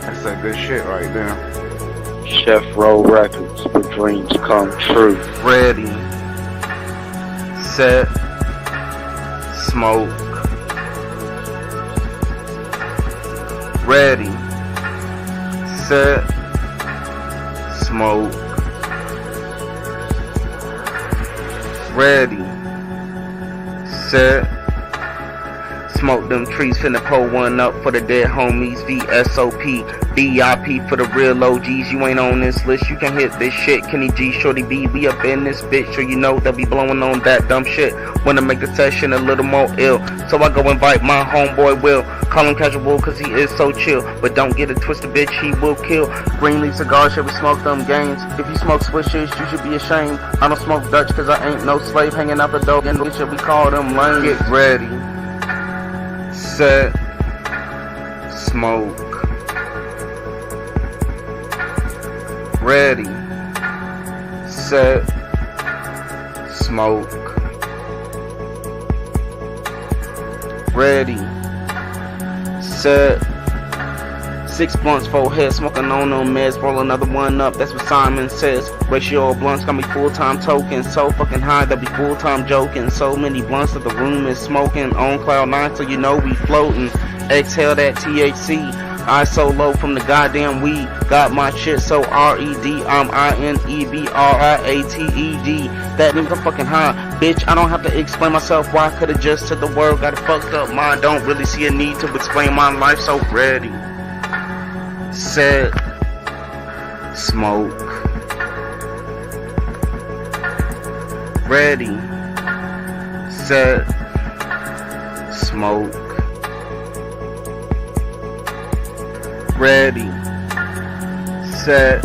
That's that good shit right there. Chef Roll Records, where dreams come true. Ready, set, smoke. Ready, set, smoke. Ready, set, smoke them trees, finna pull one up for the dead homies. VSOP, BIP for the real OGs. You ain't on this list, you can hit this shit. Kenny G, Shorty B, we up in this bitch, so you know they'll be blowing on that dumb shit. Wanna make the session a little more ill, so I go invite my homeboy Will. Call him Casual cause he is so chill, but don't get it twisted, bitch, he will kill. Green leaf cigars, should we smoke them games? If you smoke swishes, you should be ashamed. I don't smoke Dutch cause I ain't no slave, hanging out the door and we should be call them lame. Get ready, set, smoke. Ready, set, smoke. Ready, set, 6 blunts, 4 heads, smoking on them meds, roll another one up, that's what Simon says. Ratio of blunts got me full-time token, so fucking high that be full-time joking. So many blunts that the room is smoking, on cloud 9 so you know we floating. Exhale that THC, I so low from the goddamn weed. Got my shit so R-E-D, I'm I-N-E-B-R-I-A-T-E-D. That means I'm fucking high, bitch. I don't have to explain myself why I could've just said the word. Got a fucked up mind, don't really see a need to explain my life. So ready, set, smoke. Ready, set, smoke. Ready, set.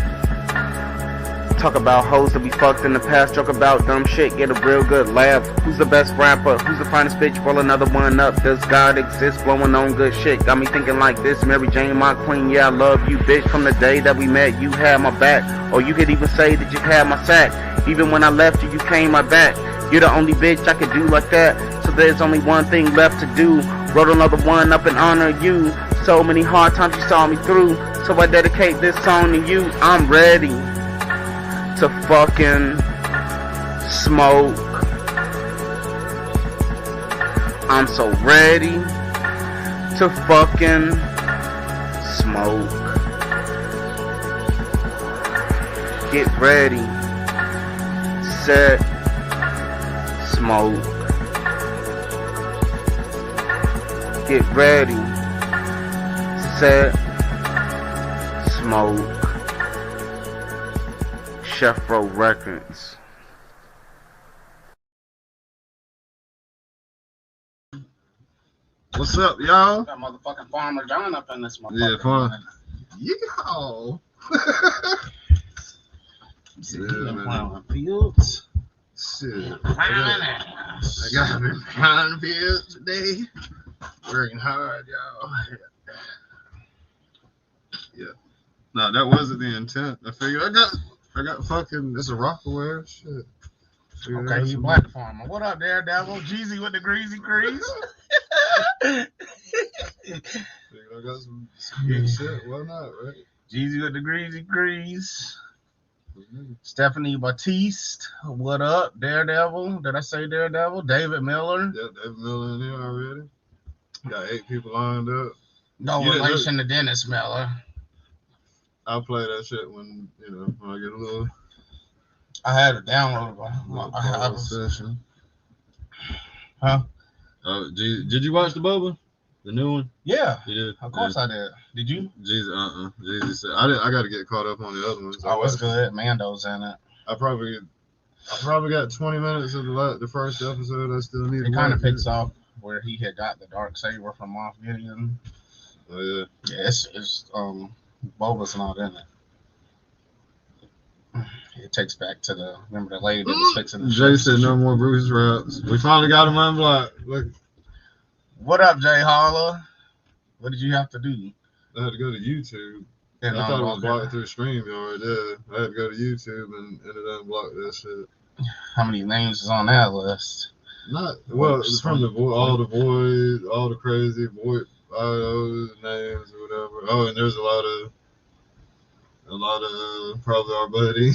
Talk about hoes that we fucked in the past. Joke about dumb shit, get a real good laugh. Who's the best rapper? Who's the finest bitch? Roll another one up. Does God exist? Blowing on good shit. Got me thinking like this. Mary Jane, my queen. Yeah, I love you, bitch. From the day that we met, you had my back. Or you could even say that you had my sack. Even when I left you, you came my back. You're the only bitch I could do like that. So there's only one thing left to do. Wrote another one up in honor of you. So many hard times you saw me through, so I dedicate this song to you. I'm ready to fucking smoke. I'm so ready to fucking smoke. Get ready, set, smoke. Get ready, set, smoke. Chef Roll Records. What's up, y'all? Got motherfucking Farmer John up in this motherfucker. Yeah, fun. Yeehaw! Plowing fields. Shit. I Finance. got me plowing fields today. Working hard, y'all. Yeah. No, that wasn't the intent. I figured I got fucking, it's a Rockaware shit. Okay, you black farmer. What up, Daredevil? Jeezy with the greasy grease. I got some good shit. Why not, right? Jeezy with the greasy grease. Stephanie Batiste. What up, Daredevil? Did I say Daredevil? David Miller. Yeah, David Miller in here already. Got 8 people lined up. No relation to Dennis Miller. I'll play that shit when I get a little. I had it downloaded. I have session. Huh? Did you watch the Boba? The new one? Yeah. You did? Of course I did. Did you? Jesus said I got to get caught up on the other ones. Oh, it's good. Mando's in it. I probably got 20 minutes of the first episode. I still need. It kind of picks off where he had got the dark saber from Moff Gideon. Oh yeah. Yeah, it's Boba's not in it. It takes back to remember the lady that was fixing the Jay said no more Bruce raps. We finally got him unblocked. Look. What up, Jay Holler? What did you have to do? I had to go to YouTube. And I thought it was blocked through StreamYard. Yeah, I had to go to YouTube and it unblocked that shit. How many names is on that list? Not well. It's from the all the void, all the crazy void names or whatever. Oh, and there's a lot of probably our buddy.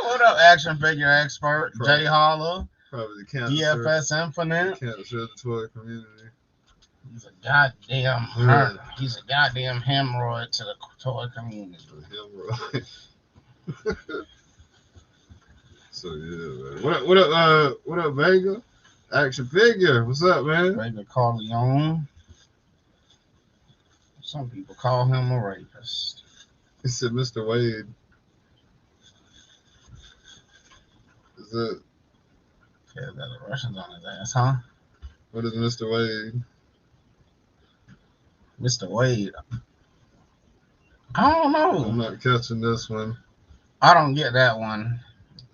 What up, action figure expert? Jay Holler. Probably the cancer. DFS Infinite. The cancer of the toy community. He's a goddamn He's a goddamn hemorrhoid to the toy community. Hemorrhoid. So yeah, man. What up, Vega? Action figure. What's up, man? Vega Corleone. Some people call him a rapist. He said Mr. Wade. Is it? Yeah, got the Russians on his ass, huh? What is Mr. Wade? Mr. Wade. I don't know. I'm not catching this one. I don't get that one.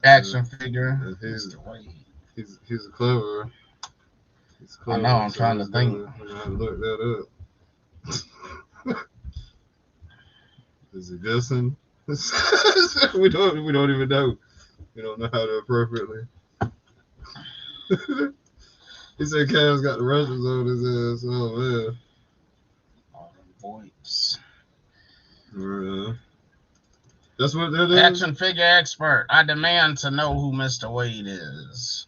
Action figure. He's Mr. Wade. He's a clever. He's clever. I know. I'm trying to think. We're gonna have to look that up. Is he guessing? we don't even know. We don't know how to appropriately. He said Cav's got the Russians on his ass. Oh man. All them voips. That's what they're doing. Action figure expert. I demand to know who Mr. Wade is.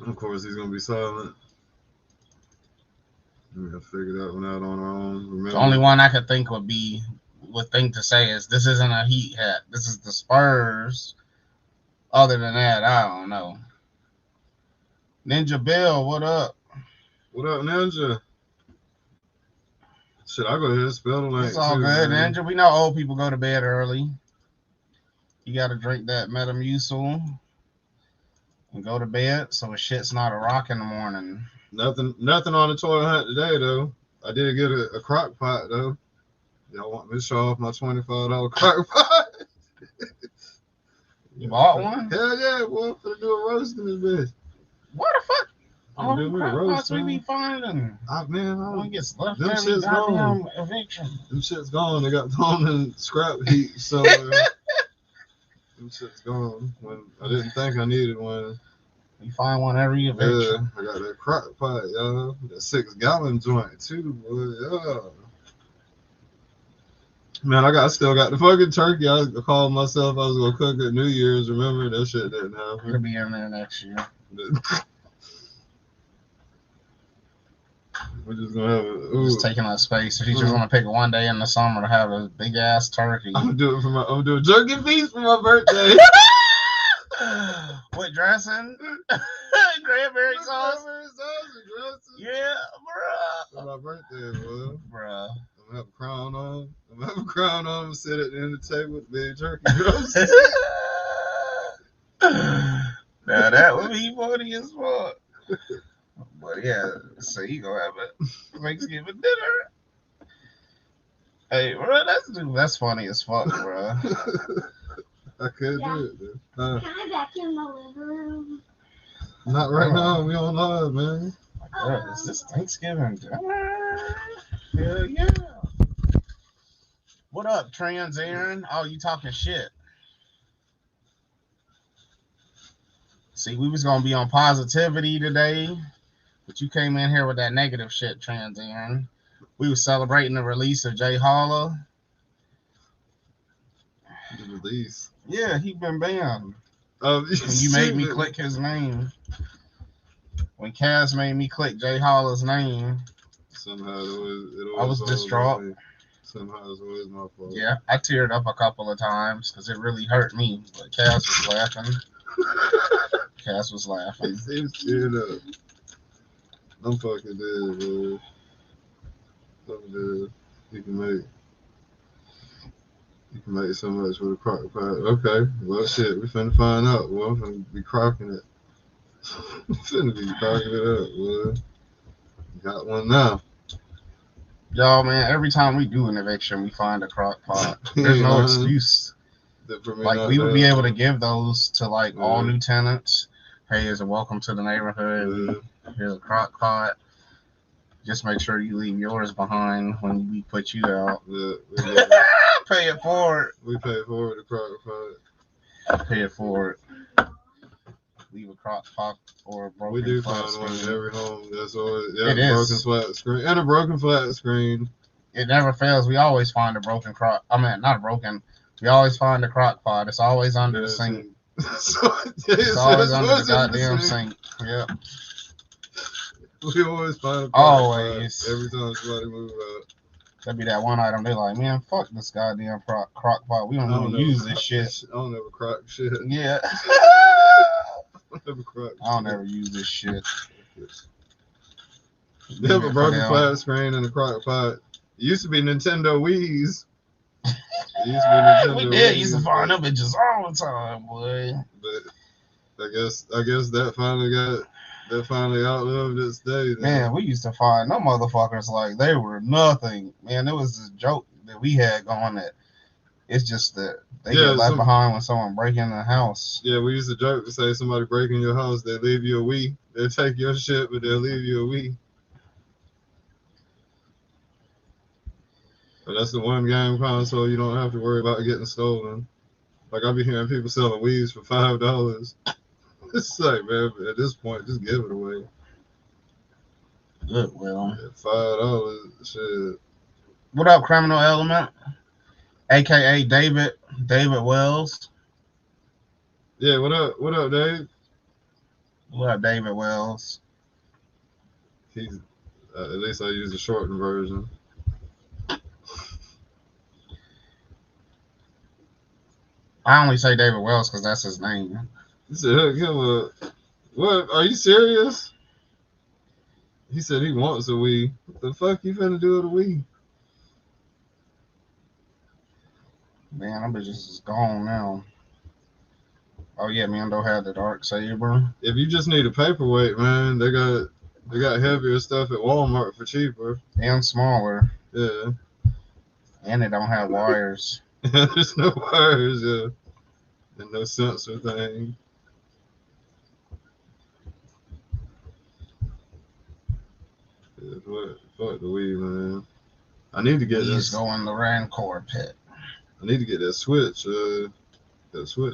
Of course, he's gonna be silent. We gotta figure that one out on our own. Remember? The only one I could think would think to say is this isn't a Heat hat. This is the Spurs. Other than that, I don't know. Ninja Bill, what up? What up, Ninja? Should I go ahead and spell the link? It's all good, man. Ninja. We know old people go to bed early. You got to drink that Metamucil and go to bed so his shit's not a rock in the morning. Nothing on the toy hunt today, though. I did get a crock pot, though. Y'all want me to show off my $25 crock pot? You bought one? Hell yeah, boy. I'm finna do a roast in this bitch. What the fuck? All do the me a crock roast, pots we man. be finding. Man, Gets left them every shit's goddamn gone. eviction. Them shit's gone. They got thrown in scrap heap somewhere. Them shit's gone. When I didn't think I needed one. You find one every eviction. Yeah, I got that crock pot, y'all. That 6-gallon joint, too, boy. Yeah. Man, I still got the fucking turkey. I called myself I was gonna cook at New Year's. Remember that shit didn't happen. It'll be in there next year. We're just gonna have it. Just taking up space. If you just want to pick one day in the summer to have a big ass turkey. I'm gonna do a jerky feast for my birthday. What dressing? Cranberry sauce. Cranberry sauce and dressing. Yeah, bruh. For my birthday, boy. Bruh. I'm gonna have a crown on. And sit at the end of the table with big turkey roast. Now that would be funny as fuck. But yeah, so you gonna have a Thanksgiving dinner. Hey, bro, that's funny as fuck, bro. I could do it, dude. Can I vacuum the living room? Not right now. We on live, man. Bro, is this Thanksgiving dinner? Hell yeah. What up, Trans Aaron? Oh, you talking shit. See, we was gonna be on positivity today, but you came in here with that negative shit, Trans Aaron. We was celebrating the release of Jay Holler. The release. Yeah, he been banned. When You made me click his name. When Kaz made me click Jay Holler's name, somehow it always I was distraught. Somehow it's always my fault. Yeah, I teared up a couple of times because it really hurt me. But Kaz was laughing. Cass was laughing. He was teared up. I'm fucking dead, bro. I'm dead. You can make so much with a crock pot. Okay, well shit, we finna find out. Well, I'm finna be crocking it. Finna be crocking it up, boy. Got one now. Y'all, man, every time we do an eviction, we find a crock pot. There's no excuse. Like, we would be able to give those to, like, all new tenants. Hey, here's a welcome to the neighborhood. Here's a crock pot. Just make sure you leave yours behind when we put you out. Pay it forward. We pay forward the crock pot. Pay it forward. Leave a crock pot or a broken. We do flat find screen. one in every home. That's always It broken is. flat screen and a broken flat screen. It never fails. We always find a broken crock. I mean, not a broken. We always find a crock pot. It's always under the sink. It's always under the goddamn sink. Yeah. We always find a crock always. pot every time somebody moves out. That'd be that one item. They're like, man, fuck this goddamn crock pot. We don't even use this shit. I don't ever crock shit. Yeah. I don't ever use this shit. They have a broken flat screen and a crock pot. It used to be Nintendo Wii's. We did used to find them bitches all the time, boy. But I guess that finally outlived its day. Man, we used to find them motherfuckers like they were nothing. Man, it was this joke that we had going that it's just that they get left behind when someone break in the house. Yeah, we used to joke to say somebody break in your house, they leave you a Wii. They'll take your shit, but they'll leave you a Wii. But that's the one game console you don't have to worry about getting stolen. Like I be hearing people selling Wii's for $5. It's like, man, at this point, just give it away. Goodwill. $5, shit. What up, Criminal Element? AKA David Wells. Yeah, what up? What up, Dave? What up, David Wells? He's at least I use the shortened version. I only say David Wells because that's his name. He said, hook him up. What? Are you serious? He said he wants a Wii. What the fuck you finna do with a Wii? Man, them bitches is gone now. Oh yeah, man, don't have the dark saber. If you just need a paperweight, man, they got heavier stuff at Walmart for cheaper. And smaller. Yeah. And they don't have wires. There's no wires, yeah. And no sensor thing. Yeah, fuck the Wii, man. I need to get this. Go in the Rancor pit. I need to get that Switch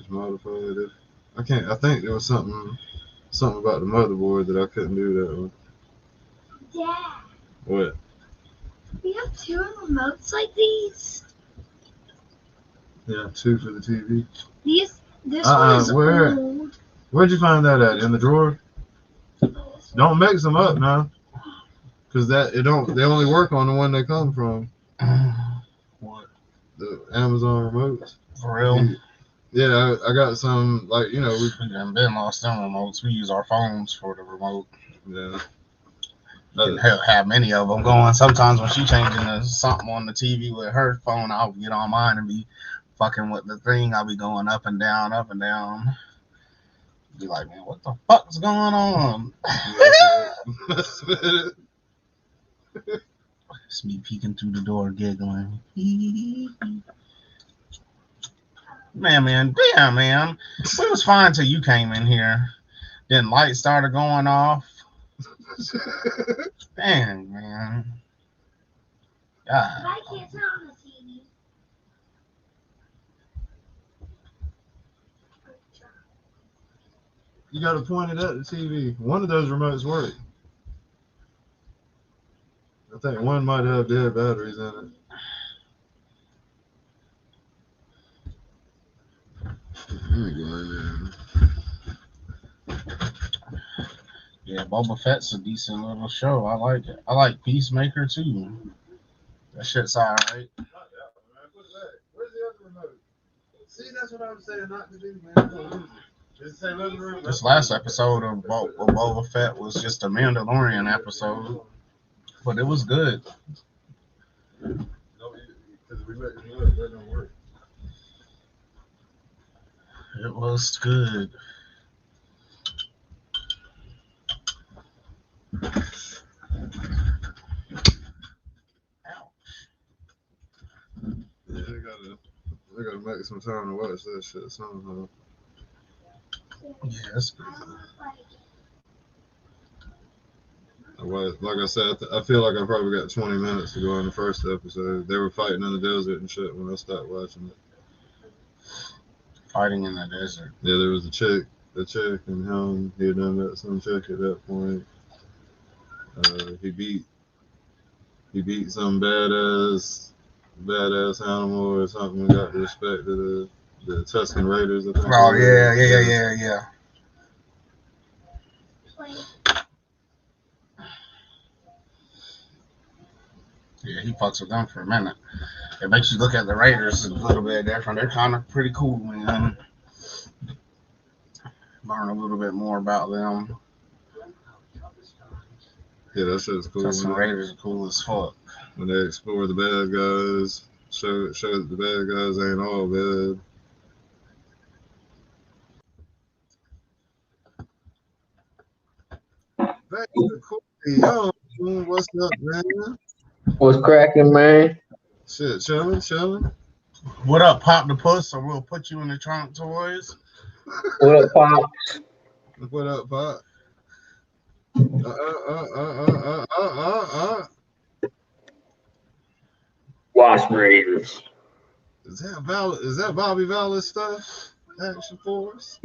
modified. I think there was something about the motherboard that I couldn't do that one. Dad. What? We have two remotes like these. Yeah, 2 for the TV. This one is old. Where'd you find that at? In the drawer? Don't mix them up now. Cause they only work on the one they come from. What? The Amazon remotes. For real? Yeah, I got some, like, you know. We haven't been lost them remotes. We use our phones for the remote. Yeah. And have many of them going. Sometimes when she changing something on the TV with her phone, I'll get on mine and be fucking with the thing. I'll be going up and down, up and down. Be like, man, what the fuck's going on? It's me peeking through the door, giggling. Man, damn, man. We was fine till you came in here. Then lights started going off. Dang, man. God. I can't turn on the TV. You gotta point it at the TV. One of those remotes work. I think one might have dead batteries in it. Let me go in there. Yeah, Boba Fett's a decent little show. I like it. I like Peacemaker too. That shit's alright. Where's the other remote? See, that's what I was saying not to do, man. This last episode of Boba Fett was just a Mandalorian episode, but it was good. It was good. Yeah, I gotta make some time to watch that shit somehow. Yeah, that's good. I Like I said, I feel like I probably got 20 minutes to go in the first episode. They were fighting in the desert and shit when I stopped watching it. Fighting in the desert. Yeah, there was a chick, and him. He had done met some chick at that point. He beat some badass animal or something and got the respect of the Tuscan Raiders. I think. Oh yeah. Yeah, he fucks with them for a minute. It makes you look at the Raiders a little bit different. They're kind of pretty cool, man. Learn a little bit more about them. Yeah, that shit's cool. Tuscan Raiders are cool as fuck. When they explore the bad guys, show that the bad guys ain't all bad. Back to Corey, yo, what's up, man? What's cracking, man? Shit, chilling. What up, Pop the Puss? Or we'll put you in the trunk, toys. What up, Pop? What up, Pop? Wash Raiders. Is that Bobby Vallis stuff? Action Force?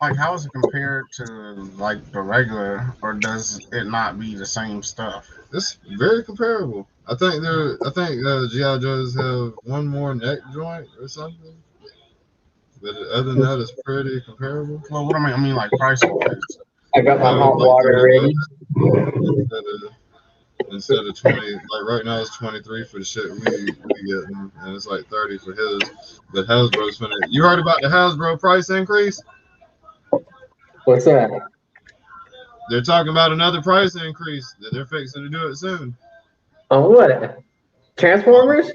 Like, how is it compared to like the regular, or does it not be the same stuff? It's very comparable. I think GI Joes have one more neck joint or something, but other than that, it's pretty comparable. Well, what I mean, like price-wise. I got my hot water ready. Instead of 20, like right now it's 23 for the shit we getting, and it's like 30 for his. But Hasbro's finna. You heard about the Hasbro price increase? What's that? They're talking about another price increase. That they're fixing to do it soon. On what? Transformers?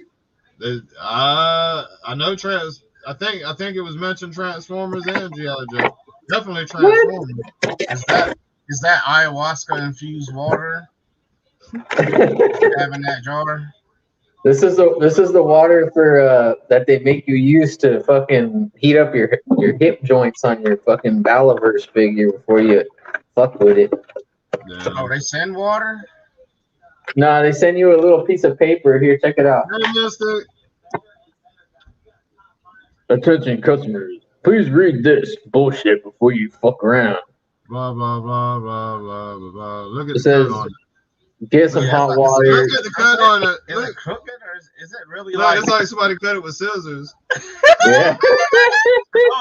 I know I think it was mentioned Transformers and G.I. Joe. Definitely Transformers. Is that ayahuasca infused water? Having that jar. This is the water for that they make you use to fucking heat up your hip joints on your fucking Balaverse figure before you fuck with it. Yeah. Oh, they send water? Nah, they send you a little piece of paper. Here, check it out. Attention customers, please read this bullshit before you fuck around. Blah blah blah blah blah blah blah. Look at it says, on it. Get some hot water. Look at the cut on it. Is it crooked or is it really like? It's like somebody cut it with scissors. Yeah. Oh,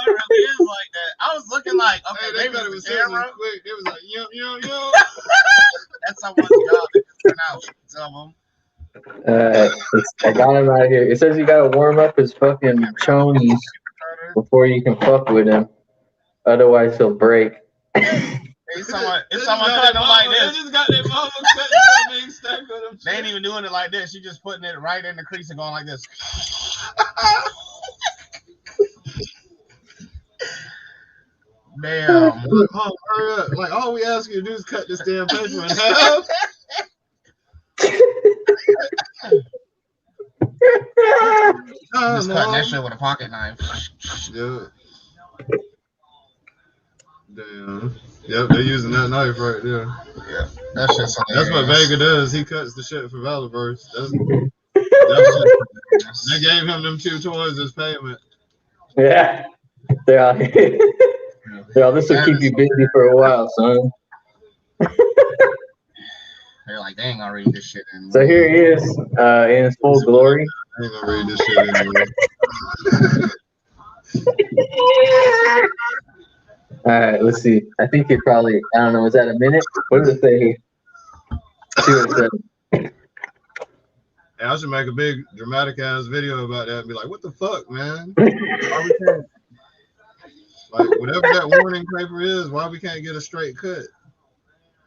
it really is like that. I was looking like, okay, they maybe cut it with scissors quick. It was like, yo. That's someone's job to pronounce some of them. I got him out of here. It says you gotta warm up his fucking chonies before you can fuck with him. Otherwise he'll break. It's someone cutting them like this. They just got their mama cutting big stack of them. They ain't even doing it like this. She just putting it right in the crease and going like this. Damn. Hurry up. Like, all we ask you to do is cut this damn paper in half. Just cutting that shit with a pocket knife. Yeah. Damn. Yep, they're using that knife right there. Yeah. That's what Vega does. He cuts the shit for Valaverse. They gave him them 2 toys as payment. Yeah. This will keep you busy for a while, son. They're like, they ain't gonna read this shit anymore. So here he is, in his full glory. I ain't gonna read this shit anymore. All right, let's see. I think you're probably, I don't know, is that a minute? What does it say here? See what it says. Hey, I should make a big dramatic ass video about that and be like, what the fuck, man? Like, whatever that warning paper is, why we can't get a straight cut?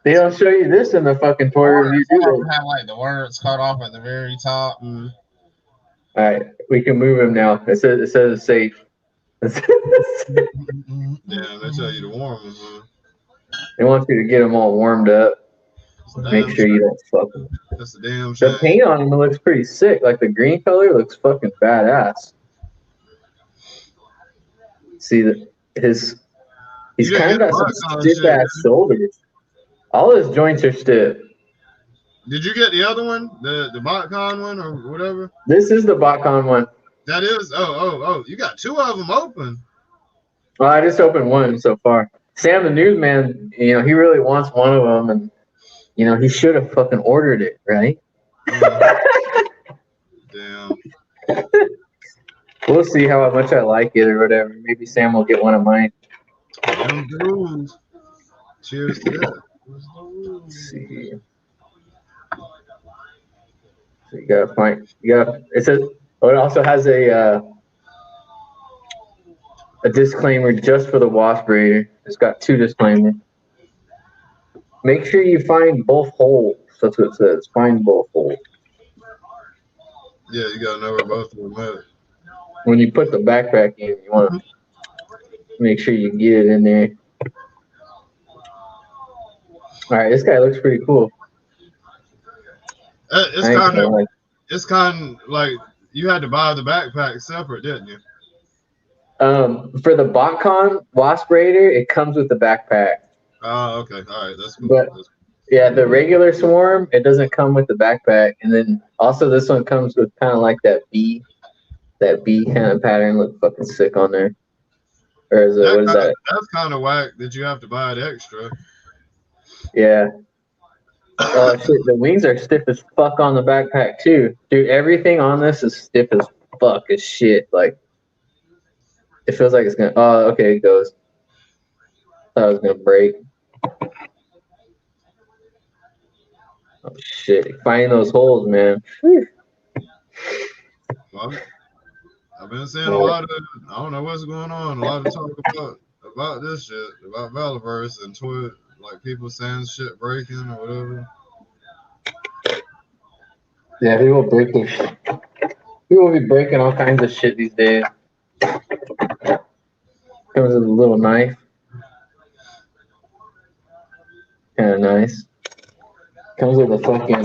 They don't show you this in the fucking toy review. Have like the words cut off at the very top. Mm-hmm. All right, we can move him now. It says it's safe. Yeah, they tell you to warm them, huh? They want you to get them all warmed up. Make sure you don't fuck them. That's a damn shame. The paint on him looks pretty sick. Like the green color looks fucking badass. See he's kind of got some stiff ass shoulders. All his joints are stiff. Did you get the other one, the BotCon one or whatever? This is the Botcon one. That is. Oh. You got two of them open. Well, I just opened one so far. Sam, the newsman, he really wants one of them, and he should have fucking ordered it, right? Damn. We'll see how much I like it or whatever. Maybe Sam will get one of mine. Them the rules. Cheers to that. Let's see here. So you gotta find. It says. Oh, it also has a disclaimer just for the wasp raider. It's got 2 disclaimers. Make sure you find both holes. That's what it says. Find both holes. Yeah, you gotta know where both of them at. When you put the backpack in, you want to make sure you get it in there. All right, this guy looks pretty cool. It's kind of like you had to buy the backpack separate, didn't you? For the BotCon Wasp Raider, it comes with the backpack. Oh, okay. All right, that's cool. But yeah, the regular Swarm, it doesn't come with the backpack. And then also this one comes with kind of like that B kind of pattern. Look fucking sick on there. Or is it, what is that? That's kind of whack that you have to buy it extra. Yeah. Oh shit, the wings are stiff as fuck on the backpack too. Dude, everything on this is stiff as fuck as shit. Like, it feels like it's gonna, oh, okay, it goes. Thought it was gonna break. Oh shit, finding those holes, man. Whew. Well, I've been seeing a lot of, I don't know what's going on, a lot of talk about this shit, about Valiverse and Twitter, like people saying shit breaking or whatever. Yeah, people breaking shit. People be breaking all kinds of shit these days. Comes with a little knife. Kind of nice. Comes with a fucking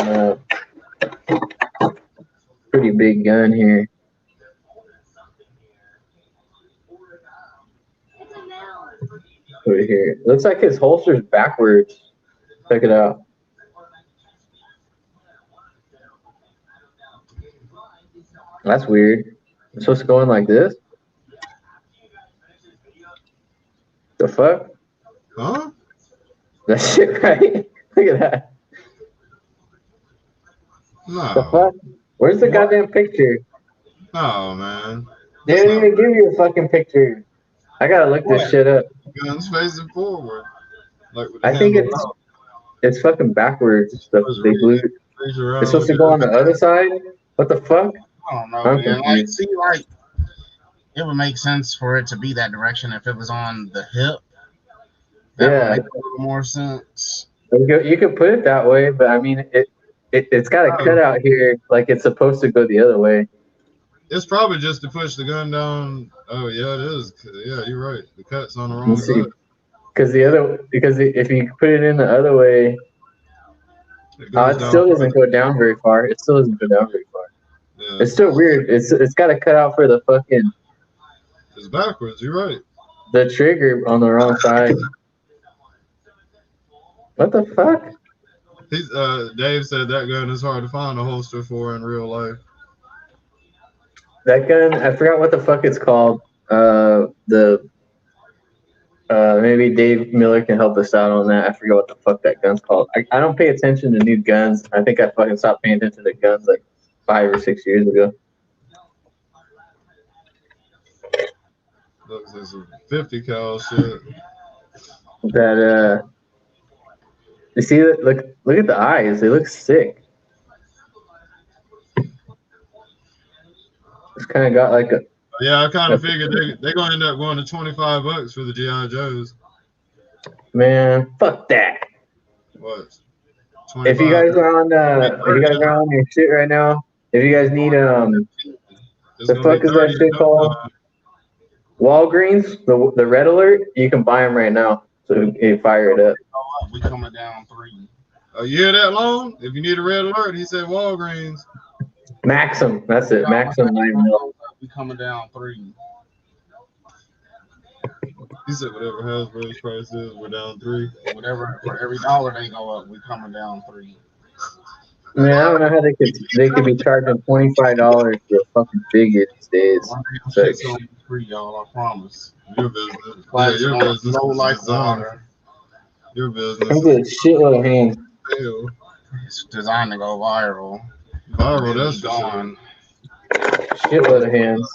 pretty big gun here. Over here. Looks like his holster's backwards. Check it out. That's weird. It's supposed to go in like this? The fuck? Huh? That shit right? Look at that. No. The fuck? Where's the goddamn picture? No, man. They didn't even give you a fucking picture. I gotta look this shit up. Guns facing forward. Like with I think it's fucking backwards. They glued. It's supposed to go on the other side? What the fuck? I don't know, man. Like, see, like, it would make sense for it to be that direction if it was on the hip. That would make a little more sense. You could put it that way, but I mean, it's got a cutout here, like it's supposed to go the other way. It's probably just to push the gun down. Oh yeah, it is. Yeah, you're right. The cut's on the wrong side. Because if you put it in the other way, it still doesn't go down very far. It still doesn't go down very far. Yeah. It's still weird. It's got a cutout for the fucking. It's backwards. You're right. The trigger on the wrong side. What the fuck? Dave said that gun is hard to find a holster for in real life. That gun, I forgot what the fuck it's called. Maybe Dave Miller can help us out on that. I forget what the fuck that gun's called. I don't pay attention to new guns. I think I fucking stopped paying attention to guns like 5 or 6 years ago. Looks like some 50 cal shit. That you see that? Look at the eyes. They look sick. It's kind of got like a. Yeah, I kind of figured they're gonna end up going to $25 for the GI Joes. Man, fuck that. What? If you guys are on your shit right now, if you guys need the fuck is that shit called? Walgreens, the red alert, you can buy them right now. So you fire it up. We coming down 3. Oh, you hear that, Long? If you need a red alert, he said Walgreens. Maxim, that's it. Maxim 9mm. We coming down 3. He said whatever Hasbro's price is, we're down 3. Whatever, for every dollar they go up, we coming down 3. Man, I don't know how they could be charging $25 for a fucking figure these days. One day them It's like, shit's gonna be free, y'all. I promise. Your business. Yeah, Plastic your on business low is like designed. water. Your business comes with a shitload of hands. hell. It's designed to go viral. Viral, Then that's be for gone. Shitload of hands.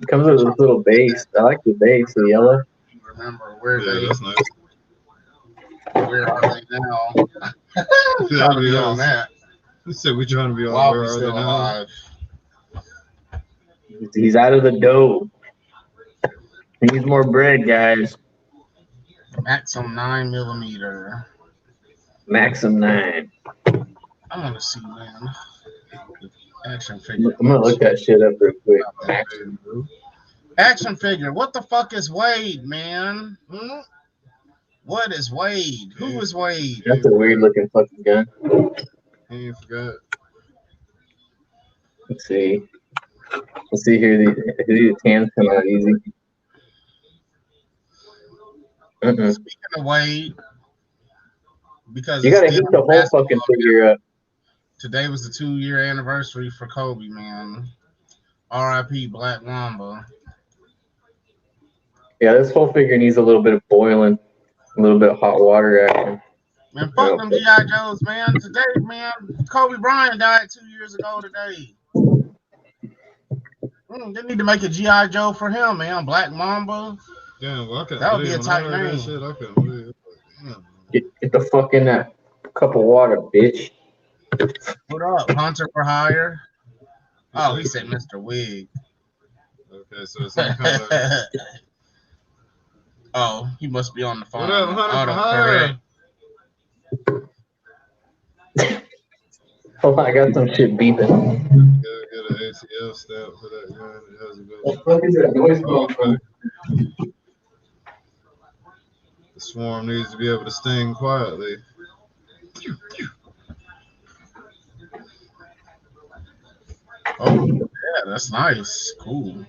It comes with this little base. I like the base, the yellow. Remember where sure. Yeah, they that's nice. where are they now? Yeah, Trying to be be on honest. that. He said we trying to be on While where we are they still now? alive. He's out of the dough. He needs more bread, guys. Maxim 9mm. Maxim 9. I want to see, man. Action I'm figure. gonna look that shit up real quick. Maxim. Action figure. What the fuck is Wade, man? What is Wade? Who is Wade? That's a weird looking fucking gun. He ain't forgot. Let's see. Let's see here. These hands come out easy. Speaking of Wade, because You it's gotta still heat the whole basketball fucking figure up. Today was the 2-year anniversary for Kobe, man. R.I.P. Black Mamba. Yeah, this whole figure needs a little bit of boiling, a little bit of hot water action. Man, fuck them G.I. Joes, man. Today, man, Kobe Bryant died 2 years ago today. They need to make a G.I. Joe for him, man. Black Mamba. Damn, well, I couldn't That would be believe a when I tight heard name. that shit. I couldn't believe it. Damn. Get the fuck in that cup of water, bitch. What up, Hunter for hire? Oh, he said Mr. Wig. Okay, so it's some kind of. Oh, he must be on the phone. What up, Hunter for hire? Hold on, I got some shit beeping. Get an ATF stamp for that gun. It has a What the fuck is that noise coming from? The swarm needs to be able to sting quietly. Oh, yeah, that's nice. Cool.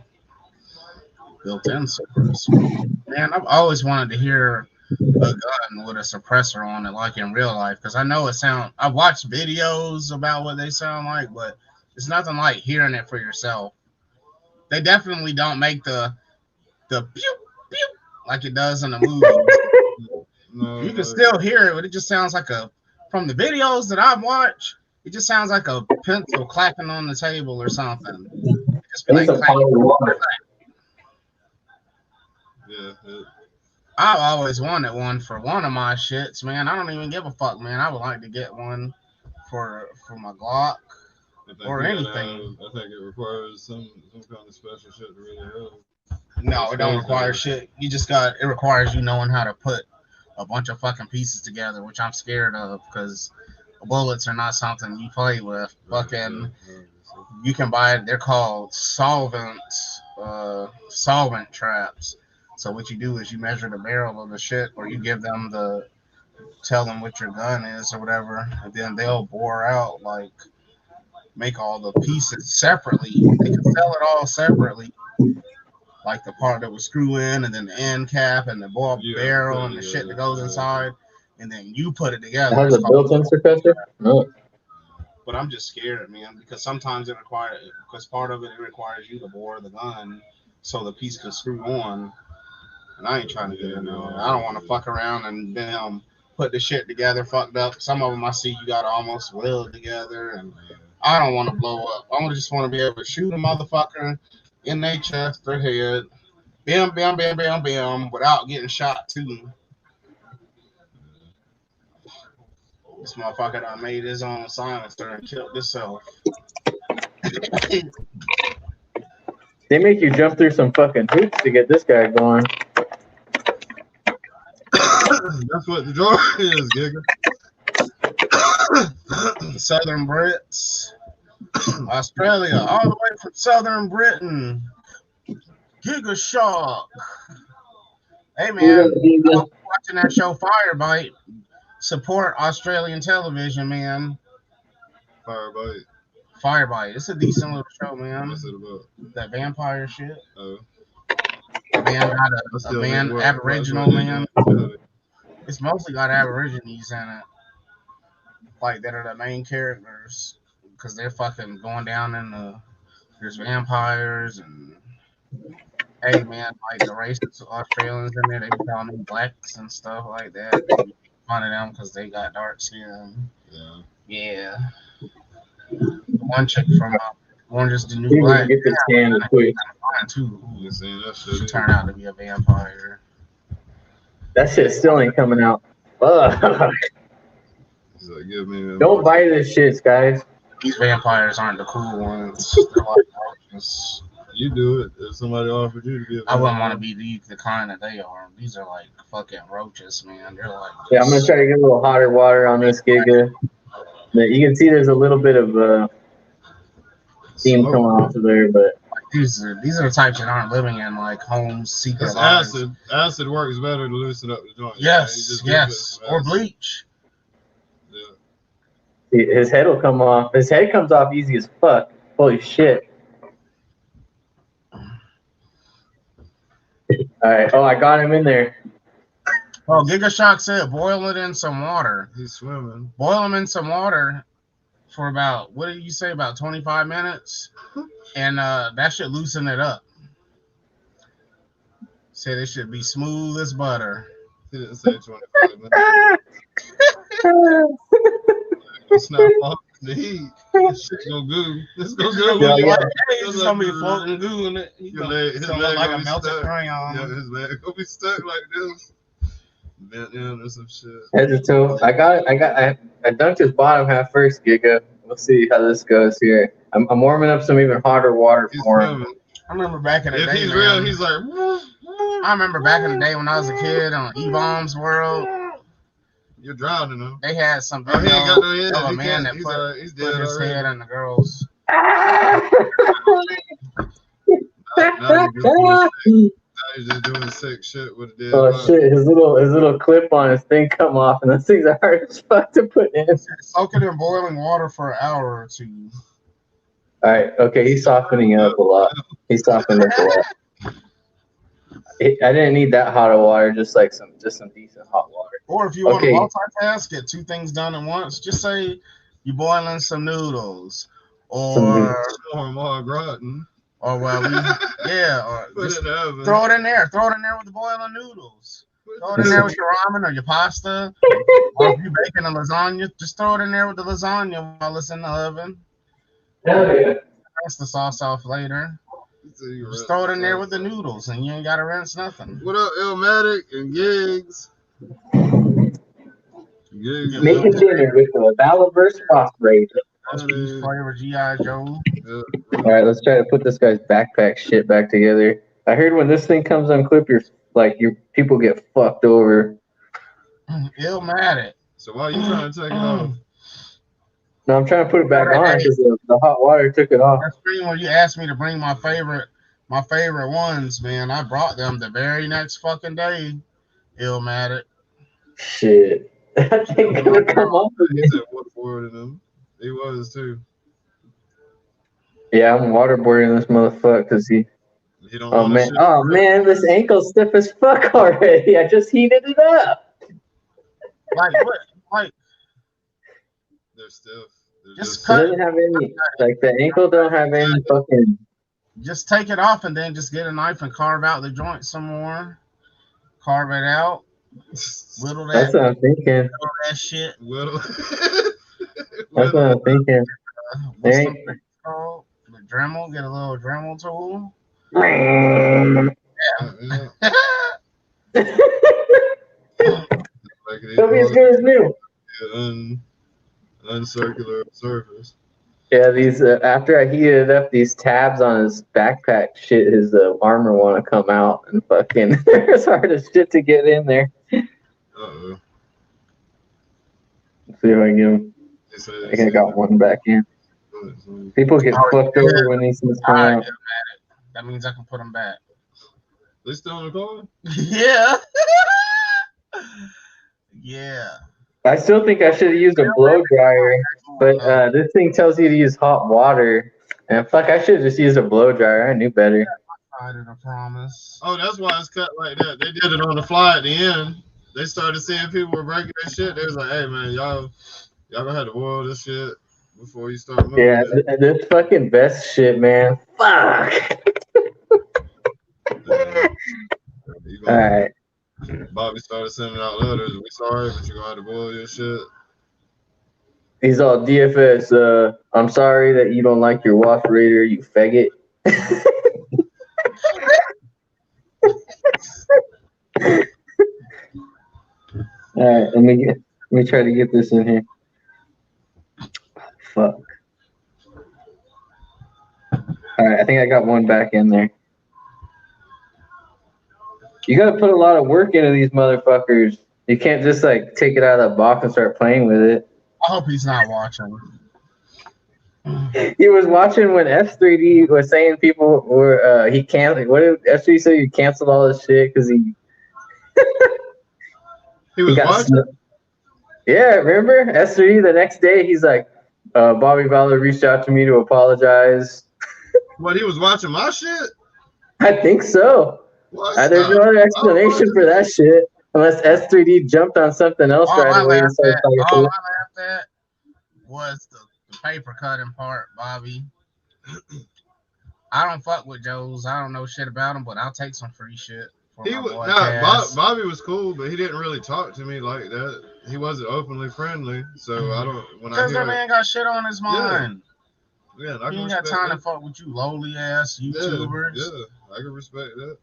Built-in suppressor. Man, I've always wanted to hear a gun with a suppressor on it, like in real life, because I know it sound. I've watched videos about what they sound like, but it's nothing like hearing it for yourself. They definitely don't make the pew pew like it does in the movies. No, You can still hear it, but it just sounds like from the videos that I've watched, it just sounds like a pencil clacking on the table or something. It just be like yeah. I've always wanted one for one of my shits, man. I don't even give a fuck, man. I would like to get one for my Glock or anything. I think it requires some kind of special shit to really help. No, it don't require shit. It requires you knowing how to put a bunch of fucking pieces together, which I'm scared of because bullets are not something you play with. Fucking, you can buy it. They're called solvent traps. So what you do is you measure the barrel of the shit, or you tell them what your gun is or whatever, and then they'll bore out, like, make all the pieces separately. They can sell it all separately, like the part that would screw in, and then the end cap, and the barrel, and the shit that goes inside, and then you put it together. It has a built-in suppressor? No. But I'm just scared, man, because sometimes because part of it requires you to bore the gun so the piece can screw on. And I ain't trying to get in there. I don't want to fuck around and damn put the shit together fucked up. Some of them I see you got to almost weld together, and I don't want to blow up. I just want to be able to shoot a motherfucker in their chest or head, bam, bam, bam, bam, bam, without getting shot too. This motherfucker done made his own silencer and killed himself. They make you jump through some fucking hoops to get this guy going. That's what the drawer is, Giga. Southern Brits, Australia, all the way from Southern Britain. Giga Shock. Hey man, I'm watching that show Firebite. Support Australian television, man. Firebite. It's a decent little show, man. What's it about? That vampire shit. Oh. man got a man, Aboriginal man. It's mostly got Aborigines in it, like that are the main characters, because they're fucking going down in the. There's vampires and hey man, like the racist Australians in there, they be calling them blacks and stuff like that. They be fun of them because they got dark skin. Yeah. Yeah. The one chick from Orange is the New You Black. get the scan quick. Too. You seen that She shit? turned out to be a vampire. That shit still ain't coming out. Fuck. He's like, give me. Don't buy this shit, guys. These vampires aren't the cool ones. They're like roaches. You do it. If somebody offered you to be a I wouldn't want to be the kind that they are. These are like fucking roaches, man. They're like. Yeah, I'm gonna try to get a little hotter water on this Giga. You can see there's a little bit of steam coming off of there, but these are the types that aren't living in like homes, secret It's lives. acid. Acid works better to loosen up the joint. Yes, yes, or bleach. Yeah. his head will come off. His head comes off easy as fuck. Holy shit. Alright, oh, I got him in there. Oh, Giga Shock said boil it in some water. He's swimming. Boil them in some water for about, what did you say, about 25 minutes? And that should loosen it up. Said it should be smooth as butter. He didn't say 25 minutes. It's not off the heat. This shit go goo. This go goo. Yeah, yeah. It's gonna be floating goo in it. It's gonna look like a melted crayon. Yeah, his leg gonna be stuck like this. Bent in or some shit. Head to toe. I dunked his bottom half first, Giga. We'll see how this goes here. I'm warming up some even hotter water for him. I remember back in the day. If he's man, real, he's like. I remember back in the day when I was a kid on E-Bombs World. You're drowning him. They had some He ain't got no head. of a man that put his head in the girls. Now he's just doing sick shit with a dead Oh body. shit! His little clip on his thing come off, and those things are hard as fuck to put in. Soak it in boiling water for an hour or two. All right, okay, he's softening up a lot. He's softening up a lot. I didn't need that hot of water, just some decent hot water. Or if you want to multitask, get two things done at once. Just say you're boiling some noodles, or gratin. or well, or just throw it in there. Throw it in there with the boiling noodles. Throw it in there with your ramen or your pasta. Or if you're baking a lasagna, just throw it in there with the lasagna while it's in the oven. Hell yeah. Rinse the sauce off later. Just throw it in there with the noodles, and you ain't got to rinse nothing. What up, Illmatic and Gigs? Making dinner with the Valaverse phosphorate. Flavor G.I. Joe. All right, let's try to put this guy's backpack shit back together. I heard when this thing comes unclip, your people get fucked over. Illmatic. So why are you trying to take it off? No, I'm trying to put it back on because the hot water took it off. That's pretty when you asked me to bring my favorite ones, man. I brought them the very next fucking day. Illmatic. Shit. That thing gonna come off He again. said waterboarding them. He was too. Yeah, I'm waterboarding this motherfucker because he. He don't Oh want man! shit. Oh man! This ankle's stiff as fuck already. I just heated it up. Like what? Like They're stiff. They're just It cut. doesn't have any. Like the ankle don't have any fucking. Just take it off and then just get a knife and carve out the joint some more. Carve it out. Whittle that. That's what I'm thinking. Whittle that shit. Whittle. That's what I'm thinking. What's There the called? The Dremel. Get a little Dremel tool. It'll be as good as new. Uncircular surface. Yeah, these after I heated up, these tabs on his backpack shit, his armor want to come out and fucking. It's hard as shit to get in there. Uh-oh. Let's see if I can get him. I think I got one back in. People get fucked over when these things come out. That means I can put them back. They still in the car? Yeah. Yeah. I still think I should have used a blow dryer, but this thing tells you to use hot water. And fuck, I should have just used a blow dryer. I knew better. I did a promise. Oh, that's why it's cut like that. They did it on the fly at the end. They started seeing people were breaking their shit. They was like, "Hey, man, y'all gonna have to boil this shit before you start moving." Yeah, this fucking best shit, man. Fuck. All right. Bobby started sending out letters. We sorry, but you're gonna have to boil your shit. He's all DFS. I'm sorry that you don't like your wash rater, you faggot. All right, let me try to get this in here. Fuck. All right, I think I got one back in there. You gotta put a lot of work into these motherfuckers. You can't just like take it out of that box and start playing with it. I hope he's not watching. He was watching when F3D was saying people were he canceled. What did F3D say? He canceled all this shit because he was watching. Yeah, remember S3D? The next day, he's like, Bobby Valor reached out to me to apologize. What, he was watching my shit? I think so. There's no other explanation for that shit unless S3D jumped on something else right away. All I laughed at was the paper cutting part, Bobby. I don't fuck with Joe's. I don't know shit about him, but I'll take some free shit. Bobby was cool, but he didn't really talk to me like that. He wasn't openly friendly, so I don't. Because that man got shit on his mind. Yeah, he ain't got time to fuck with you lowly ass YouTubers. Yeah, I can respect that.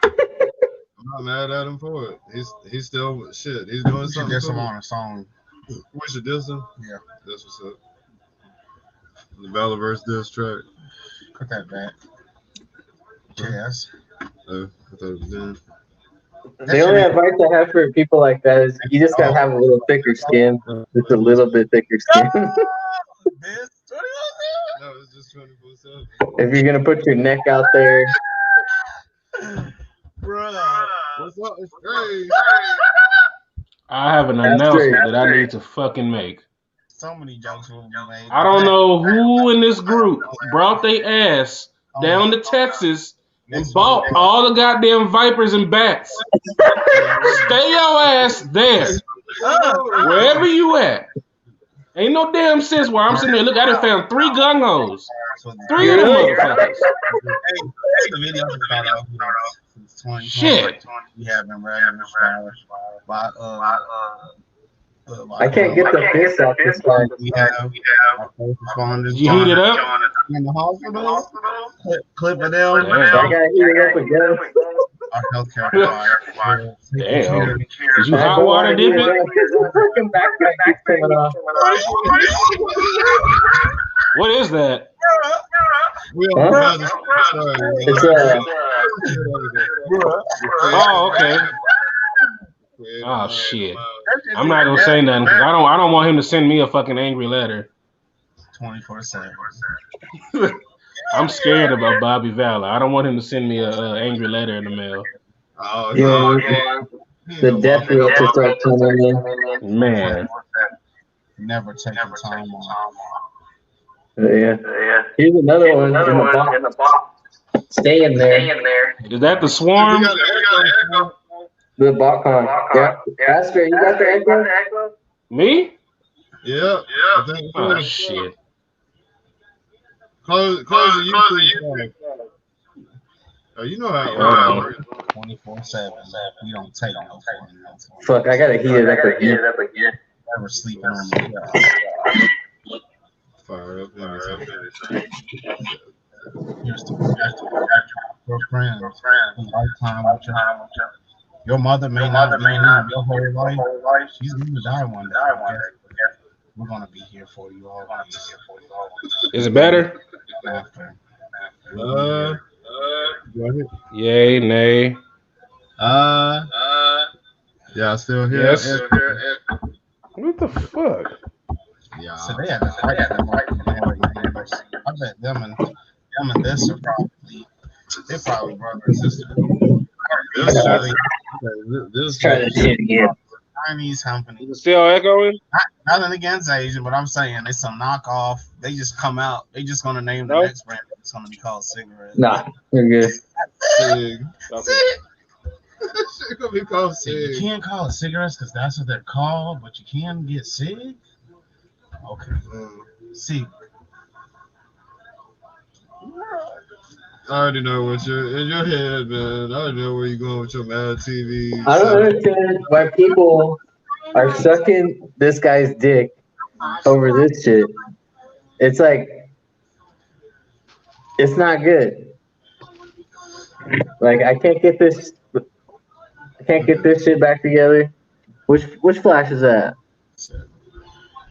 I'm not mad at him for it. He's still shit. He's doing something. Diss him on a song. We should diss him. Yeah, that's what's up. The Ballaverse diss track. Put that back. Yes. I thought it was done. The only advice I have for people like that is you just gotta have a little thicker skin. Just a little bit thicker skin. No, it's just 24/7. If you're gonna put your neck out there. Bruh, what's up? It's crazy. I have an announcement that I need to fucking make. So many jokes will be made. I don't know who in this group brought their ass down to Texas and bought all the goddamn vipers and bats. Stay your ass there. Wherever you at. Ain't no damn sense where I'm sitting there. Look, I done found 3 gung-hos. 3 of them motherfuckers. Shit. We have been running this by I can't get the fist off this part. We have our first responders. You heat it up? In the hospital. Clip of them. I gotta heat it up again. Our healthcare provider. Damn. Did you hot water dip it? What is that? Oh, okay. Oh shit. I'm not gonna say nothing because I don't want him to send me a fucking angry letter. 24/7. I'm scared about Bobby Valor. I don't want him to send me a angry letter in the mail. Oh, yeah. The death reel to start coming in. Man. Never take the time off. Yeah. Here's another one in the box. Stay in there. Is that the swarm? The BotCon. Yeah. Astro, you got the echo? Me? Yeah. Oh shit. Close the YouTube. Oh, you know how it works. 24/7. We don't take no fuck, I gotta heat it up again. Never sleeping on the Fire up your friends. Lifetime with your mother may not be here your whole life. She's gonna die one day. We're gonna be here for you all. Is it better? After. Yay, nay. Yeah, still here. Yes. What the fuck? Yeah. So they had to fight I bet them and this are probably brother and sister. This try to shit again. Chinese company. Is it still echoing? Nothing against Asian, but I'm saying it's some knockoff. They just come out. They just gonna name the next brand It's gonna be called cigarette. Nah, you're good. Sig. Okay. Shit gonna be called See, you Sig. can't call it cigarettes because that's what they're called, but you can get Sig. Okay. See. I already know what you're in your head, man. I already know where you're going with your Mad TV. I don't understand why people are sucking this guy's dick over this shit. It's like, it's not good. Like, I can't get this shit back together. Which Flash is that?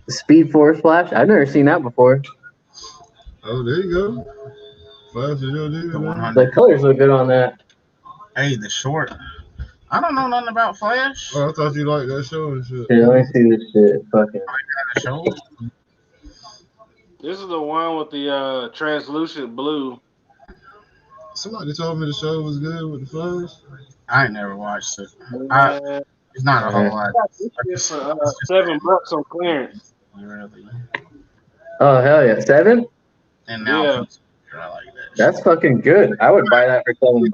The Speed Force Flash? I've never seen that before. Oh, there you go. Flash is your dude, The man. 100. The colors look good on that. Hey, the short. I don't know nothing about Flash. Oh, I thought you liked that show and shit. Here, let me see this shit. Fucking. The show. This is the one with the translucent blue. Somebody told me the show was good with the Flash. I ain't never watched it. Man, It's not a whole lot. it's for $7 on clearance. Really. Oh hell yeah, 7? And now Yeah. I like that. That's fucking good. I would buy that for $7.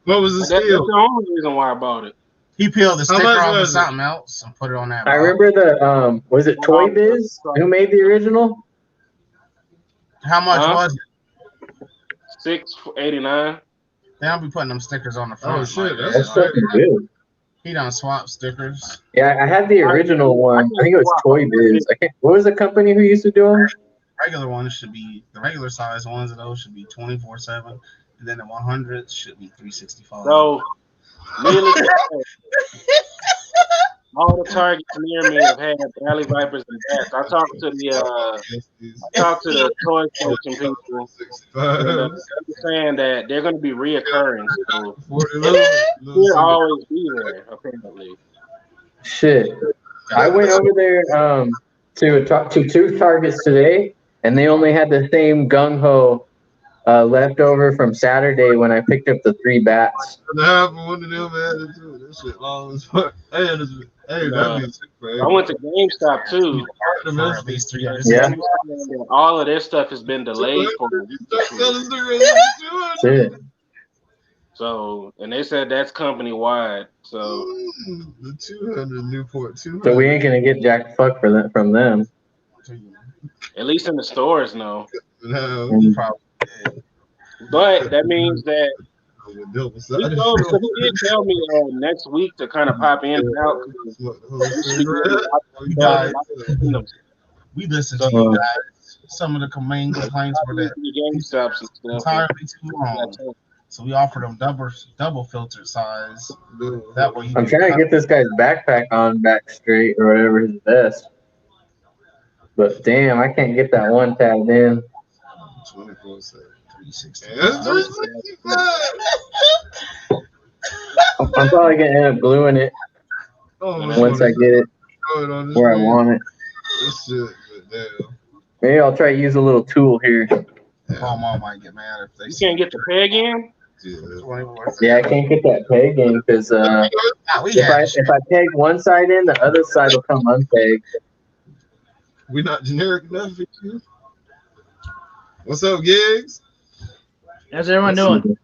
What was the That's steal? the only reason why I bought it. He peeled the How sticker much off of was it? something else and put it on that. I box. remember the was it Toy Biz who made the original? How much Huh? was it? $6.89. They'll be putting them stickers on the front. Oh, shit, like that's That's that. fucking good. He done swapped stickers. Yeah, I had the original one. I think it was Toy Biz. What was the company who used to do them? Regular ones should be the regular size ones of those should be 24/7, and then the 100s should be 365. So, nearly all the targets near me have had Valley Vipers and bats. I talked to the toy section people. And, they're saying that they're going to be reoccurring. So they'll always be there, apparently. Shit. I went over there to two Targets today, and they only had the same gung ho left over from Saturday when I picked up the 3 bats. One of them added to it. That shit long as fuck. Hey, that'd be sick, bro. I went to GameStop too. For at least 3 years. Yeah. All of their stuff has been delayed for a week. Shit. So, and they said that's company wide. So, the 200 Newport 200. So we ain't gonna get jack fuck for that from them. at least in the stores, no. No. But that means that he did tell me next week to kind of pop in and out. We listened to you guys. Some of the main complaints were that GameStops and stuff entirely too long. So we offered them double filtered size. That way I'm trying to get this guy's backpack on back straight or whatever his vest. But damn, I can't get that one tabbed in. 24/7. I'm probably gonna end up gluing it once I get it where I want it. Maybe I'll try to use a little tool here. Mom might get mad if they. You can't get the peg in. Yeah, I can't get that peg in because if I peg one side in, the other side will come unpegged. We not generic enough for you. What's up, Gigs? How's everyone doing?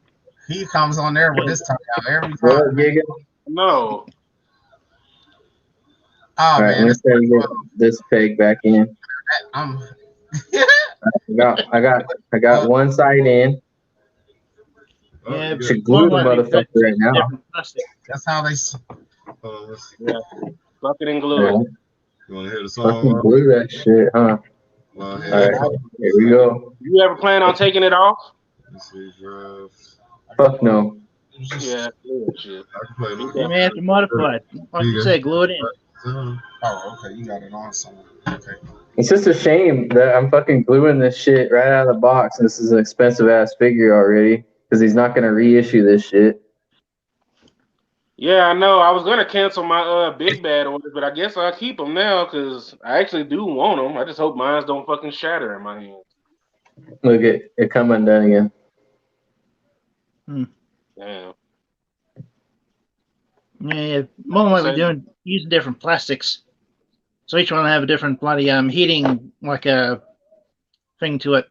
He comes on there with his tongue out every What, time. Giga? No. Oh All right, man, let's try to get this peg back in. I'm. I got one side in. Yeah, Should glue the motherfucker right now. That's how they. Yeah. Fuck it and glue it. You want to hear the song? Fucking glue that shit, huh? All right, here we go. You ever plan on taking it off? Fuck no. Yeah. Shit. You may have to modify it. Like you say, glue it in. Oh, okay. You got it on somewhere. Okay. It's just a shame that I'm fucking gluing this shit right out of the box. This is an expensive ass figure already because he's not gonna reissue this shit. Yeah, I know. I was gonna cancel my big bad orders, but I guess I'll keep them now because I actually do want them. I just hope mine don't fucking shatter in my hands. Look at it come undone again. Damn. Yeah, more what we're doing, using different plastics. So each one will have a different bloody heating like a thing to it.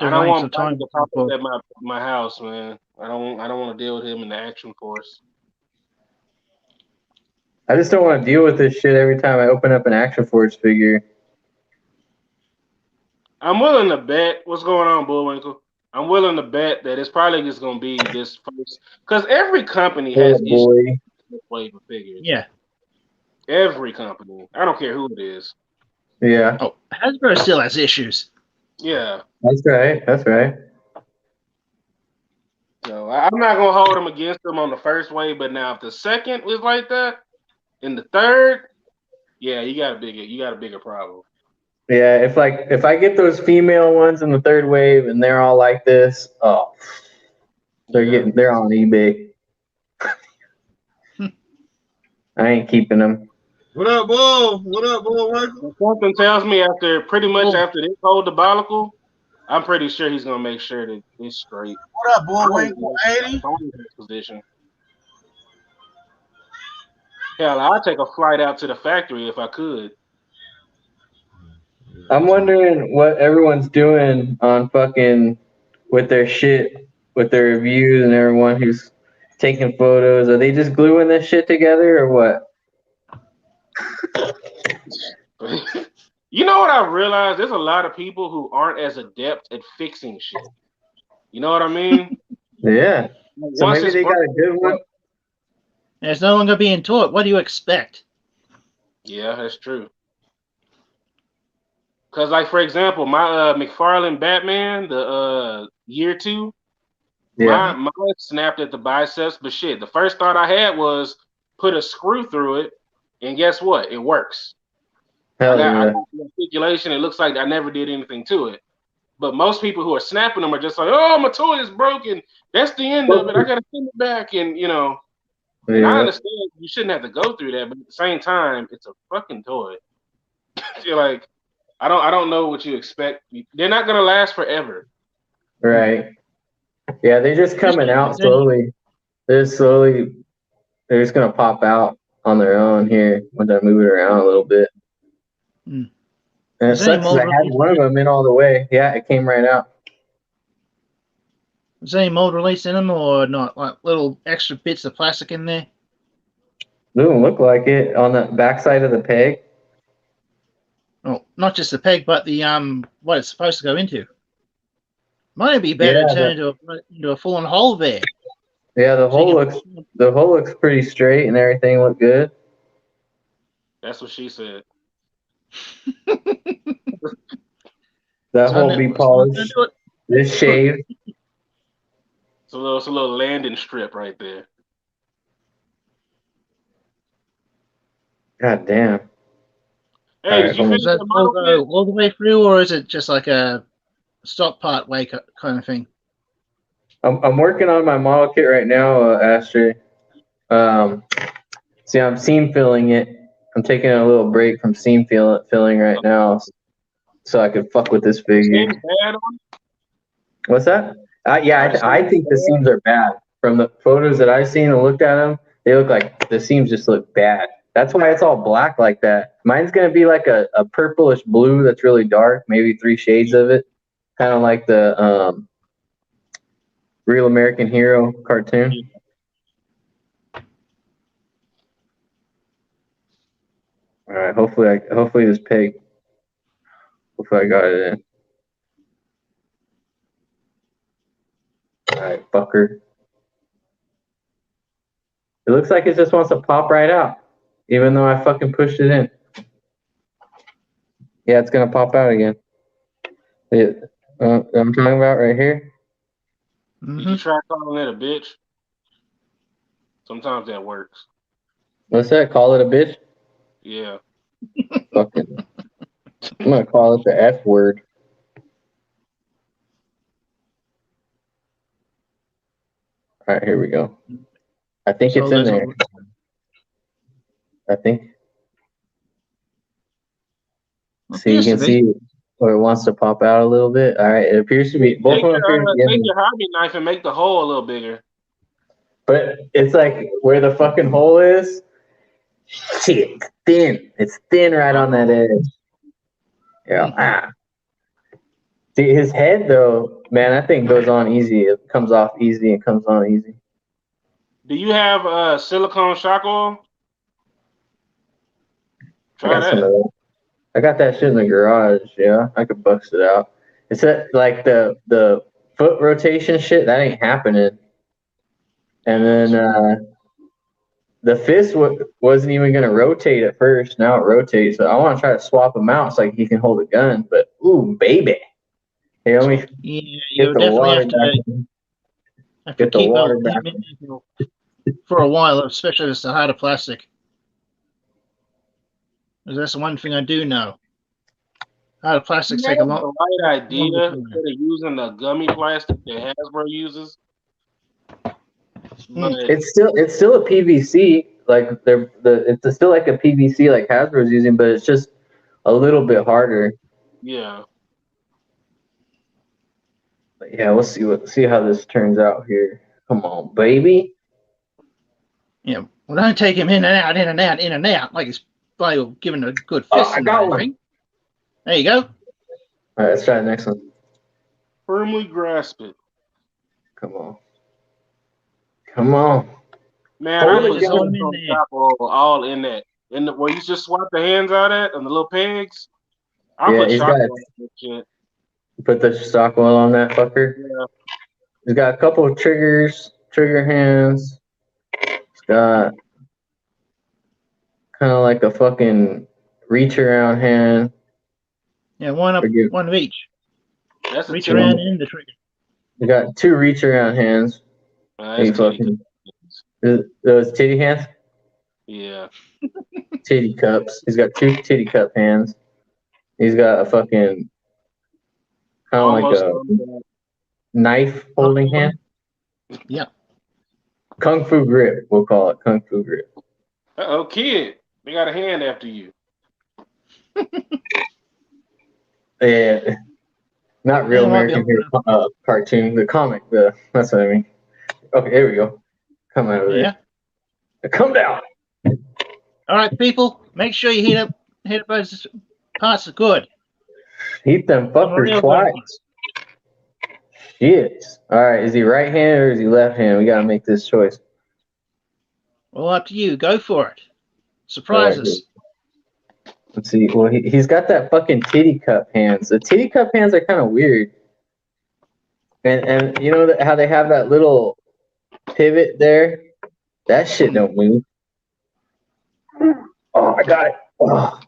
I don't want Bobby to pop up at my house, man. I don't want to deal with him in the action force. I just don't want to deal with this shit every time I open up an Action Force figure. I'm willing to bet. What's going on, Bullwinkle? I'm willing to bet that it's probably just going to be this first. Because every company has issues with this wave of figures. Yeah. Every company. I don't care who it is. Yeah. Oh, Hasbro still has issues. Yeah. That's right. That's right. So I'm not going to hold them against them on the first wave, but now if the second was like that, in the third, yeah, you got a bigger problem. Yeah, if I get those female ones in the third wave and they're all like this, they're on eBay. I ain't keeping them. What up, Bull? What up, Bull? Michael? Something tells me after this whole debacle, I'm pretty sure he's gonna make sure that it's straight. What up, Bullwinkle? 80? Position. Hell, I'd take a flight out to the factory if I could. I'm wondering what everyone's doing on fucking with their shit, with their reviews and everyone who's taking photos. Are they just gluing this shit together or what? You know what I realized? There's a lot of people who aren't as adept at fixing shit. You know what I mean? Yeah. So maybe they got a good one. It's no longer being taught. What do you expect? Yeah, that's true. Because, like, for example, my McFarlane Batman, the year 2, mine snapped at the biceps, but shit, the first thought I had was put a screw through it, and guess what? It works. I got the articulation. It looks like I never did anything to it. But most people who are snapping them are just like, oh, my toy is broken. That's the end of it. I got to send it back. And, you know, and I understand you shouldn't have to go through that, but at the same time, it's a fucking toy. You're like, I don't know what you expect. They're not gonna last forever. Right. Yeah, they're just coming out slowly. They're just gonna pop out on their own here when I move it around a little bit. And it sucks 'cause I had one of them in all the way. Yeah, it came right out. Is there any mold release in them or not? Like little extra bits of plastic in there? Doesn't look like it on the backside of the peg. Oh, not just the peg, but the what it's supposed to go into. Might it be better to turn into a full-on hole there? Yeah, the hole looks pretty straight and everything looked good. That's what she said. That hole be polished. This shaved. It's a little landing strip right there. God damn. Hey, did you finish the model kit? All the way through, or is it just like a stop part way kind of thing? I'm working on my model kit right now, Astrid. See, I'm seam filling it. I'm taking a little break from seam filling right now, so I could fuck with this figure. What's that? I think the seams are bad. From the photos that I've seen and looked at them, they look like the seams just look bad. That's why it's all black like that. Mine's gonna be like a purplish blue that's really dark, maybe 3 shades of it, kind of like the Real American Hero cartoon. All right, hopefully this pig. Hopefully I got it in. All right, fucker. It looks like it just wants to pop right out, even though I fucking pushed it in. Yeah, it's gonna pop out again. I'm talking about right here. Did you try calling it a bitch? Sometimes that works. What's that? Call it a bitch? Yeah. Fucking. I'm gonna call it the F word. All right, here we go. I think it's in there. I think. So you can see where it wants to pop out a little bit. All right, it appears to be both of them. Take your hobby knife and make the hole a little bigger. But it's like where the fucking hole is. Shit, it's thin. It's thin right on that edge. Yeah. See, his head though, man, that thing goes on easy. It comes off easy and comes on easy. Do you have silicone shock oil? Try that. I got that shit in the garage. Yeah, I could bust it out. It's like the foot rotation shit that ain't happening. And then the fist wasn't even gonna rotate at first. Now it rotates. So I want to try to swap them out so he can hold a gun. But ooh, baby, hey, let me you definitely have to get the keep water back for a while, especially if it's the harder plastic. That's the one thing I do know. Harder plastics take a lot. The right idea instead of using the gummy plastic that Hasbro uses. But it's still a PVC. Like it's still like a PVC like Hasbro's using, but it's just a little bit harder. Yeah. But yeah, we'll see how this turns out here. Come on, baby. Yeah, well, don't take him in and out, in and out, in and out, like he's like giving a good fist. I got one. There you go. All right, let's try the next one. Firmly grasp it. Come on. Come on. Man, I put all in that. Where you just swap the hands out at and the little pegs. I put shock oil on that shit. Put the stock oil on that fucker. Yeah. He's got a couple of trigger hands. It's got kind of like a fucking reach around hand. Yeah, one of each. That's reach around and the trigger. You got two reach around hands. Those titty hands? Yeah. Titty cups. He's got two titty cup hands. He's got a fucking kind of like a knife holding hand. Yeah. Kung Fu grip, we'll call it Kung Fu grip. Uh-oh, kid. They got a hand after you. Yeah. Not real American Hero cartoon, the comic, that's what I mean. Okay, here we go. Come out of there. Come down. All right, people, make sure you heat up those parts good. Heat them fuckers twice. Shit. All right, is he right hand or is he left hand? We gotta make this choice. Well, up to you. Go for it. Surprise us. Let's see. Well, he's got that fucking titty cup hands. The titty cup hands are kind of weird. And you know how they have that little pivot there? That shit don't move. Oh, I got it. Oh.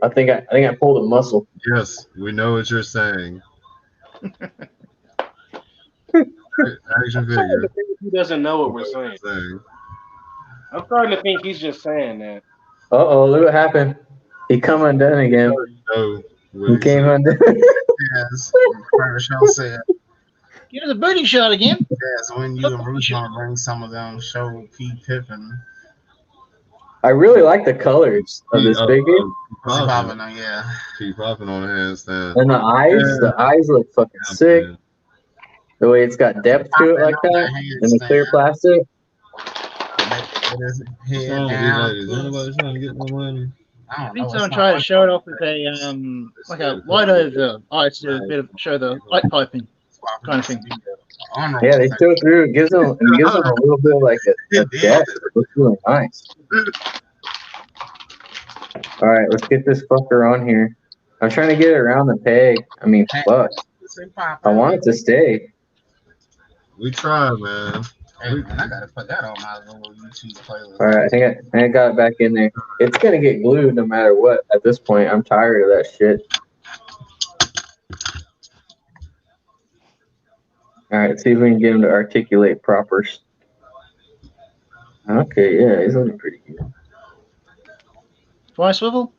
I think I pulled a muscle. Yes, we know what you're saying. Action figure. He doesn't know what we're saying. I'm starting to think he's just saying that. Uh-oh, look what happened. He come undone again. He came undone. Yes. Show said. Give us a booty shot again. Yes, when you and Bruce gonna bring some of them show P. Pippin. I really like the colors of this figure. Keep popping on the handstand. And the eyes look fucking sick. Man. The way it's got depth to it like that, and the clear plastic. I think someone tried to show it off with a like a light over eyes to do a bit of show the light piping kind of thing. Yeah, they show through. It gives them a little bit of like a depth. It looks really nice. All right, let's get this fucker on here. I'm trying to get it around the peg. I mean, fuck. I want it to stay. We try, man. Hey, man, I gotta put that on my little YouTube playlist. All right, I think I got it back in there. It's gonna get glued no matter what. At this point, I'm tired of that shit. All right, let's see if we can get him to articulate proper. Okay, yeah, he's looking pretty good. Fly swivel?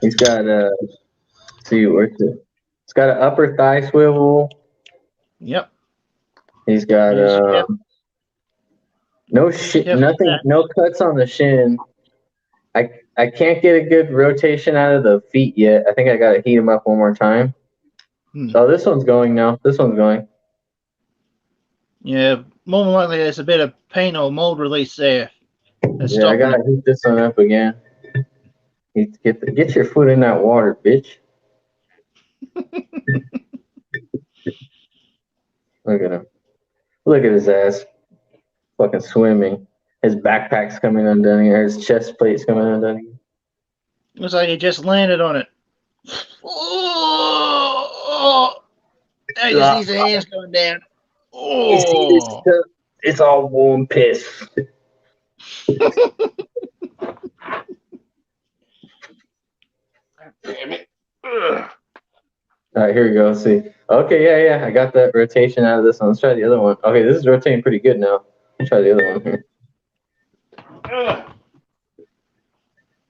He's got let's see where's it? It's got an upper thigh swivel. Yep. He's got no shit, nothing, no cuts on the shin. I can't get a good rotation out of the feet yet. I think I gotta heat him up one more time. Oh, this one's going now. This one's going. Yeah, more than likely there's a bit of paint or mold release there. Yeah, I gotta heat this one up again. Get your foot in that water, bitch. Look at him. Look at his ass. Fucking swimming. His backpack's coming undone here. His chest plate's coming undone here. Looks like he just landed on it. Oh, I just see his hands going down. You see this Oh, stuff? It's all warm piss. Damn it. Ugh. All right, here we go. Let's see. Okay, yeah. I got that rotation out of this one. Let's try the other one. Okay, this is rotating pretty good now. Let's try the other one here. Ugh.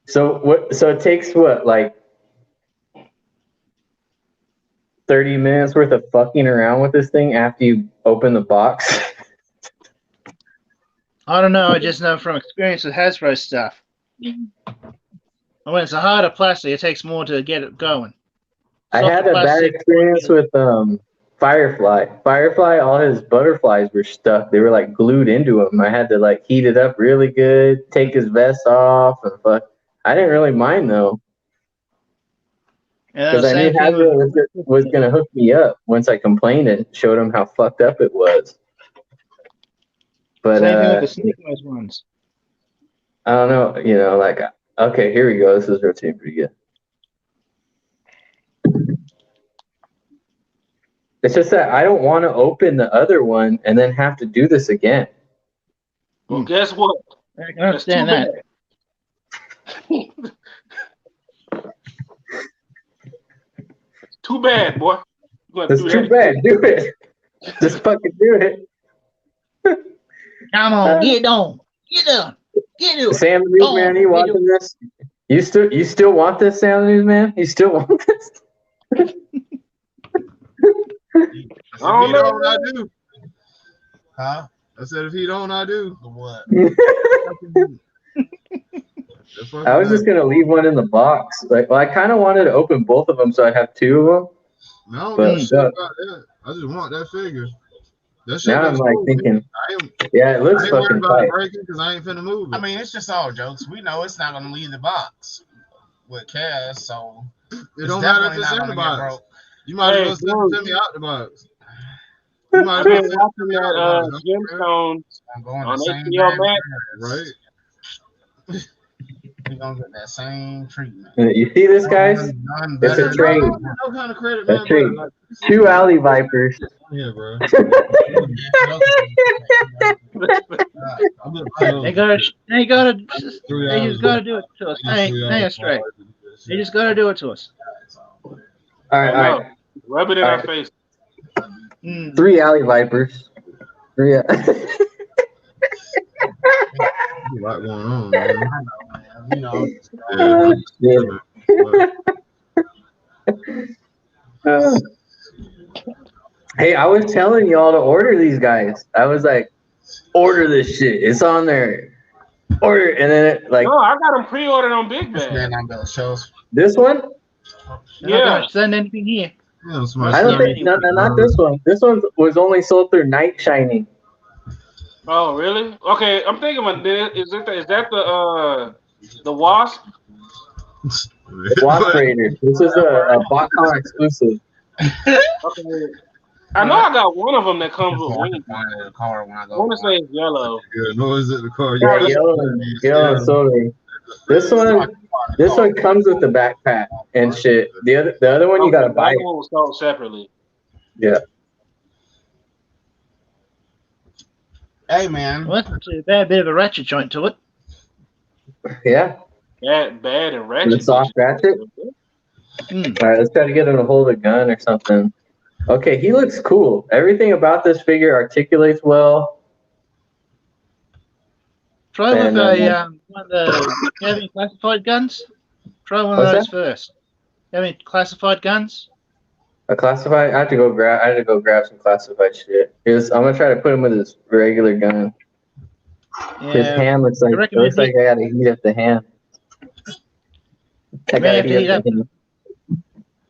So what? So it takes what, like 30 minutes worth of fucking around with this thing after you open the box? I don't know. I just know from experience with Hasbro stuff. When it's a harder plastic, it takes more to get it going. I had Softer a bad plastic- experience with Firefly. Firefly, all his butterflies were stuck. They were like glued into him. I had to like heat it up really good, take his vest off, and fuck. I didn't really mind though, And because I knew same thing Hasbro was gonna hook me up once I complained and showed him how fucked up it was. But same thing with the Snake Eyes ones. I don't know, like, okay, here we go. This is rotating pretty good. It's just that I don't want to open the other one and then have to do this again. Well, guess what? I can understand That's that. Too bad, boy. You gonna It's do too that bad. Do it. Just fucking do it. Come on, get on. Get on. Get it. Sam the Newsman, you watching this? You still want this, Sam the Newsman? You still want this? If he don't know. don't, I do. Huh? I said if he don't, I do. The what? I was just gonna leave one in the box. Like, well, I kind of wanted to open both of them so I'd have two of them. No, I don't But- give a shit about that. I just want that figure. That shit Now I'm looks like cool, thinking, man. yeah, it I looks ain't worried fucking about tight. it breaking because I ain't finna move it. I mean, it's just all jokes. We know it's not gonna leave the box with Cass, so it don't matter if definitely it's not in the gonna get box. broke. You might Hey, as well send it to dude. me out the box. You might I've as well been send it to watching me out that the box. Gemstone I'm going on the same HBO damn Max. Right? We're gonna get that same treatment. You see this, guys? None It's a better. trade. No kind of credit, A man. trade. But, like, 2 alley vipers. yeah, bro. They gotta Three just gotta do it to us. Hey, straight. They just gotta do it to us. All right. Rub it in All our right. face. 3 alley vipers. 3. A lot going on, man. You know, Yeah. Hey, I was telling y'all to order these guys. I was like, order this shit. It's on there. Order, and then it like No, I got them pre-ordered on Big this man Bag. not gonna show us. this one. They're not gonna send anything here. Yeah, somebody I don't sent think me- no, not this one. This one was only sold through Night Shining. Oh, really? Okay, I'm thinking about this. Is that the Wasp? Wasp Raider. This is a BotCon exclusive. Okay. I know I got one of them that comes with wings. One in the car when I I go. want to say it's yellow. Yeah, no, is it the car? Yeah, yellow and silver. This one comes with the backpack and shit. The other one you gotta buy That it. one was sold separately. Yeah. Hey man, Well, that's a bad bit of a ratchet joint to it. Yeah. Bad and ratchet. The soft ratchet. All right, let's try to get him to hold a gun or something. Okay, he looks cool. Everything about this figure articulates well. Try with And, one of the. You have any classified guns? Try one of What's those that? first. You have any classified guns? A classified. I had to go grab some classified shit. I'm gonna try to put him with his regular gun. His Yeah. hand looks like I gotta heat up the hand. I gotta heat up the hand.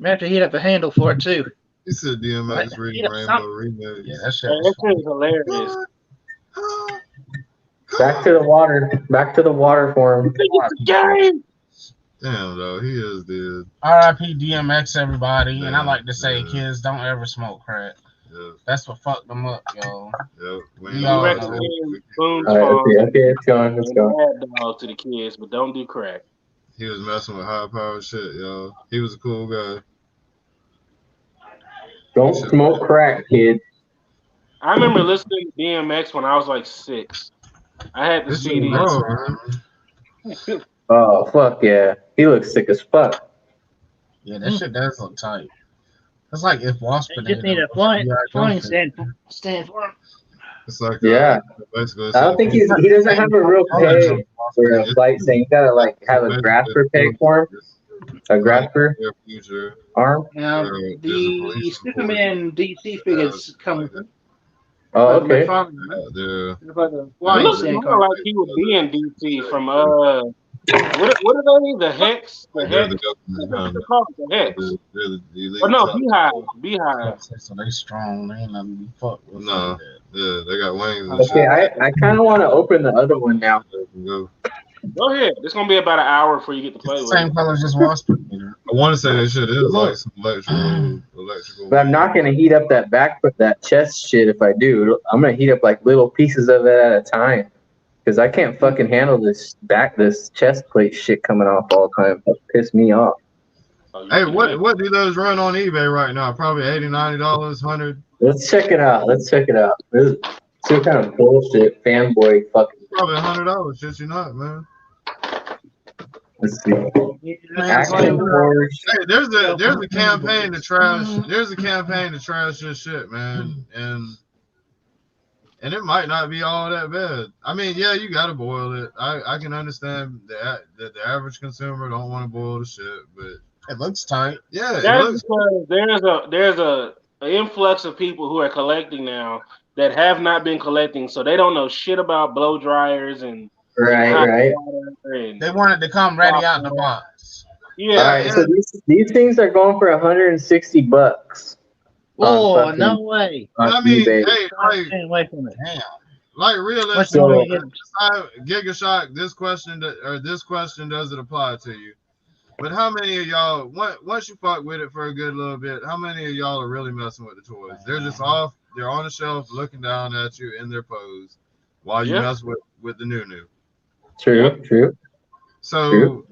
May have to heat up the handle for it too. He said DMX reading Rainbow Remix. yeah, that shit. That shit is hilarious. Back to the water. Back to the water for him. Game. Damn, though, he is dead. R.I.P. DMX, everybody. And I Yeah, like to say, yeah. kids, don't ever smoke crack. Yeah, That's what fucked them up, yo. yeah. We all We know. recommend Boone's All right, Farm okay, it's going, it's and going. Mad Dog to the kids, but don't do crack. He was messing with high power shit, y'all. He was a cool guy. Don't smoke crack, kid. I remember listening to DMX when I was like 6. I had the This shit CD. raw, man. Oh fuck yeah, he looks sick as fuck. Yeah, that shit does look tight. It's like if Wasp You just need a flying stand for him. It's like Yeah. basically. It's I don't like, think he doesn't have a real peg for a flight stand. You gotta like have a grasper peg for him. A grasper future. arm. Now There's a the police Superman DC figures come with it. Oh, okay. Yeah. It's like a It flying looks stand more car. like he would be in DC from what are they? The Hex? The They're Hex? the government. What's it called? The Hex. They're the elite. Oh no, top. Beehive. So they strong. They ain't nothing to be fucked with. No. Yeah, they got wings and Okay, I kind of want to open the other one now. shit. Go ahead. It's gonna be about an hour before you get to play It's with the same it. color as just Wasp. I want to say that shit is like some electrical. But I'm not gonna heat up that chest shit. If I do, I'm gonna heat up like little pieces of it at a time, because I can't fucking handle this chest plate shit coming off all the time. That piss me off. Hey, what do those run on eBay right now? Probably $80, $90, $100. Let's check it out. This is some kind of bullshit fanboy fucking. Probably $100. Shit, you not, man. Let's see. Action Hey, Force. there's a campaign to trash. There's a campaign to trash this shit, man, and it might not be all that bad. I mean, yeah, you gotta boil it. I can understand that the average consumer don't want to boil the shit, but it looks tight. Yeah, That's because there's an influx of people who are collecting now that have not been collecting, so they don't know shit about blow dryers and Right. And they wanted to come ready out the box. Yeah. All right, so these things are going for $160. Oh, no way! I mean, eBay. hey, Stay away from it. Damn. Like realistically, So, Gigashock, this question does it apply to you? But how many of y'all, once you fuck with it for a good little bit, how many of y'all are really messing with the toys? They're just off, they're on the shelf looking down at you in their pose while you mess with the new. True. So you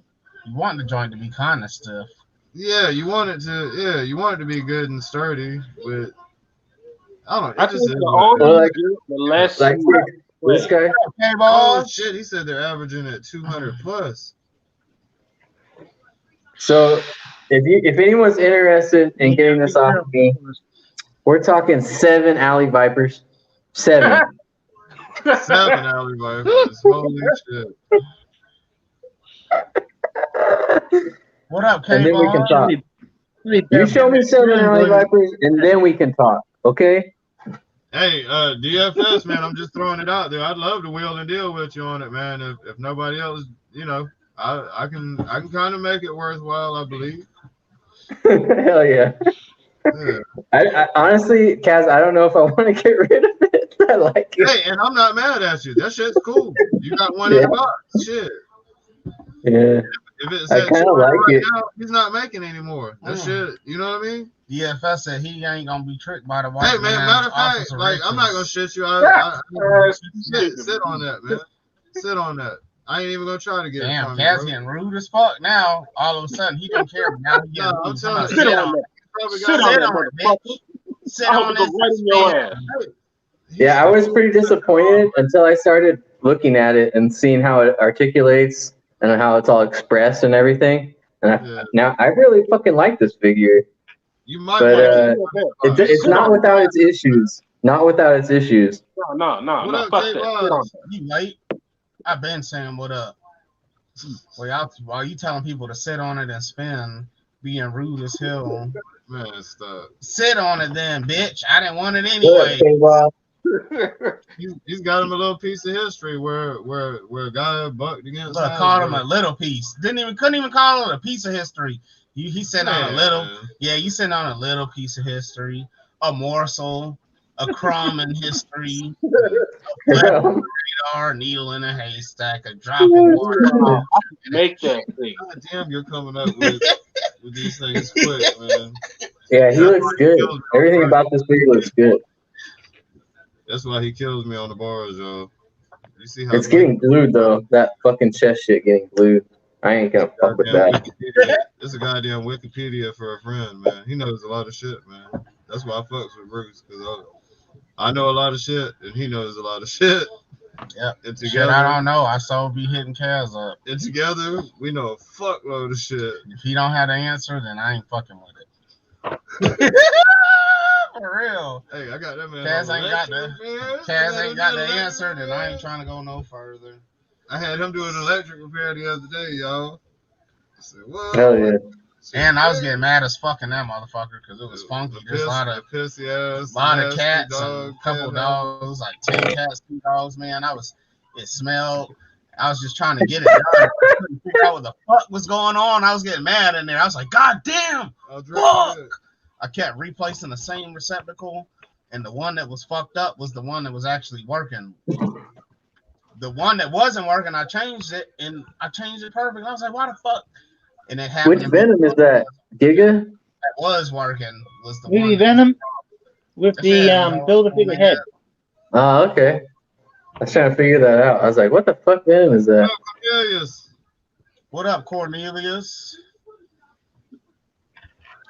want the joint to be kind of stiff. Yeah, you want it to be good and sturdy, but I don't know. I think the older you get, the less like this guy. Hey, oh shit, he said they're averaging at 200 plus. So if anyone's interested in getting this off of me, we're talking 7 alley vipers. 7. 7 alley vipers. Holy shit. What up, And then we can talk. You show me 7 alley vipers, and then we can talk. Okay? Hey, DFS, man, I'm just throwing it out there. I'd love to wheel and deal with you on it, man. If nobody else, I can kind of make it worthwhile, I believe. Hell yeah. I honestly, Kaz, I don't know if I want to get rid of it. I like it. Hey, and I'm not mad at you. That shit's cool. You got one in the box. Shit. Yeah. If it's I kind of like it. now, he's not making anymore. That shit, you know what I mean? DFS said he ain't gonna be tricked by the white Hey man, matter of fact, like I'm not gonna shit you. Sit on that, man. Sit on that. I ain't even gonna try to get damn, it. Cat's getting rude as fuck now. All of a sudden, he didn't care, but now he getting rude. Sit on that. Sit on it. Yeah, I was pretty disappointed until I started looking at it and seeing how it articulates and how it's all expressed and everything. And now I really fucking like this figure. You might, but it's not without its issues. Not without its issues. No. Fuck that. You late? I've been saying what up. While you telling people to sit on it and spin, being rude as hell. Man, stop. Sit on it then, bitch. I didn't want it anyway. He's got him a little piece of history where a guy bucked against. Look, called him a little piece. Couldn't even call it a piece of history. He said on a little. Yeah, you sent on a little piece of history, a morsel, a crumb in history, a are, needle in a haystack, a drop of water. Make that thing. God damn, you're coming up with these things quick, man. Yeah, he looks good. Everything about this movie looks good. That's why he kills me on the bars, y'all. You see how It's getting glued though. That fucking chest shit getting glued. I ain't gonna fuck with that. It's a goddamn Wikipedia for a friend, man. He knows a lot of shit, man. That's why I fucks with Bruce, because I know a lot of shit, and he knows a lot of shit. Yep. And Shit, together, I don't know. I saw be hitting Kaz up. And together, we know a fuckload of shit. If he don't have the answer, then I ain't fucking with it. For real. Hey, I got that man. Kaz ain't got the answer, then I ain't trying to go no further. I had him do an electric repair the other day, y'all. I said, what? Hell yeah. And I was getting mad as fucking that motherfucker because it was funky. There's a lot of pissy ass, lot of cats, and a couple of dogs, like 10 cats, 2 dogs. Man, it smelled. I was just trying to get it done. I couldn't figure out what the fuck was going on. I was getting mad in there. I was like, God damn, fuck! I kept replacing the same receptacle, and the one that was fucked up was the one that was actually working. The one that wasn't working, I changed it, and I changed it perfect. I was like, why the fuck? And it happened. Which Venom is that? Giga? That was working. Was the Movie one Venom with the Build-A-Figure head. Oh, okay. I was trying to figure that out. I was like, what the fuck Venom is that? What up, Cornelius?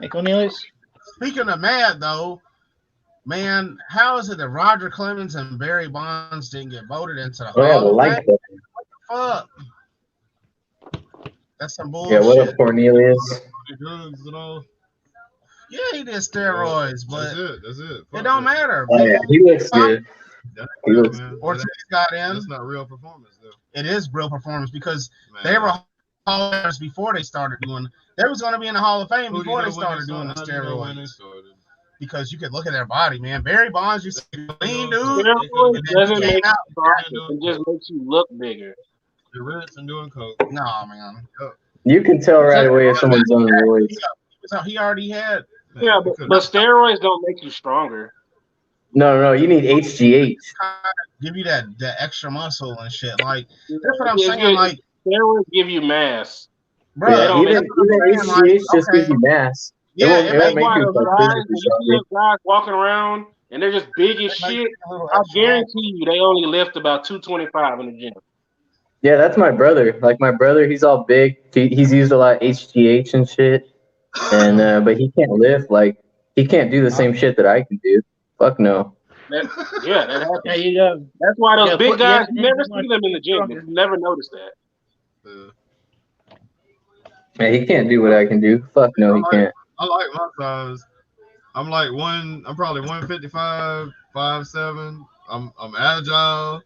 Hey, Cornelius. Speaking of mad, though, man, how is it that Roger Clemens and Barry Bonds didn't get voted into the Hall of Fame? What the fuck? That's some bullshit. Yeah, what up, Cornelius? Yeah, he did steroids, but that's it. It don't matter. Oh, yeah, he looks good. He looks good. Ortiz got in. That's not real performance, though. It is real performance because they were Hall of Famers before they started doing. They was going to be in the Hall of Fame before they started doing the steroids. Because you could look at their body, man. Barry Bonds used to be a clean dude. Steroids doesn't make you soft. It just makes you look bigger. You're rich and doing coke. No, man. You can tell right away if someone's on steroids. So he already had. Yeah, but steroids don't make you stronger. No, you need HGH. Give you that extra muscle and shit. Like that's what I'm saying. Like steroids give you mass, bro. Yeah, even HGH just gives you mass. Yeah, it won't make you you see guys walking around and they're just big as shit. I guarantee you, they only lift about 225 in the gym. Yeah, that's my brother. Like my brother, he's all big. He's used a lot of HGH and shit, and but he can't lift. Like he can't do the same shit that I can do. Fuck no. That happens. Yeah, that's why those big guys, you never see them in the gym. You never notice that. Yeah, he can't do what I can do. Fuck no, he can't. I like my size. I'm probably 155, 5'7". I'm agile.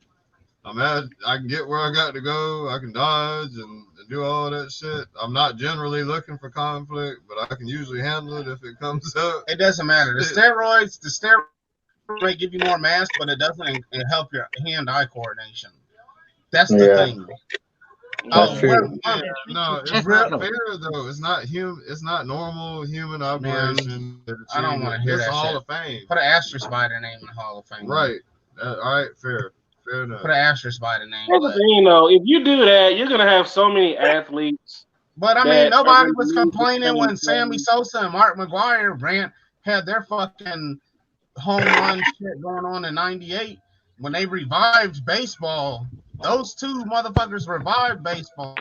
I can get where I got to go. I can dodge and do all that shit. I'm not generally looking for conflict, but I can usually handle it if it comes up. It doesn't matter. The steroids may give you more mass, but it doesn't help your hand-eye coordination. That's the thing. That's true. No, it's real fair though. It's not It's not normal human operation. Man, I don't want to hear that. Hall of Fame. Put an asterisk by their name in the Hall of Fame. Right. All right. Fair enough. Put an asterisk by the name. That's the thing, though. If you do that, you're gonna have so many athletes. But I mean, nobody was complaining when Sammy Sosa and Mark McGwire had their fucking home run shit going on in '98 when they revived baseball. Those two motherfuckers revived baseball.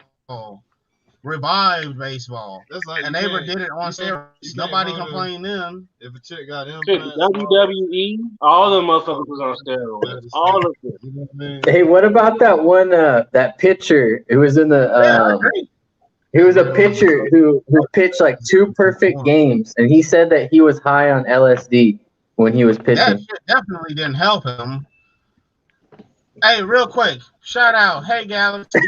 That's like and they did it on steroids. Nobody complained then. If a chick got him, WWE, all the motherfuckers was on steroids. All of it. You know what I mean? Hey, what about that one? That pitcher who was in the. He was a pitcher who pitched like 2 perfect games, and he said that he was high on LSD when he was pitching. That shit definitely didn't help him. Hey, real quick, shout out. Hey, Galaxy.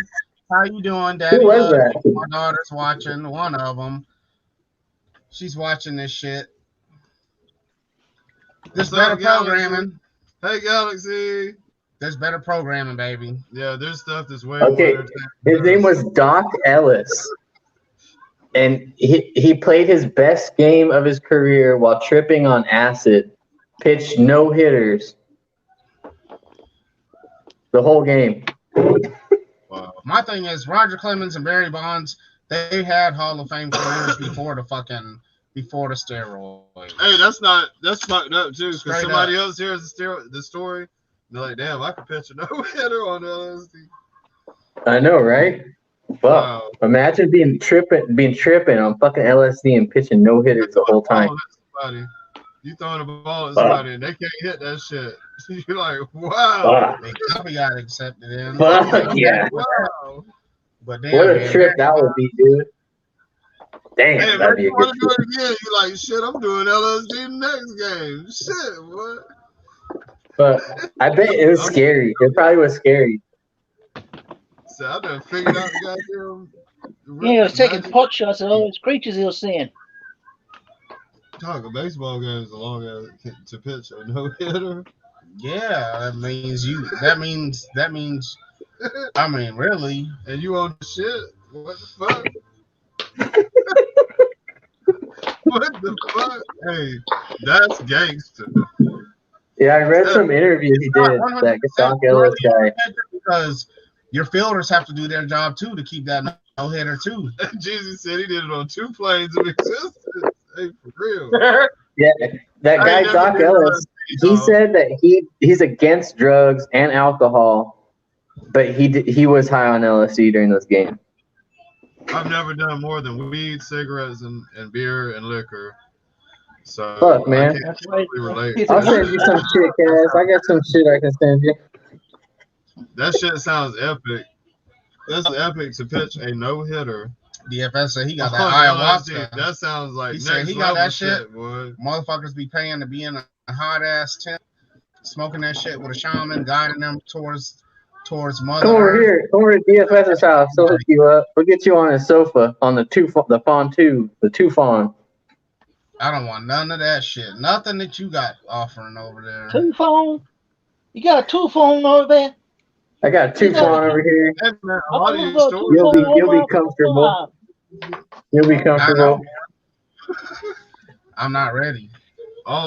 How you doing, Daddy? Who was that? My daughter's watching. One of them. She's watching this shit. There's better programming. Hey, Galaxy. There's better programming, baby. Yeah, there's stuff that's way okay. His name was Doc Ellis. And he played his best game of his career while tripping on acid. Pitched no hitters. the whole game. Wow. My thing is Roger Clemens and Barry Bonds. They had Hall of Fame careers before the steroids. Hey, that's fucked up too. Because somebody else hears the story, they're like, damn, I could pitch a no-hitter on LSD. I know, right? Fuck. Wow. Imagine being tripping on fucking LSD and pitching no hitters the whole time. You throwing a ball at somebody and they can't hit that shit. You're like, wow. They probably got accepted in. Fuck yeah. Wow. But damn, What a trip that would be, dude. Damn, hey, that'd be a you want good to do it again? You like, shit, I'm doing LSD next game. Shit, what? But I bet it was scary. It probably was scary. So I done figured out the goddamn. Yeah, he was taking pot shots at all those creatures he was seeing. Talk a baseball game is a long ass to pitch a no hitter. Yeah, that means. I mean, really. And you on the shit? What the fuck? What the fuck? Hey, that's gangster. Yeah, I read some interview he did. That Doc Ellis guy. Because your fielders have to do their job too to keep that no hitter too. Jesus said he did it on 2 planes of existence. Hey, for real. Yeah, that guy Doc Ellis. He said that he's against drugs and alcohol, but he was high on LSD during this game. I've never done more than weed, cigarettes, and beer and liquor. So Look, man, I can't relate. I'll send you some shit, guys. I got some shit I can send you. That shit sounds epic. That's epic to pitch a no hitter. DFS said he got that ayahuasca. That sounds like he said he got that shit. Boy. Motherfuckers be paying to be in a hot ass tent, smoking that shit with a shaman, guiding them towards mother. Come over here. Come over to DFS's house. He'll hook you up. We'll get you on a sofa on the two fawn. I don't want none of that shit. Nothing that you got offering over there. Two phone? You got a two phone over there? I got two fawn over here. Hey, man, a lot of your stories. You'll be comfortable. You'll be comfortable. I'm not ready. A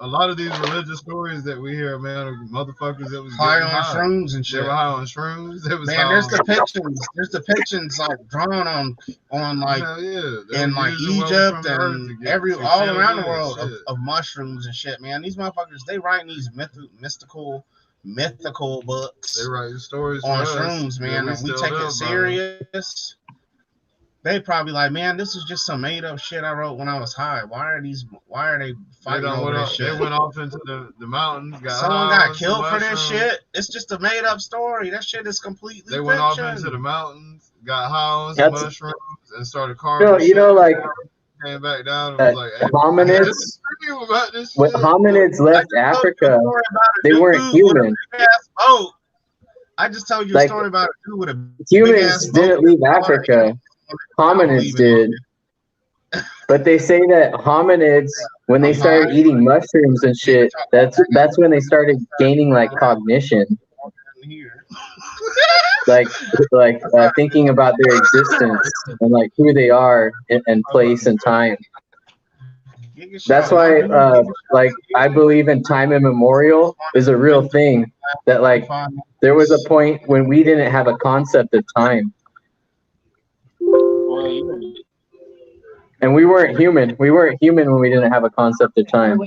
lot of these religious stories that we hear, man, are motherfuckers that was high on shrooms and shit. They were high on shrooms. Man, there's depictions like drawn on like in like Egypt and all around the world of mushrooms and shit, man. These motherfuckers, they write these mythical books. They write stories on shrooms, man, and we take it serious. They probably like, man, this is just some made up shit I wrote when I was high. Why are they fighting over this shit? They went off into the mountains. Someone got killed for this shit. It's just a made up story. That shit is completely fiction. Went off into the mountains, got high on some mushrooms, and started carving. Like came back down and was like, hey, hominids. When hominids left Africa, they weren't human. I just told you a story about a dude with a humans didn't leave Africa. Hominids did. But they say that hominids, when they started eating mushrooms and shit, that's when they started gaining like cognition. like thinking about their existence and like who they are in place and time. That's why like I believe in time immemorial is a real thing. That like there was a point when we didn't have a concept of time. And we weren't human. We weren't human when we didn't have a concept of time.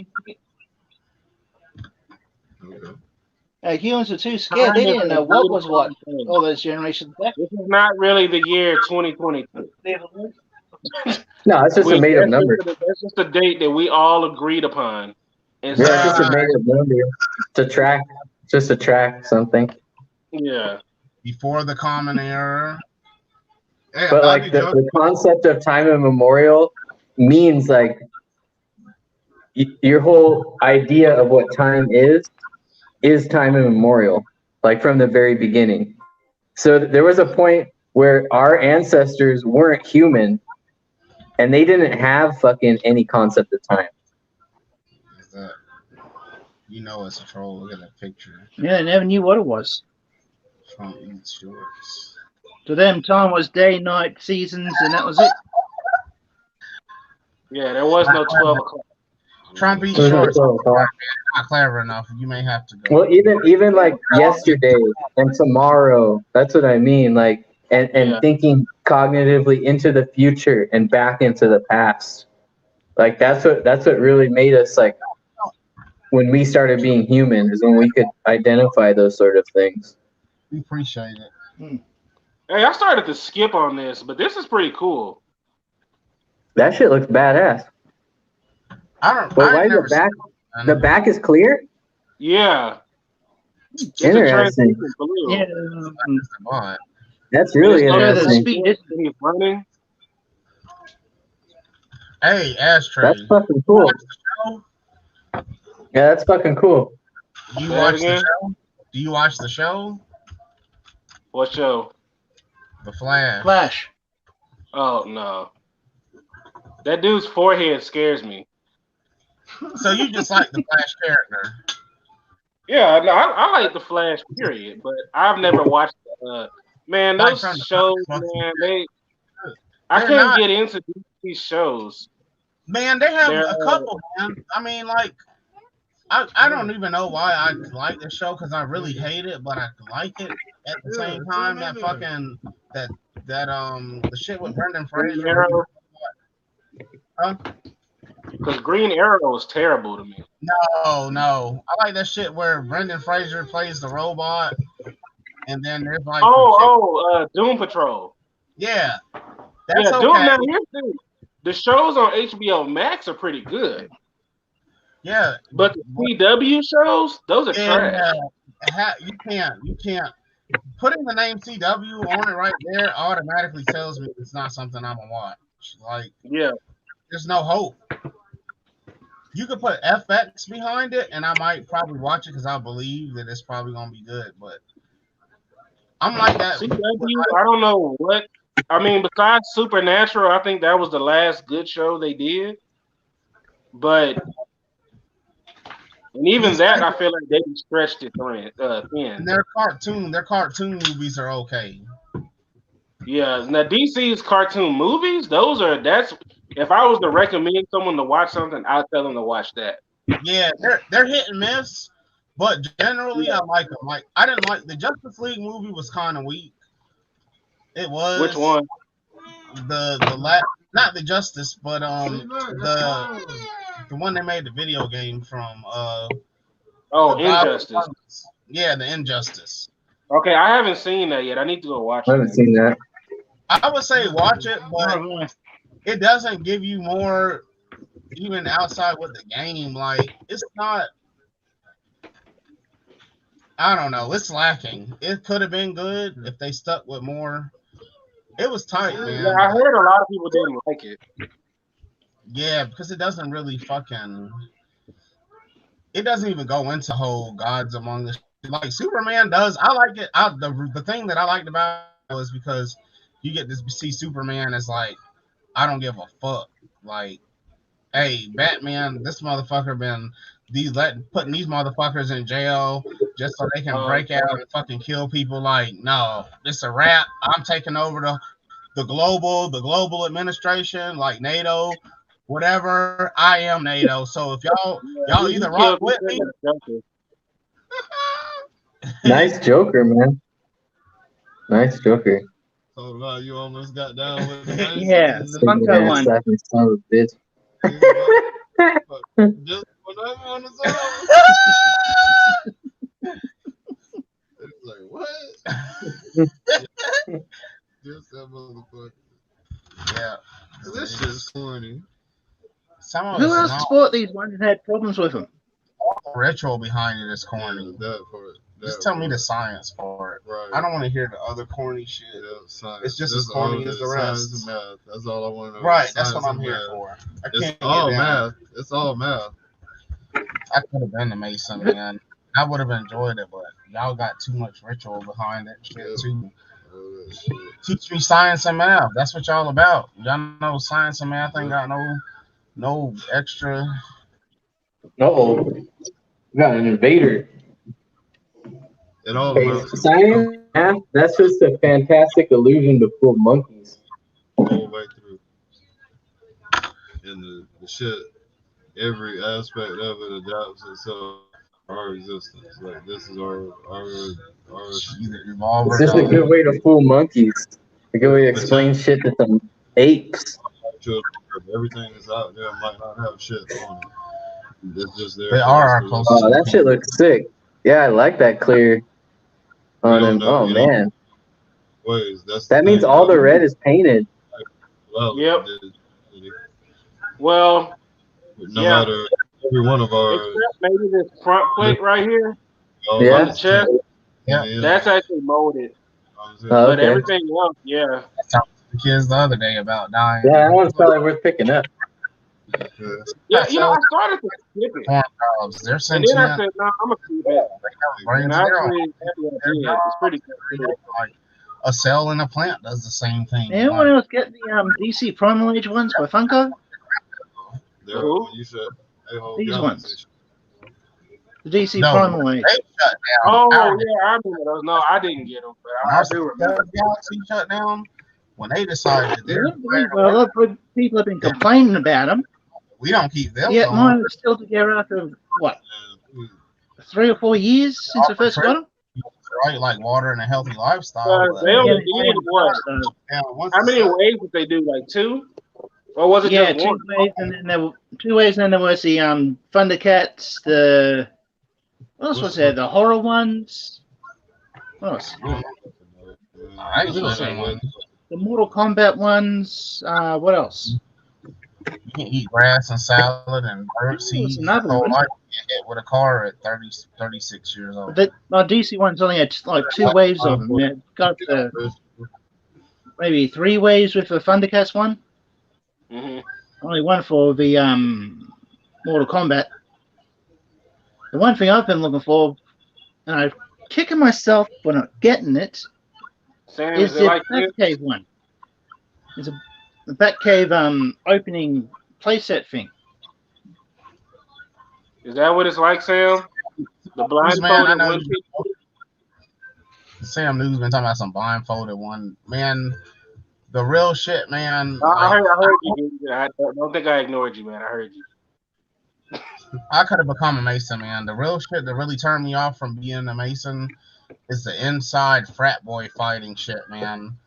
Humans were too scared. They didn't know what was what all those generations back. This is not really the year 2020. No, it's just a made up number. That's just a date that we all agreed upon. And it's just a made up number to track something. Yeah. Before the common era. But like the concept of time immemorial means like your whole idea of what time is time immemorial, like from the very beginning. So there was a point where our ancestors weren't human and they didn't have fucking any concept of time. You know it's a troll. Look at that picture. Yeah, they never knew what it was. From East Shores. To them, time was day, night, seasons, and that was it. Yeah, there was no 12 o'clock. Try and be Who's short. at 12 o'clock? Not clever enough. You may have to go. Well, even like yesterday and tomorrow. That's what I mean. Like, and thinking cognitively into the future and back into the past. Like that's what really made us like when we started being human is when we could identify those sort of things. We appreciate it. Hey, I started to skip on this, but this is pretty cool. That shit looks badass. But why is the back? The back is clear. Yeah. Interesting. Yeah. That's really The interesting. speed. He's running. Hey, Ashtray. That's fucking cool. Yeah, that's fucking cool. Do you watch the show? Do you watch the show? What show? The Flash. Flash. Oh no. That dude's forehead scares me. So you just like the Flash character? Yeah, no, I like the Flash, period. But I've never watched. Man, those shows, man, I can't get into these shows. Man, they have a couple, man. I mean, like, I don't even know why I like this show because I really hate it, but I like it at the same time. That fucking the shit with Brendan Fraser. Huh? Because Green Arrow is terrible to me. No. I like that shit where Brendan Fraser plays the robot, and then there's like Doom Patrol. Yeah, that's okay. Now here's the shows on HBO Max are pretty good. Yeah, but the CW shows, those are trash. You can't putting the name CW on it right there automatically tells me it's not something I'm gonna watch. Like, there's no hope. You could put FX behind it, and I might probably watch it because I believe that it's probably gonna be good. But I'm like that. CW, I don't know what. I mean, besides Supernatural, I think that was the last good show they did. But and even that, I feel like they stretched it thin. And their cartoon movies are okay. Yeah, now DC's cartoon movies, that's if I was to recommend someone to watch something, I'd tell them to watch that. Yeah, they're hit and miss, but generally I like them. Like I didn't like the Justice League movie was kind of weak. It was. Which one? Not the Justice, but the one they made the video game from. Injustice. Yeah, the Injustice. Okay, I haven't seen that yet. I need to go watch it. I haven't seen that. I would say watch it, but it doesn't give you more, even outside with the game. Like it's not. I don't know. It's lacking. It could have been good if they stuck with more. It was tight, man. Yeah, I heard a lot of people didn't like it. Yeah, because it doesn't really fucking. It doesn't even go into whole gods among us. Like Superman does. I like it. The thing that I liked about it was because you get to see Superman as like, I don't give a fuck. Like, hey, Batman, this motherfucker been putting these motherfuckers in jail just so they can break out and fucking kill people. Like, no, this a rap. I'm taking over the global administration, like NATO, whatever. I am NATO. So if y'all either rock with me. Nice Joker, man. Nice Joker. So you almost got down with the yeah, the Funko one. Son of a bitch. Just when I'm on the zone. It's like, what? Just that motherfucker. Yeah. This shit's corny. Who else bought these ones and had problems with them? All the retro behind it is corny. Just tell me the science for it. Right. I don't want to hear the other corny shit. Yeah, it's just as corny as the rest. Science and math. That's all I want to know. Right, that's what I'm here for. It's all math. It's all math. I could have been the Mason, man. I would have enjoyed it, but y'all got too much ritual behind it. Shit, too. Teach me science and math. That's what y'all about. Y'all know science and math ain't got no extra. We got an invader. It all science, math, that's just a fantastic illusion to fool monkeys. All the way through. And the shit every aspect of it adapts itself to our existence. Like this is our Either evolve It's or just a die. good way to fool monkeys. A good way to explain potential shit to some apes. everything that's out there might not have shit on it. It's just there They for are us our to look. closest Oh, that shit companion. looks sick. Yeah, I like that clear We on don't him. know, Oh man, ways. That's the that means thing all about the red is painted. Yep. duality. Well, No yeah. matter every one of our Except maybe this front plate right here all on the Yeah. chest, Yeah, that's actually molded. Oh, But okay. everything else, yeah. I talked to the kids the other day about dying. Yeah, that one's probably worth picking up. Yeah, So I started to skip it. corn cobs, they're And then I sentient. said, no, I'm going to keep They it. have And brains of their own. actually, happy I Their did. It's pretty good. like a cell in a plant does the same thing. Anyone Like, else get the DC Primal Age ones by Funko? Who? When you said a whole These galaxy. ones. The DC no, Primal Age. they shut down. Oh, Our yeah, I remember those. No, I didn't get them, but I do remember. galaxy shut down when they decided that I they're don't believe a lot of people have been complaining about them. we don't keep them Yet no mine more. is still together after, what, Yeah, 3 or 4 years since I first got them? Right, like water and a healthy lifestyle. But They Yeah, only did what? so, once How the many sun- waves did they do? Like 2? Or was it yeah, just one? 2 waves, and then there were 2 waves, and then there was the Thundercats, the what else was there? The horror ones. What else? I ain't living one. The Mortal Kombat ones. What else? You can eat grass and salad and herb There was seeds another whole one. life. You get hit with a car at 30, 36 years old. The DC ones only had like 2 waves of them. It got the maybe 3 waves with the Thundercats one. Mm-hmm. Only one for the Mortal Kombat. The one thing I've been looking for, and I'm kicking myself for not getting it, Sam, is is it the like this? Batcave one. It's the Batcave opening playset thing. Is that what it's like, Sam? The Man, I blindfolded know one you. piece? Sam News been talking about some blindfolded one. Man, the real shit, man. I Like, heard you. I don't think I ignored you, man. I heard you. I could have become a Mason, man. The real shit that really turned me off from being a Mason is the inside frat boy fighting shit, man.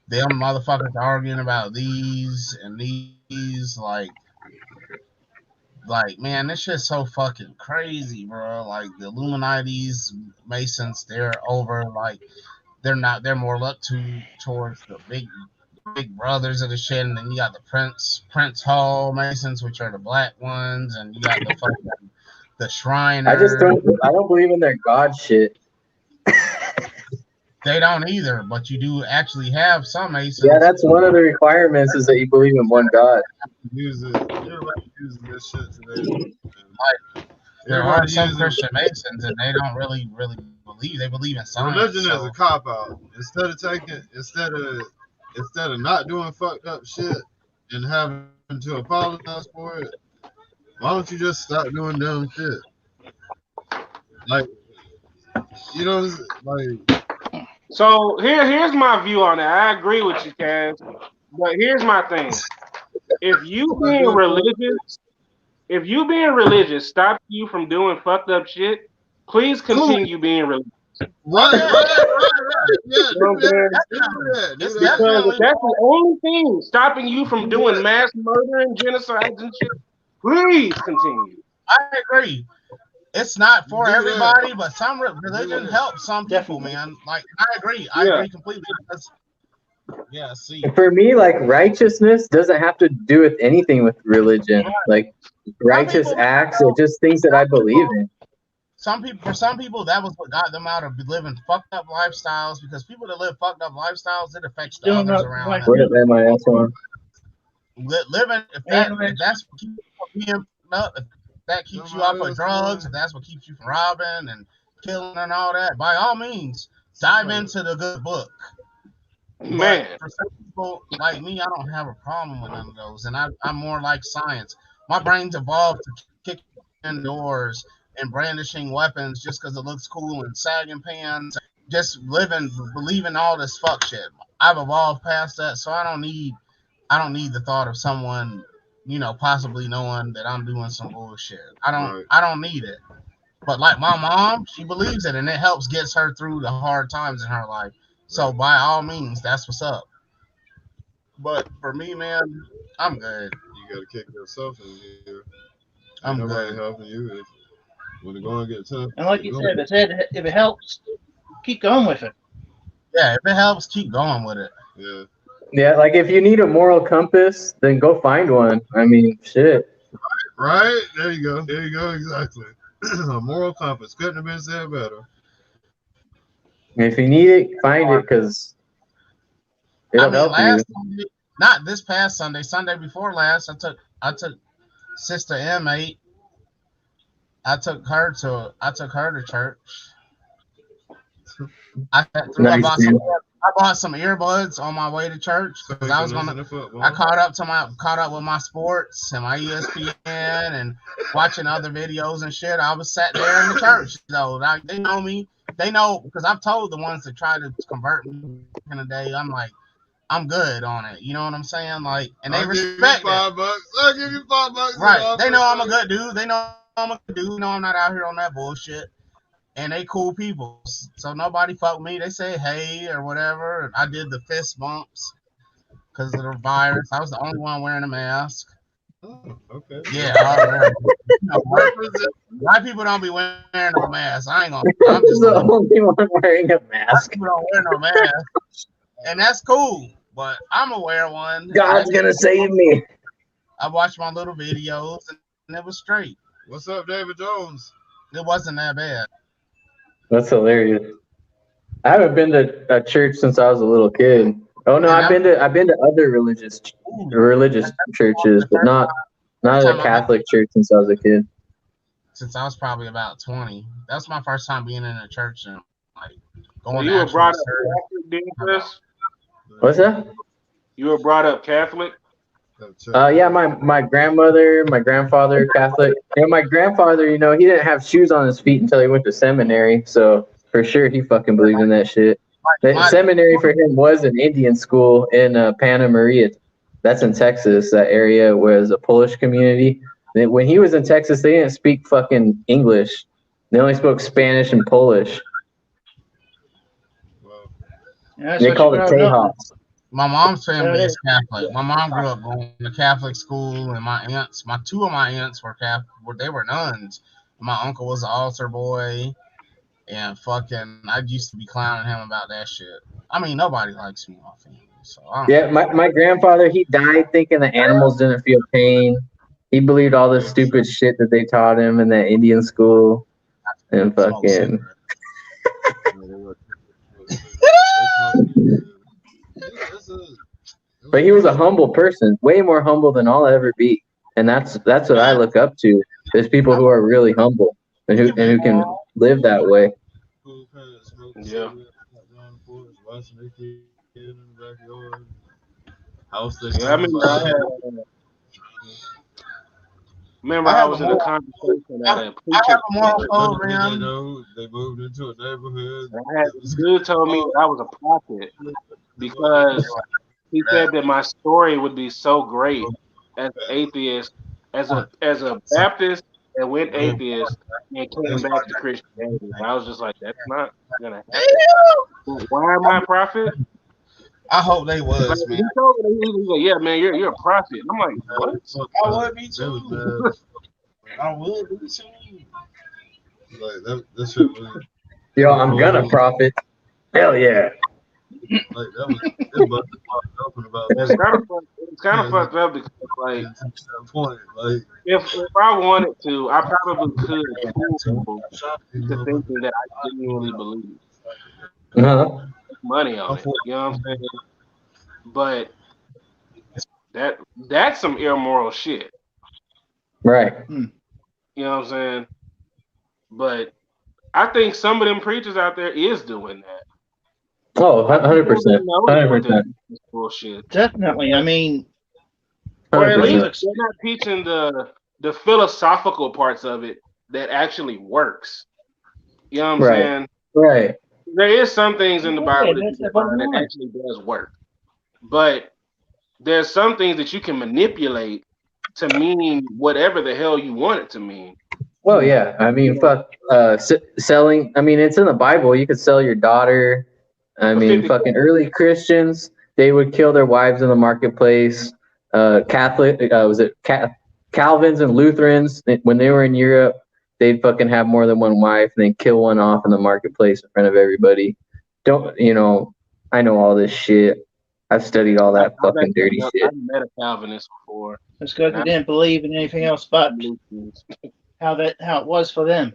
Them motherfuckers arguing about these and these, like man, this shit's so fucking crazy, bro. Like the Illuminati's Masons, they're over, like they're more looked to towards the big brothers of the shit, and then you got the Prince Hall Masons, which are the black ones, and you got the fucking the Shriner. I don't believe in their god shit. They don't either, but you do actually have some Masons. Yeah, that's one of the requirements is that you believe in one god. Everybody uses this shit today. There are some Christian Masons, and they don't really believe. They believe in science. Religion is a cop out. Instead of not doing fucked up shit and having to apologize for it, why don't you just stop doing dumb shit? Like, you know, like. So here's my view on it. I agree with you, Kaz. But here's my thing. If you being religious stops you from doing fucked up shit, please continue being religious. Right. Yeah, You know what I'm saying? Because if that's the only thing stopping you from doing mass murder and genocides and shit, please continue. I agree. It's not for everybody, but some religion helps some people, man. Like I agree completely. Yeah, see. For me, like righteousness doesn't have to do with anything with religion. Like righteous acts are just things that I believe in. For some people, that was what got them out of living fucked up lifestyles. Because people that live fucked up lifestyles, it affects the others around them. Living, if that's what keeps you from being fucked up, if that keeps you off of drugs, if that's what keeps you from robbing and killing and all that, by all means, dive into the good book. Man, but for some people like me, I don't have a problem with none of those, and I'm more like science. My brain's evolved to kick in doors and brandishing weapons just because it looks cool and sagging pants, just believing all this fuck shit. I've evolved past that, so I don't need the thought of someone possibly knowing that I'm doing some bullshit. I don't need it. But like my mom, she believes it, and it helps gets her through the hard times in her life. So by all means, that's what's up. But for me, man, I'm good. You gotta kick yourself in here. I'm nobody good. helping you when the going get tough. And like you said, if it helps, keep going with it. Yeah, if it helps, keep going with it. Yeah. Yeah, like if you need a moral compass, then go find one. I mean, shit. Right? There you go. There you go. Exactly. A moral compass. Couldn't have been said better. If you need it, find it because it'll help you. Sunday, not this past Sunday, Sunday before last, I took Sister M8. I took her to church. I bought some earbuds on my way to church because I was I caught up with my sports and my ESPN and watching other videos and shit. I was sat there in the church, so they know me. They know because I've told the ones that try to convert me in a day. I'm like, I'm good on it. You know what I'm saying? Like, and they respect it. I'll give you $5. Right? They know I'm a good dude. They know I'm a good dude. You know I'm not out here on that bullshit. And they cool people, so nobody fuck me. They say hey or whatever. I did the fist bumps because of the virus. I was the only one wearing a mask. Oh, okay. Yeah, white people don't be wearing no mask. I ain't gonna. I'm just the only one wearing a mask. People don't wear no mask, and that's cool. But I'm gonna wear one. God's gonna save me. I watched my little videos, and it was straight. What's up, David Jones? It wasn't that bad. That's hilarious. I haven't been to a church since I was a little kid. Oh no, I've been to other religious churches, but not a Catholic church since I was a kid. Since I was probably about 20. That's my first time being in a church and like going. So you were brought up Catholic, Chris? What's that? You were brought up Catholic? Yeah, my grandmother, my grandfather, Catholic. And my grandfather, he didn't have shoes on his feet until he went to seminary. So for sure, he fucking believed in that shit. The seminary for him was an Indian school in Panna Maria. That's in Texas. That area was a Polish community. When he was in Texas, they didn't speak fucking English. They only spoke Spanish and Polish. Yeah, they called it Tejas. My mom's family is Catholic. My mom grew up going to Catholic school, and two of my aunts were Catholic. They were nuns. My uncle was an altar boy, and fucking, I used to be clowning him about that shit. I mean, nobody likes me in my family, so yeah. My grandfather, he died thinking the animals didn't feel pain. He believed all this stupid shit that they taught him in that Indian school, and fucking. But he was a humble person, way more humble than I'll ever be, and that's what I look up to. There's people who are really humble and who can live that way. Yeah. Remember, I was in a conversation at a preacher. They moved into a neighborhood. Dude told me that I was a prophet because he said that my story would be so great as an atheist, as a Baptist that went atheist and came back to Christianity. And I was just like, that's not gonna happen. Why am I a prophet? I hope they was, man. He told me, he was like, yeah, man, you're a prophet. I'm like, what? I would be too. I would be too. Like that shit was. Yo, I'm gonna profit. Hell yeah. Like that was it's kind of fucked up because like if I wanted to, I probably could fool people to thinking that I genuinely believe. Money on it, you know what I'm saying? But that's some immoral shit, right? You know what I'm saying? But I think some of them preachers out there is doing that. Oh, 100%. 100%. Bullshit. Definitely. I mean, or at least they're not teaching the philosophical parts of it that actually works. You know what I'm saying? Right. There is some things in the Bible that actually does work, but there's some things that you can manipulate to mean whatever the hell you want it to mean. Well, yeah. I mean, fuck. Selling. I mean, it's in the Bible. You could sell your daughter. I For mean, 50 fucking cents. early Christians, they would kill their wives in the marketplace. Catholic, Calvins and Lutherans, when they were in Europe, they'd fucking have more than one wife and then kill one off in the marketplace in front of everybody. I know all this shit. I've studied all that I've fucking dirty shit. I've met a Calvinist before. It's because they didn't believe in anything else but how it was for them.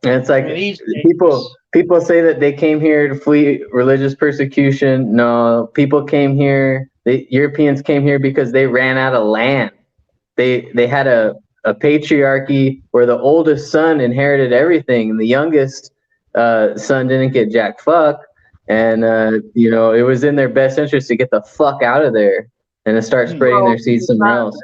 And it's like people say that they came here to flee religious persecution. No, people came here. The Europeans came here because they ran out of land. They had a patriarchy where the oldest son inherited everything, and the youngest son didn't get jack fuck. And it was in their best interest to get the fuck out of there and to start spreading their seeds somewhere else.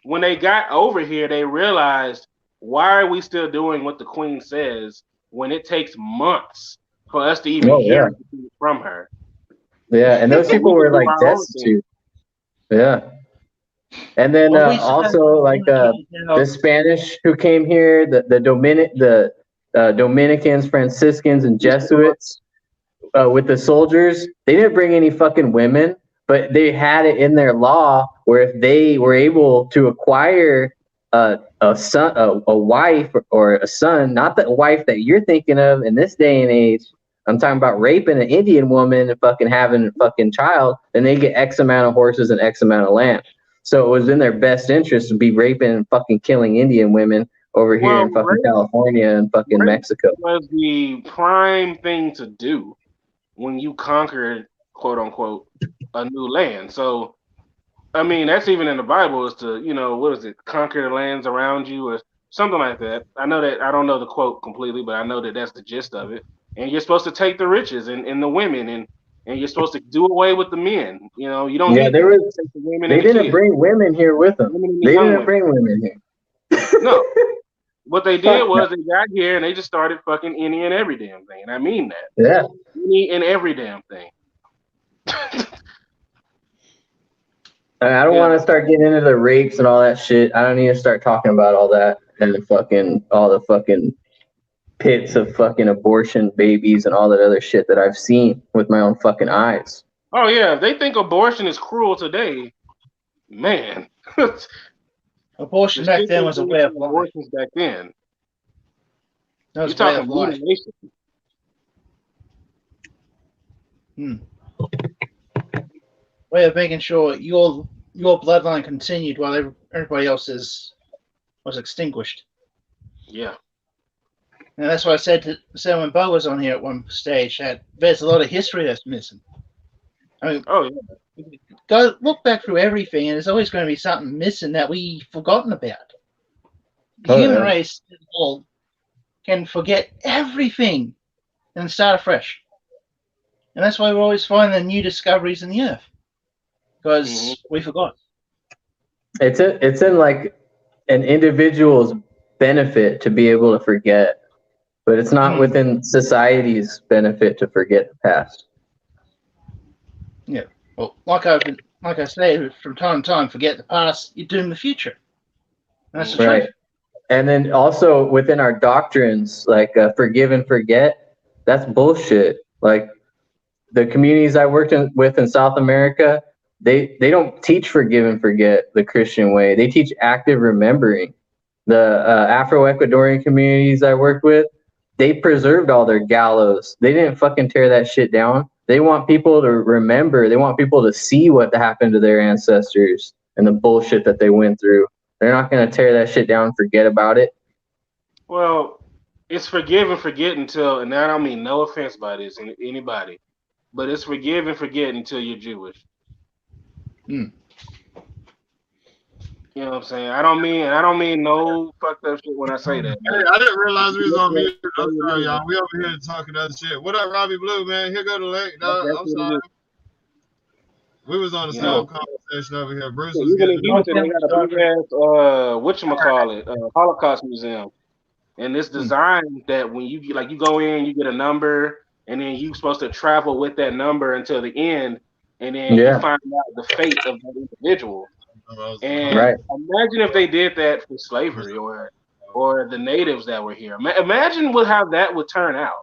When they got over here, they realized, why are we still doing what the queen says when it takes months for us to even hear from her? Yeah, and those people were like destitute. Yeah. And then also like the Spanish who came here, the Dominicans, Franciscans, and Jesuits with the soldiers, they didn't bring any fucking women, but they had it in their law where if they were able to acquire a son, a wife or a son, not the wife that you're thinking of in this day and age. I'm talking about raping an Indian woman and fucking having a fucking child, and they get X amount of horses and X amount of land. So it was in their best interest to be raping and fucking killing Indian women over here in fucking California and fucking Mexico. Was the prime thing to do when you conquered, quote unquote, a new land. So I mean, that's even in the Bible, is to, what is it, conquer the lands around you or something like that. I know that, I don't know the quote completely, but I know that that's the gist of it. And you're supposed to take the riches and the women, and you're supposed to do away with the men. You don't need to take the women. They didn't bring women here with them. They didn't bring women here. No. What they did was they got here and they just started fucking any and every damn thing. And I mean that. Yeah. Any and every damn thing. I don't want to start getting into the rapes and all that shit. I don't need to start talking about all that and all the fucking pits of fucking abortion babies and all that other shit that I've seen with my own fucking eyes. Oh yeah, if they think abortion is cruel today, man. Abortion back then was a way of life. Abortions back then. That was You're talking mutilation. Way of making sure your bloodline continued while everybody else's was extinguished. Yeah. And that's why I said when Bo was on here at one stage that there's a lot of history that's missing. I mean, go look back through everything, and there's always going to be something missing that we've forgotten about. The human race can forget everything and start afresh. And that's why we always find the new discoveries in the earth. Because we forgot. It's in like an individual's benefit to be able to forget, but it's not within society's benefit to forget the past. Yeah. Well, like I say from time to time, forget the past, you doom the future. And that's the truth. And then also within our doctrines, like forgive and forget, that's bullshit. Like the communities I worked with in South America, they don't teach forgive and forget the Christian way. They teach active remembering. The Afro-Ecuadorian communities I worked with, they preserved all their gallows. They didn't fucking tear that shit down. They want people to remember. They want people to see what happened to their ancestors and the bullshit that they went through. They're not going to tear that shit down and forget about it. Well, it's forgive and forget until, and I don't mean no offense by this, anybody, but it's forgive and forget until you're Jewish. You know what I'm saying? I don't mean no fucked up shit when I say that. Hey, I didn't realize we was on mute. I'm sorry, y'all. We over here talking other shit. What up, Robbie Blue, man? Here go the link, dog. I'm sorry. We was on the same conversation over here. Bruce was getting they got a big ass whatchamacallit, Holocaust museum. And it's designed that when you go in, you get a number, and then you're supposed to travel with that number until the end, and then you find out the fate of that individual. And Right. imagine if they did that for slavery or the natives that were here. Imagine how that would turn out.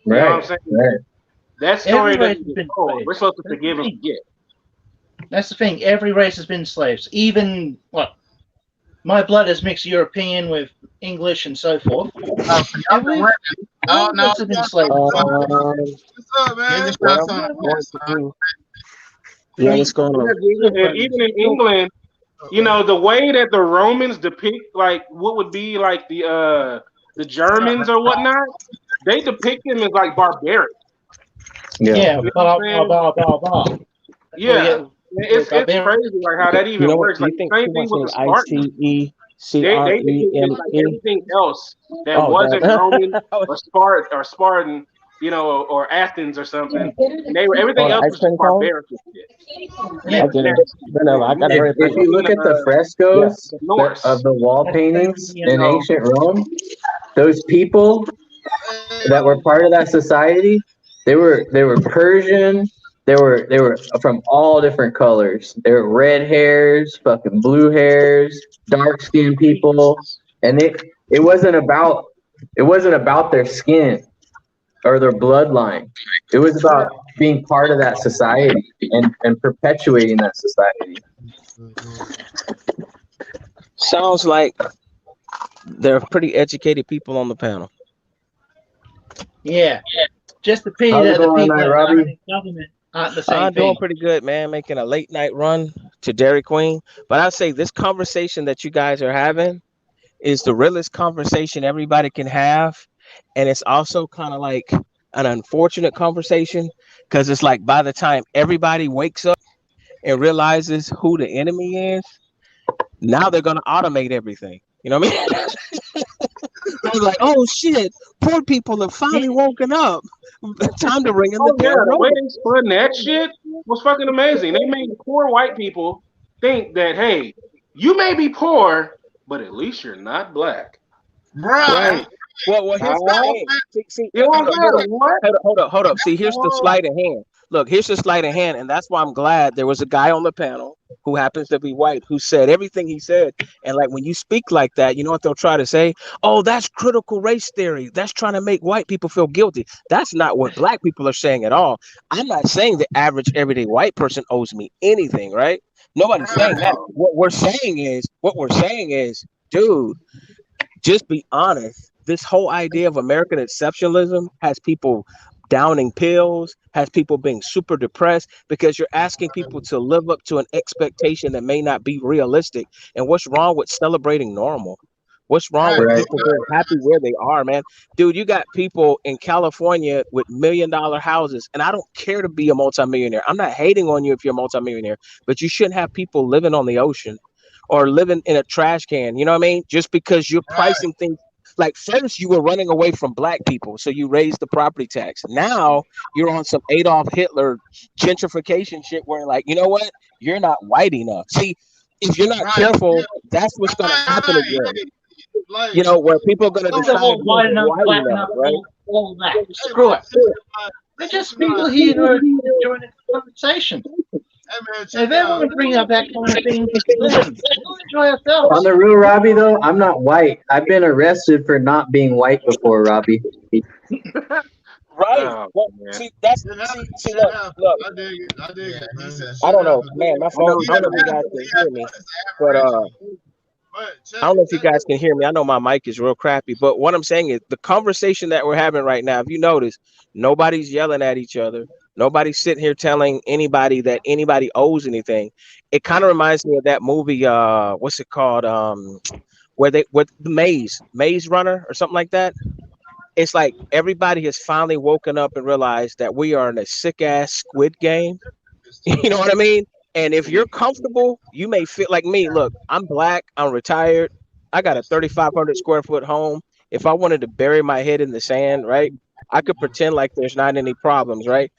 You know what I'm saying? Right. That story Every race doesn't has get been told. slaves. We're supposed to That's forgive the and thing. forget. That's the thing. Every race has been slaves. Even what? My blood is mixed European with English and so forth. All of us have been slaves. What's up, man? Well, I'm going to. Yeah, what's going on? Even in England, you know, the way that the Romans depict like what would be like the Germans or whatnot, they depict them as like barbaric. Yeah. Yeah, You know blah what I'm blah saying? blah blah blah. Yeah. It's crazy like how that You even know what? works. Do you Like the think same she thing wants with me the I Spartans. C E C They R E depicted M like E? everything else that Oh, wasn't Roman that. or Spartan, you know, or Athens or something. And they were Oh, everything the else ice was just cream cone? barbaric and shit. And it Yeah. was Okay. nasty. No, I gotta hurry up. If you Even look at the Yeah. frescoes the Norse, of the wall paintings you in know, ancient Rome, those people that were part of that society, they were Persian. They were from all different colors. They were red hairs, fucking blue hairs, dark skinned people, and it wasn't about their skin or their bloodline. It was about being part of that society and perpetuating that society. Sounds like they're pretty educated people on the panel. Yeah. Just the pity How's it that the going people tonight, that are Robbie? running government aren't the same I'm doing thing. pretty good, man. Making a late night run to Dairy Queen. But I say this conversation that you guys are having is the realest conversation everybody can have. And it's also kind of like an unfortunate conversation because it's like by the time everybody wakes up and realizes who the enemy is, now they're going to automate everything. You know what I mean? They're like, oh shit, poor people have finally woken up. Time to ring in the oh yeah, damn the way robot. they spun that shit was fucking amazing. They made poor white people think that hey, you may be poor, but at least you're not black. Right. Well, here's the Ah, thing. See, you know what hold I'm up, hold up, saying? What? hold up. See, here's the sleight of hand. Look, here's the sleight of hand, and that's why I'm glad there was a guy on the panel who happens to be white who said everything he said. And like when you speak like that, you know what they'll try to say? Oh, that's critical race theory. That's trying to make white people feel guilty. That's not what black people are saying at all. I'm not saying the average everyday white person owes me anything, right? Nobody's saying that. No. What we're saying is, dude, just be honest. This whole idea of American exceptionalism has people downing pills, has people being super depressed because you're asking people to live up to an expectation that may not be realistic. And what's wrong with celebrating normal? What's wrong with Right. people being happy where they are, man? Dude, you got people in California with $1 million houses, and I don't care to be a multimillionaire. I'm not hating on you if you're a multimillionaire, but you shouldn't have people living on the ocean or living in a trash can. You know what I mean? Just because you're pricing things like first you were running away from black people, so you raised the property tax. Now you're on some Adolf Hitler gentrification shit where like, you know what? You're not white enough. See, if you're not careful, that's what's gonna happen again. You know, where people are gonna Not the decide whole who's white enough, white black enough, enough, right? all that. Screw it. They're just people here who are enjoying the conversation. If they want to bring up that kind of thing, listen, we'll enjoy On ourselves. the real Robbie though, I'm not white. I've been arrested for not being white before, Robbie. Right. Oh Well, man. see, that's see, look. I don't know, man. My I phone. know I don't know if you guys can hear me, but I don't know if you guys can hear me. I know my mic is real crappy, but what I'm saying is the conversation that we're having right now, if you notice, nobody's yelling at each other. Nobody's sitting here telling anybody that anybody owes anything. It kind of reminds me of that movie, what's it called? Where they with the Maze Runner or something like that. It's like everybody has finally woken up and realized that we are in a sick ass squid game. You know what I mean? And if you're comfortable, you may feel like me. Look, I'm black. I'm retired. I got a 3,500 square foot home. If I wanted to bury my head in the sand, right, I could pretend like there's not any problems, right?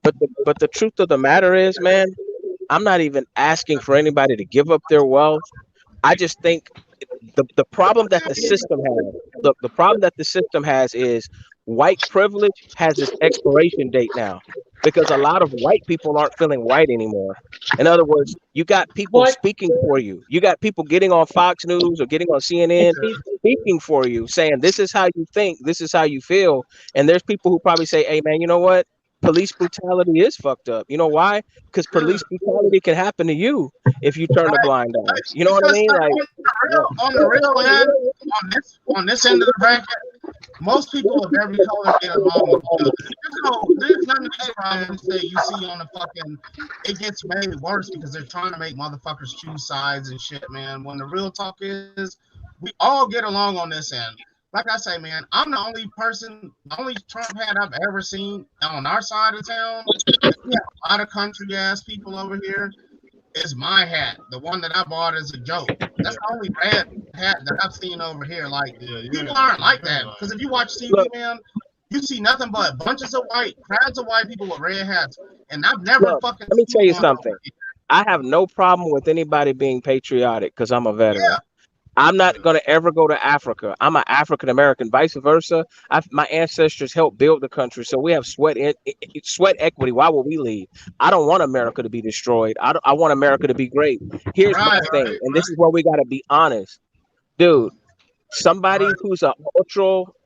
But the truth of the matter is, man, I'm not even asking for anybody to give up their wealth. I just think the problem that the system has, look, the problem that the system has is white privilege has its expiration date now because a lot of white people aren't feeling white anymore. In other words, you got people What? speaking for you. You got people getting on Fox News or getting on CNN speaking for you, saying this is how you think, this is how you feel. And there's people who probably say, "Hey, man, you know what? Police brutality is fucked up. You know why? Because police brutality can happen to you if you turn a blind eye. You know what I Because mean? Like, on the real end, on this end of the bracket, most people of every color get along with each other. There's none of these problems that you see on the fucking. It gets made worse because they're trying to make motherfuckers choose sides and shit, man. When the real talk is, we all get along on this end. Like I say, man, I'm the only Trump hat I've ever seen on our side of town. We have a lot of country ass people over here. It's my hat, the one that I bought as a joke. That's the only red hat that I've seen over here. Like, people aren't like that. Because if you watch TV, look, man, you see nothing but crowds of white people with red hats. And I've never fucking let me seen tell you one something. I have no problem with anybody being patriotic because I'm a veteran. I'm not going to ever go to Africa. I'm an African American, vice versa. My ancestors helped build the country, so we have sweat equity. Why would we leave? I don't want America to be destroyed. I want America to be great. Here's my thing, and this is where we got to be honest, dude. Somebody who's a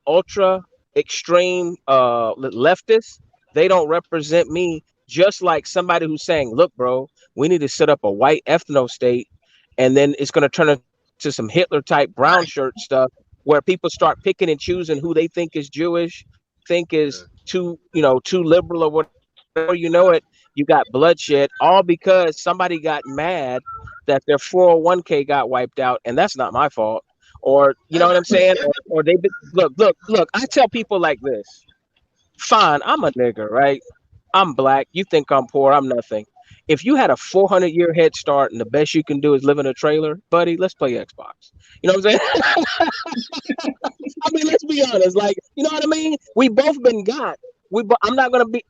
ultra extreme leftist, they don't represent me. Just like somebody who's saying, "Look, bro, we need to set up a white ethno state, and then it's going to turn into some Hitler type brown shirt stuff where people start picking and choosing who they think is Jewish, think is too liberal or whatever. You know it. You got bloodshed all because somebody got mad that their 401k got wiped out, and that's not my fault. Or you know what I'm saying? Or they look. I tell people like this. Fine, I'm a nigger, right? I'm black. You think I'm poor. I'm nothing. If you had a 400-year head start and the best you can do is live in a trailer, buddy, let's play Xbox. You know what I'm saying? I mean, let's be honest. Like, you know what I mean? We both been got. I'm not gonna be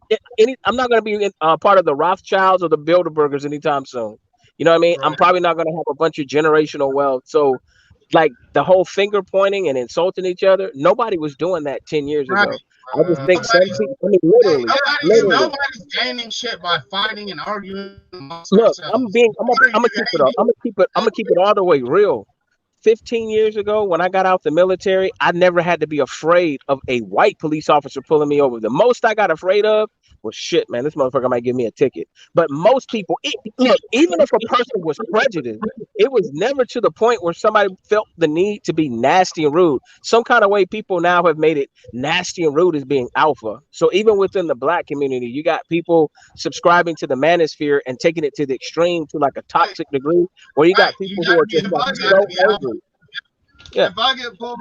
I'm not gonna be part of the Rothschilds or the Bilderbergers anytime soon. You know what I mean? I'm probably not gonna have a bunch of generational wealth. So, like the whole finger pointing and insulting each other, nobody was doing that 10 years ago. I just think some people, I mean, literally. Nobody's gaining shit by fighting and arguing amongst Look, ourselves. I'm gonna keep it all the way real. 15 years ago, when I got out the military, I never had to be afraid of a white police officer pulling me over. The most I got afraid of was shit, man. This motherfucker might give me a ticket. But most people, look, even if a person was prejudiced, it was never to the point where somebody felt the need to be nasty and rude. Some kind of way people now have made it nasty and rude as being alpha. So even within the black community, you got people subscribing to the manosphere and taking it to the extreme to like a toxic degree, where you got people who are just like so angry. Yeah. If I get pulled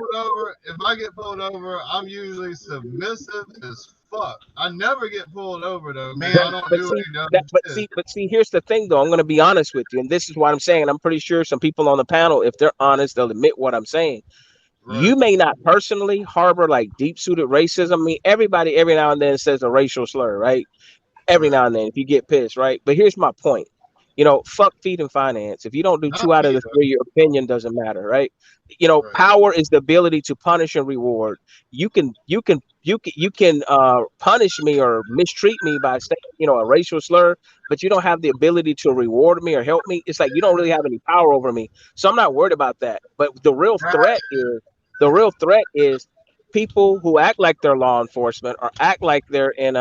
over, I'm usually submissive as fuck. I never get pulled over though. Man, I don't do any but see, here's the thing though. I'm gonna be honest with you, and this is what I'm saying. I'm pretty sure some people on the panel, if they're honest, they'll admit what I'm saying. Right. You may not personally harbor like deep-suited racism. I mean, everybody every now and then says a racial slur, right? Every now and then, if you get pissed, right? But here's my point. You know, fuck feed and finance. If you don't do 2 out of the 3, your opinion doesn't matter, right? You know, power is the ability to punish and reward. You can punish me or mistreat me by saying, a racial slur, but you don't have the ability to reward me or help me. It's like you don't really have any power over me. So I'm not worried about that. But the real threat is people who act like they're law enforcement or act like they're in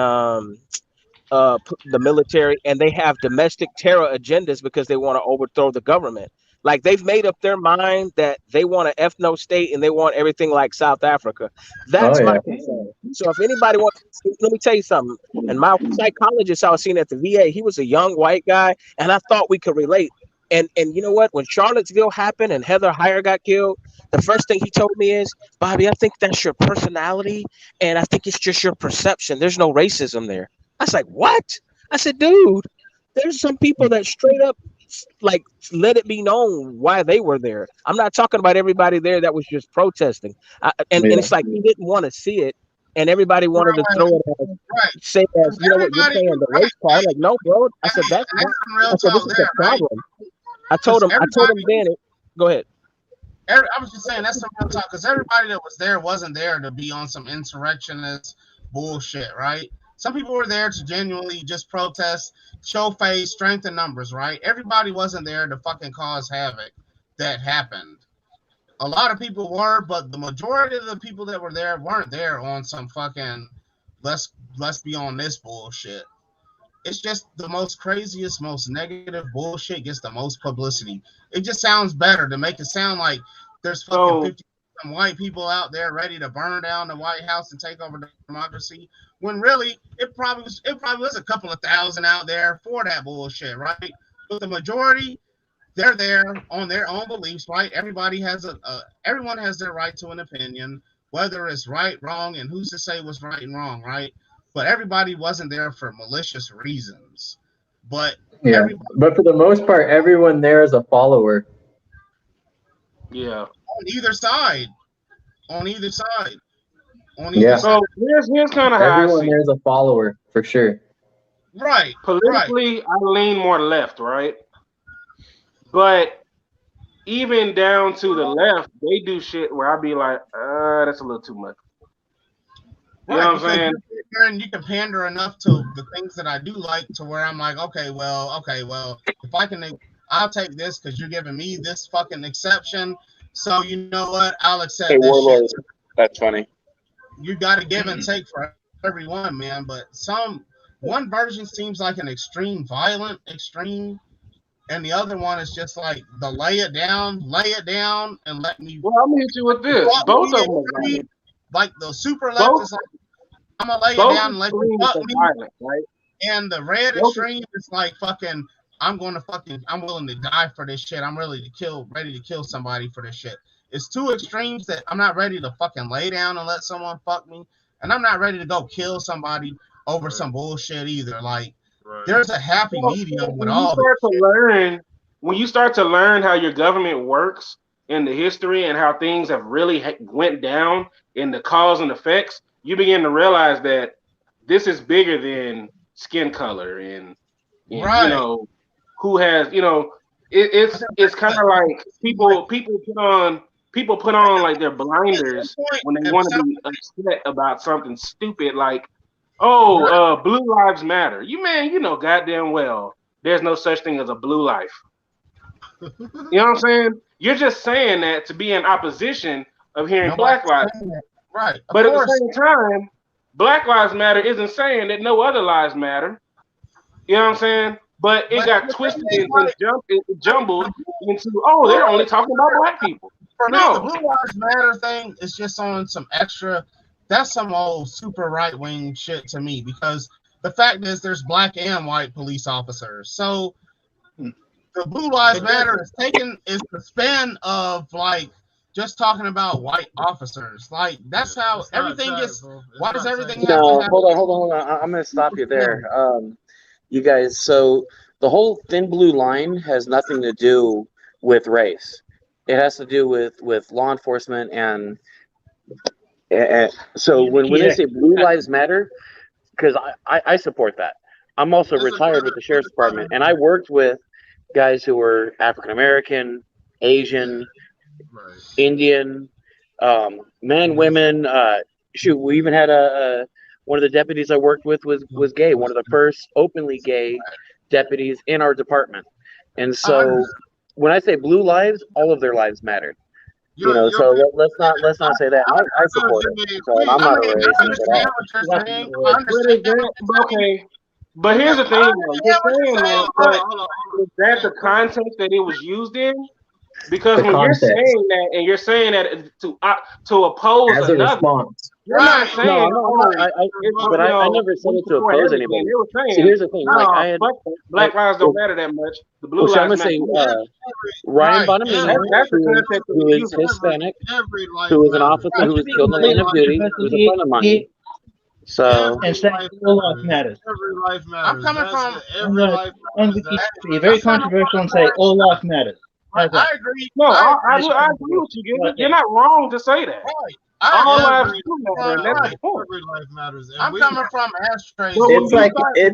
the military, and they have domestic terror agendas because they want to overthrow the government. Like they've made up their mind that they want an ethno state and they want everything like South Africa. That's my concern. So if anybody wants, let me tell you something. And my psychologist I was seeing at the VA, he was a young white guy, and I thought we could relate. And you know what? When Charlottesville happened and Heather Heyer got killed, the first thing he told me is, Bobby, I think that's your personality, and I think it's just your perception. There's no racism there. I was like, what? I said, dude, there's some people that straight up like let it be known why they were there. I'm not talking about everybody there that was just protesting. And it's like he didn't want to see it, and everybody wanted to throw it as, say as, you know what, you're saying the race part. Like, no, bro. I said, that's not, I said, this is a problem. I told him then, go ahead. I was just saying that's some real talk because everybody that was there wasn't there to be on some insurrectionist bullshit, right? Some people were there to genuinely just protest, show face, strength in numbers, right? Everybody wasn't there to fucking cause havoc that happened. A lot of people were, but the majority of the people that were there weren't there on some fucking let's be on this bullshit. It's just the most craziest, most negative bullshit gets the most publicity. It just sounds better to make it sound like there's fucking 50 some white people out there ready to burn down the White House and take over democracy. When really it probably was a couple of thousand out there for that bullshit, right? But the majority, they're there on their own beliefs, right? Everybody has everyone has their right to an opinion, whether it's right, wrong, and who's to say what's right and wrong, right? But everybody wasn't there for malicious reasons. But but for the most part, everyone there is a follower. Yeah. On either side. So here's kind of how everyone there is a follower for sure. Right. Politically, I lean more left, right? But even down to the left, they do shit where I be like, that's a little too much. You know what I'm saying? You can pander enough to the things that I do like to where I'm like, okay, well, if I can, I'll take this because you're giving me this fucking exception. So you know what? I'll accept this Warlord. shit. That's funny. You got to give and take for everyone, man. But one version seems like an violent extreme. And the other one is just like the lay it down, and let me. Well, I'm gonna hit you with this. Both of them, like the super left is like, I'm gonna lay it down and let you fuck me. Violent, right? And the red extreme is like fucking. I'm willing to die for this shit. I'm ready to kill somebody for this shit. It's two extremes that I'm not ready to fucking lay down and let someone fuck me, and I'm not ready to go kill somebody over some bullshit either. Like. Right. There's a happy medium with all when you start to learn how your government works in the history and how things have really went down in the cause and effects, you begin to realize that this is bigger than skin color and you know who has it's kind of like people put on like their blinders when they want to be upset about something stupid like. Blue lives matter. You know goddamn well there's no such thing as a blue life. You know what I'm saying? You're just saying that to be in opposition of hearing Black Lives Matter. Right. But at the same time, Black Lives Matter isn't saying that no other lives matter. You know what I'm saying? But it got twisted and jumbled into, they're only talking about black people. No, the Blue Lives Matter thing is just on some extra. That's some old super right wing shit to me because the fact is there's black and white police officers. So the Blue Lives Matter is the spin of like just talking about white officers. Like that's how everything gets. Why does everything? No, hold on. I'm gonna stop you there. You guys. So the whole thin blue line has nothing to do with race. It has to do with law enforcement and. So when they say Blue Lives Matter, because I support that. I'm also retired with the Sheriff's Department, and I worked with guys who were African American, Asian, Indian, men, women. We even had one of the deputies I worked with was gay, one of the first openly gay deputies in our department. And so when I say blue lives, all of their lives mattered. So let's not say that. I support it. So I'm not a racist at all. Okay, but here's the thing: you're saying that, but is that the context that it was used in? Because when you're saying that, and you're saying that to oppose as a another, response. You're not saying. I never said it to oppose anybody. See, here's the thing: I had Black lives don't matter that much. The blue lives matter. Ryan Bonamini, who is Hispanic, who was an officer who was killed in the line of duty, was a friend of mine. So and saying all life matters. Every life matters. I'm coming from every life matters. Be very controversial and say all life matters. I agree. No, I agree with you. You're not wrong to say that. Right. All lives do matter. That's the point. Every life matters. I'm coming from ashtrays. It's like if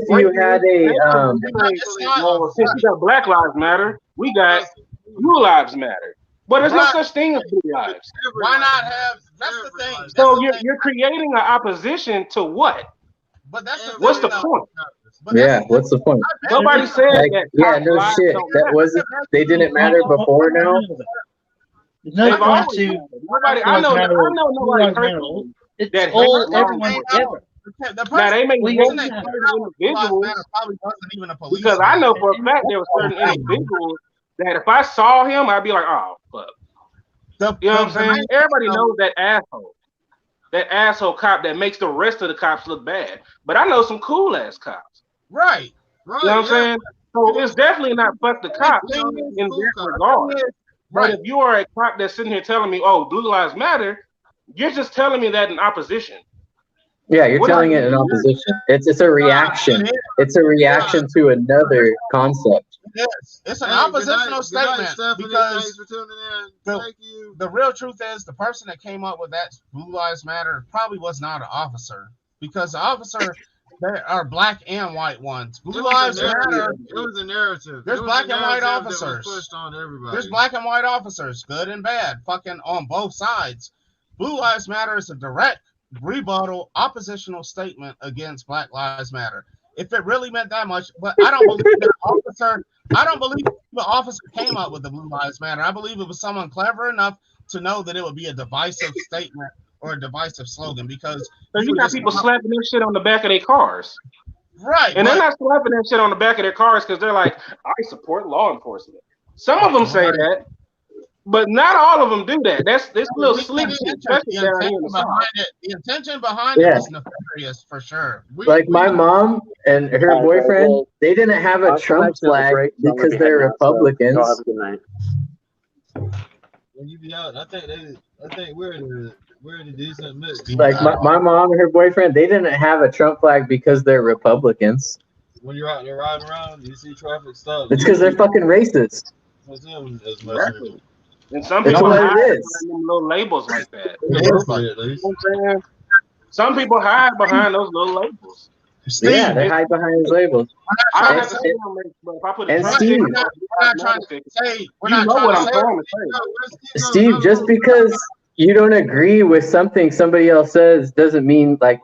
you had since you got Black Lives Matter, we got Blue Lives Matter. But there's no Right. such thing as blue lives. Why not have? That's the thing. That's So the thing. you're creating an opposition to what? But that's the What's thing, the though. point? But that's Yeah, the what's the point? Nobody said Like, that. yeah, cops' no lives shit. don't That matter. wasn't. They didn't matter before now. There's no They've point always to mattered. Nobody. I know nobody personally It's that all hates law everyone enforcement. together. The Now they may We hate all certain matter. individuals probably wasn't even a police. because I know for a fact there were certain individuals that if I saw him, I'd be like, oh fuck. You know what I'm saying? Everybody knows that asshole. That asshole cop that makes the rest of the cops look bad. But I know some cool ass cops. Right. You know what I'm saying? So it's definitely not fuck the cops in that regard. But if you are a cop that's sitting here telling me, oh, blue lives matter, you're just telling me that in opposition. Yeah, you're telling it in opposition. It's a reaction. It's a reaction to another concept. Yes, it's an oppositional statement because the real truth is the person that came up with that Blue Lives Matter probably was not an officer because the officer there are black and white ones. Blue Lives Matter. It was a narrative. There's black and white officers. That was pushed on everybody. There's black and white officers, good and bad, fucking on both sides. Blue Lives Matter is a direct rebuttal, oppositional statement against Black Lives Matter. If it really meant that much, but I don't believe that officer. I don't believe the officer came up with the Blue Lives Matter. I believe it was someone clever enough to know that it would be a divisive statement or a divisive slogan because you got people slapping this shit on the back of their cars. Right. And they're not slapping that shit on the back of their cars because they're like, I support law enforcement. Some of them say that, but not all of them do that. That's this little slick shit, especially down here in the South. The intention behind it was nefarious for sure. Like my mom and her boyfriend, they didn't have a Trump flag because they're Republicans. Have a good night. When you be out, I think we're the decent mix. Like my mom and her boyfriend, they didn't have a Trump flag because they're Republicans. When you're out there riding around, you see traffic stop. It's because they're fucking racist. Exactly. And some people hide behind them little labels like that. You know what I'm saying? Some people hide behind those little labels. Yeah, they hide behind those labels. I don't have to say them, but if I put a Trump Steve, we're not trying to say. You know what I'm trying to say. Steve, just because you don't agree with something somebody else says doesn't mean like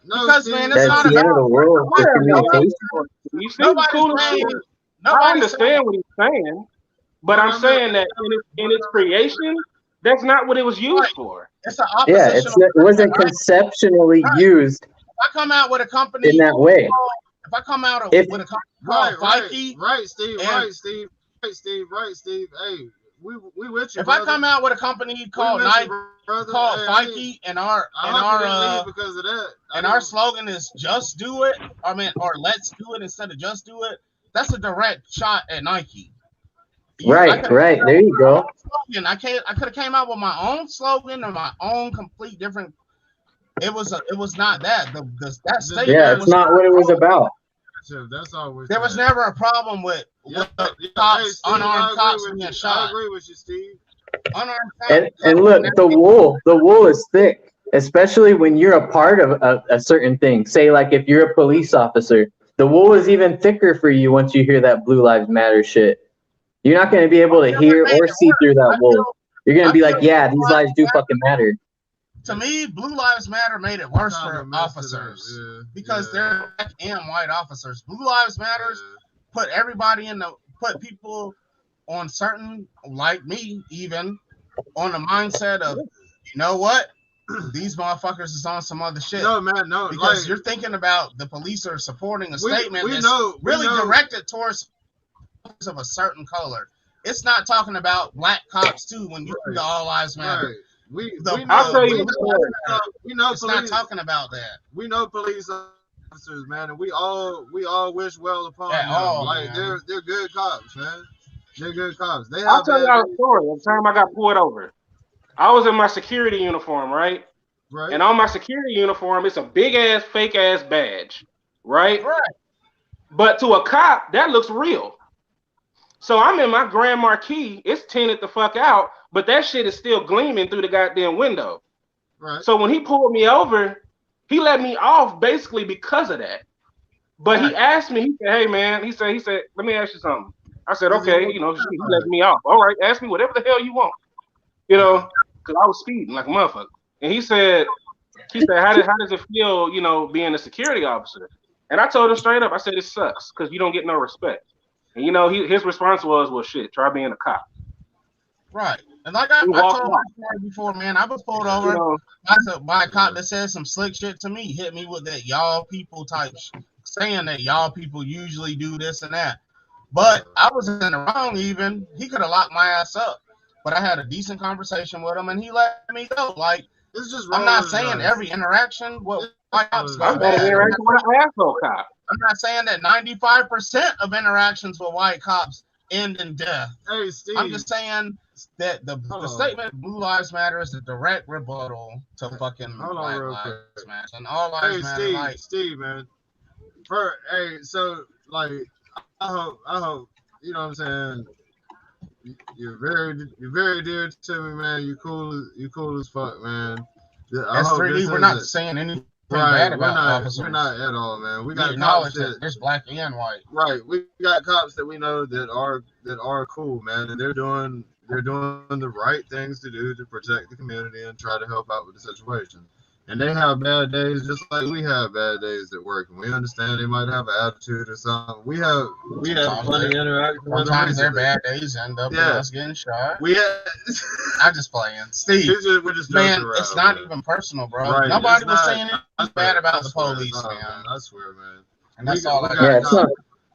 because man, that's not the end of the world for communication. You see the coolest shit? I understand what he's saying, but I'm saying that in its creation, that's not what it was used for. It's an it wasn't conceptually used. If I come out with a company in that way, if I come out with a company called Fikey, right, Steve. Hey, we with you. If I come out with a company called Fikey, and our because of that, and our slogan is "Just Do It," or "Let's Do It" instead of "Just Do It." That's a direct shot at Nike. Right. There you go. I could have came out with my own slogan and my own complete different. It was not that. That statement. Yeah, it's not what it was about. That's all. There was never a problem with cops, unarmed cops being shot. I agree with you, Steve. Unarmed cops. And look, the wool is thick, especially when you're a part of a certain thing. Say, like if you're a police officer, the wool is even thicker for you once you hear that Blue Lives Matter shit. You're not going to be able to hear or see through that wool. You're going to be like, yeah, these lives do fucking matter. To me, Blue Lives Matter made it worse for officers because they're black and white officers. Blue Lives Matters put people on certain, like me, even on the mindset of, you know what? These motherfuckers is on some other shit. No, man, no. Because you're thinking about the police are supporting a statement that's really directed towards of a certain color. It's not talking about black cops too when you think all lives matter. I'll tell you, it's not talking about that. We know police officers, man, and we all wish well upon them. Like they're good cops, man. They're good cops. I'll tell you a story. The time I got pulled over, I was in my security uniform, right? And on my security uniform, it's a big ass fake ass badge, right? But to a cop, that looks real. So I'm in my Grand Marquis. It's tinted the fuck out, but that shit is still gleaming through the goddamn window. So when he pulled me over, he let me off basically because of that. But he asked me, he said, hey man, he said, let me ask you something. I said, okay, you know, he let me off. All right, ask me whatever the hell you want, you know, because I was speeding like a motherfucker. And he said, how does it feel, you know, being a security officer? And I told him straight up, I said, it sucks because you don't get no respect. And you know, his response was, well, shit, try being a cop. Right. And like I told my story before, man, I was pulled over by a cop that said some slick shit to me, hit me with that y'all people type saying that y'all people usually do this and that. But I was in the wrong even. He could have locked my ass up. But I had a decent conversation with him and he let me go. Like, it's just I'm not saying every interaction with white cops go bad. I'm not saying that 95% of interactions with white cops end in death. Hey, Steve. I'm just saying that the statement Blue Lives Matter is a direct rebuttal to fucking White Lives Matter. And all lives matter. Steve, Steve, man. So like I hope you know what I'm saying. You're very dear to me, man. You cool as fuck, man. We're not saying anything bad about officers. We're not at all, man. We got acknowledge that there's black and white. Right. We got cops that we know that are cool, man, and they're doing the right things to do to protect the community and try to help out with the situation. And they have bad days just like we have bad days at work, and we understand they might have an attitude or something. We have plenty of interaction. Sometimes their bad days end up with us getting shot. I'm just playing, Steve. We're just man, around, it's not even personal, bro. Right. Nobody was saying anything bad about the police, man. I swear, man. And that's all I got. Yeah,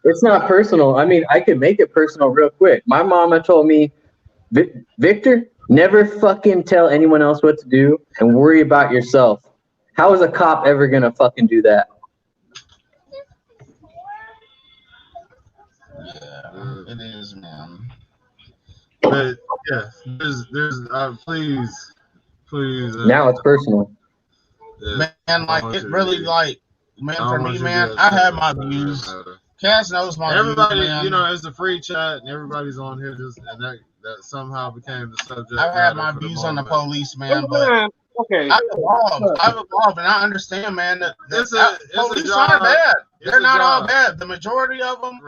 it's not personal. I mean, I could make it personal real quick. My mama told me, Victor, never fucking tell anyone else what to do and worry about yourself. How is a cop ever gonna fucking do that? Yeah, it is, man. But yeah, there's please. Now it's personal. Man, like it really, like, man, for me, man, I have my views. Cass knows my everybody, views, man. You know, it's a free chat, and everybody's on here and that somehow became the subject. I've had my views on the police, man, but okay, I've evolved, and I understand, man, that police aren't bad. They're not all bad. The majority of them,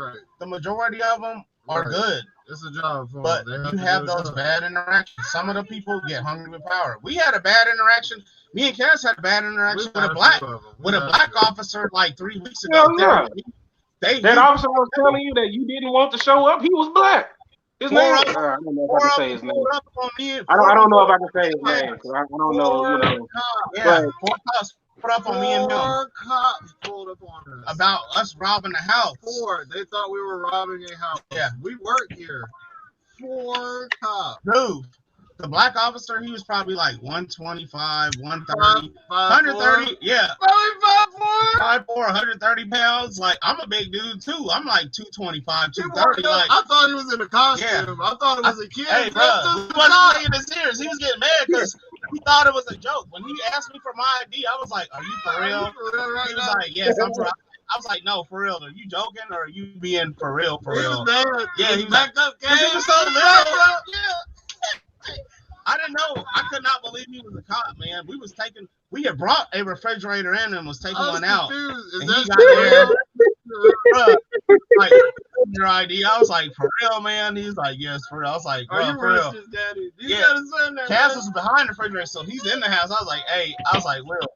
are good. It's a job for but them. You have those bad interactions. Some of the people get hungry with power. We had a bad interaction. Me and Cass had a bad interaction with a black officer like 3 weeks ago. That officer was telling you that you didn't want to show up. He was black. His name. I don't know if I can say his name. I don't know if I can say his name because I don't know. You know. Yeah, 4 cops put up on me and him. 4 cops pulled up on us about us robbing the house. 4. They thought we were robbing a house. Yeah, we work here. 4 cops. Dude, the black officer, he was probably like 125, 130, 130. Yeah. 5'4", 130 pounds. Like, I'm a big dude too. I'm like 225, 230. Like, I thought he was in a costume. Yeah. I thought it was a kid. Hey, bro, he wasn't taking it serious. He was getting mad because he thought it was a joke. When he asked me for my ID, I was like, "Are you for real?" He was like, "Yes, I'm for real." I was like, "No, for real. Are you joking or are you being for real? For real?" Yeah, he backed up. He was so little. Yeah. I didn't know. I could not believe he was a cop, man. We had brought a refrigerator in and was taking one out. Is and that he got there, like, your ID. I was like, for real, man? He's like, yes, for real. I was like, bro, for real. Daddy? Yeah. Cass was behind the refrigerator, so he's in the house. I was like, hey, Will,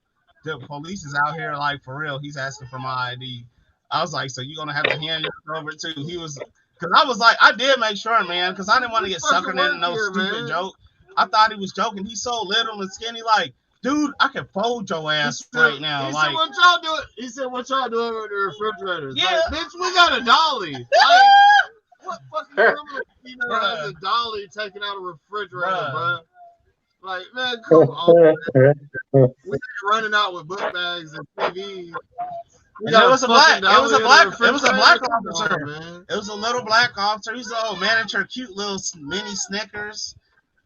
the police is out here, like, for real. He's asking for my ID. I was like, so you're going to have to hand yours over too. He was, because I was like, I did make sure, man, because I didn't want to get suckered into no stupid joke. I thought he was joking. He's so little and skinny, like, dude, I can fold your ass right now. He like, said, what y'all doing? He said, what y'all doing with the refrigerators? Yeah. Like, bitch, we got a dolly. Like, what fucking has a dolly taking out a refrigerator, bro? Like, man, come on. Man. We running out with book bags and TVs. It was a black officer. Man. It was a little black officer. He's an old manager, cute little mini Snickers.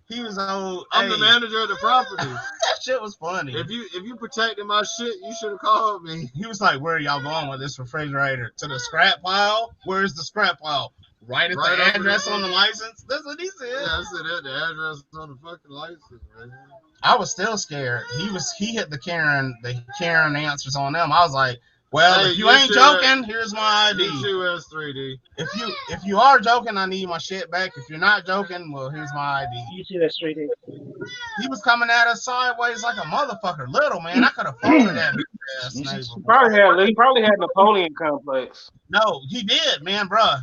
He was old. I'm the manager of the property. That shit was funny. If you protected my shit, you should have called me. He was like, "Where are y'all going with this refrigerator? To the scrap pile? Where's the scrap pile? Right at the address on the license." That's what he said. Yeah, I said that. The address on the fucking license, man. I was still scared. He hit the Karen answers on them. I was like, Well, Hey, if you get ain't your- joking, here's my Get ID. you S3D. If you are joking, I need my shit back. If you're not joking, well, here's my ID. You two S3D. He was coming at us sideways like a motherfucker. Little man, I could have folded that big ass neighbor. He probably had Napoleon complex. No, he did, man, bruh.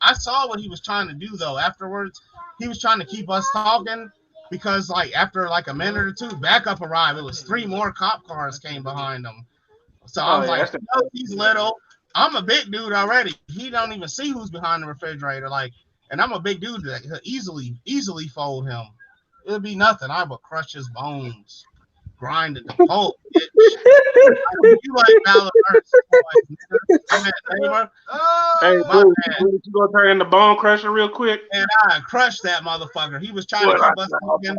I saw what he was trying to do though. Afterwards, he was trying to keep us talking because like after like a minute or two, backup arrived. It was 3 more cop cars came behind him. So I was like, no, he's little. I'm a big dude already. He don't even see who's behind the refrigerator. Like, and I'm a big dude that could easily fold him. It'll be nothing. I would crush his bones, grind it to pulp. You like Valor Earth, I'm that neighbor. Hey, Bruce, you gonna turn into Bone Crusher real quick? And I crushed that motherfucker. He was trying to keep us talking.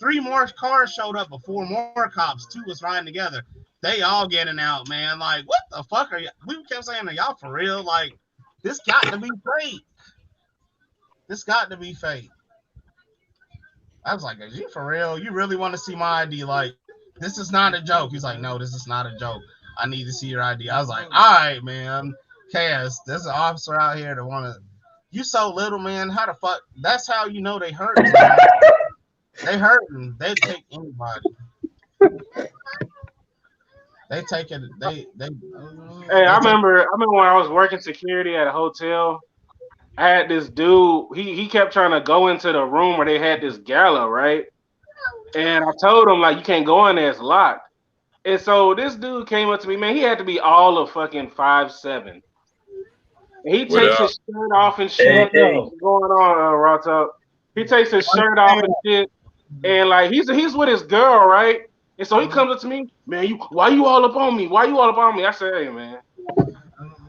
Three more cars showed up, but 4 more cops. 2 was riding together. They all getting out, man. Like, what the fuck are you? We kept saying, are y'all for real? Like, this got to be fake. This got to be fake. I was like, are you for real? You really want to see my ID? Like, this is not a joke. He's like, no, this is not a joke. I need to see your ID. I was like, all right, man. Cass, there's an officer out here that want to. You so little, man. How the fuck? That's how you know they hurt. They hurting. They take anybody. They take it. They. Hey, I remember when I was working security at a hotel. I had this dude. He kept trying to go into the room where they had this gala, right? And I told him like, you can't go in there. It's locked. And so this dude came up to me, man. He had to be all of fucking 5'7". And he takes his shirt off and shit. What's going on, Rato? He takes his shirt off and shit. And like he's with his girl, right? And so he comes up to me, man, why you all up on me? Why you all up on me? I said, hey man,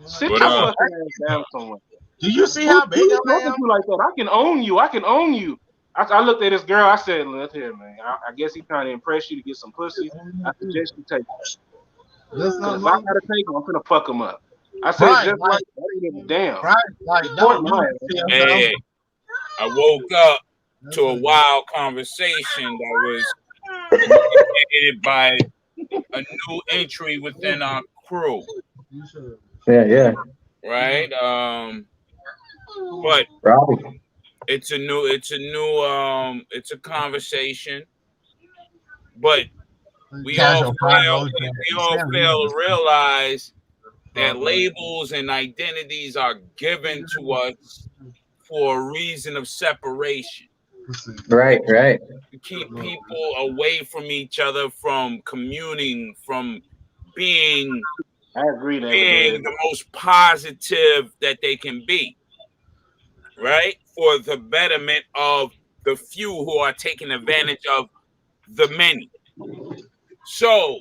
sit your fucking ass down somewhere. Do you see how big I am? Like that? I can own you. I looked at this girl, I said, look here, man. I guess he's trying to impress you to get some pussy. I suggest you take it. If I gotta take him, I'm gonna fuck him up. I said, just like that ain't damn. Right, like don't Hey, I woke up to a wild conversation that was initiated by a new entry within our crew. Yeah. Right? But Robbie. it's a conversation. But we all fail to realize that labels and identities are given to us for a reason of separation. Right. To keep people away from each other, from communing, from being the most positive that they can be, right? For the betterment of the few who are taking advantage of the many. So,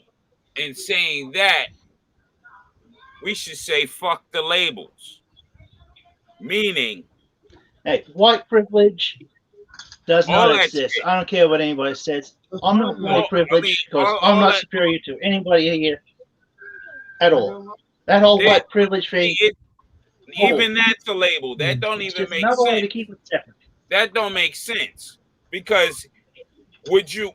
in saying that, we should say fuck the labels. Meaning, hey, white privilege does not exist. I don't care what anybody says. I'm not white privileged because I'm not superior to anybody here at all. That whole white privilege thing. Even that's a label. That don't even make sense. Way to keep it separate. That don't make sense. Because would you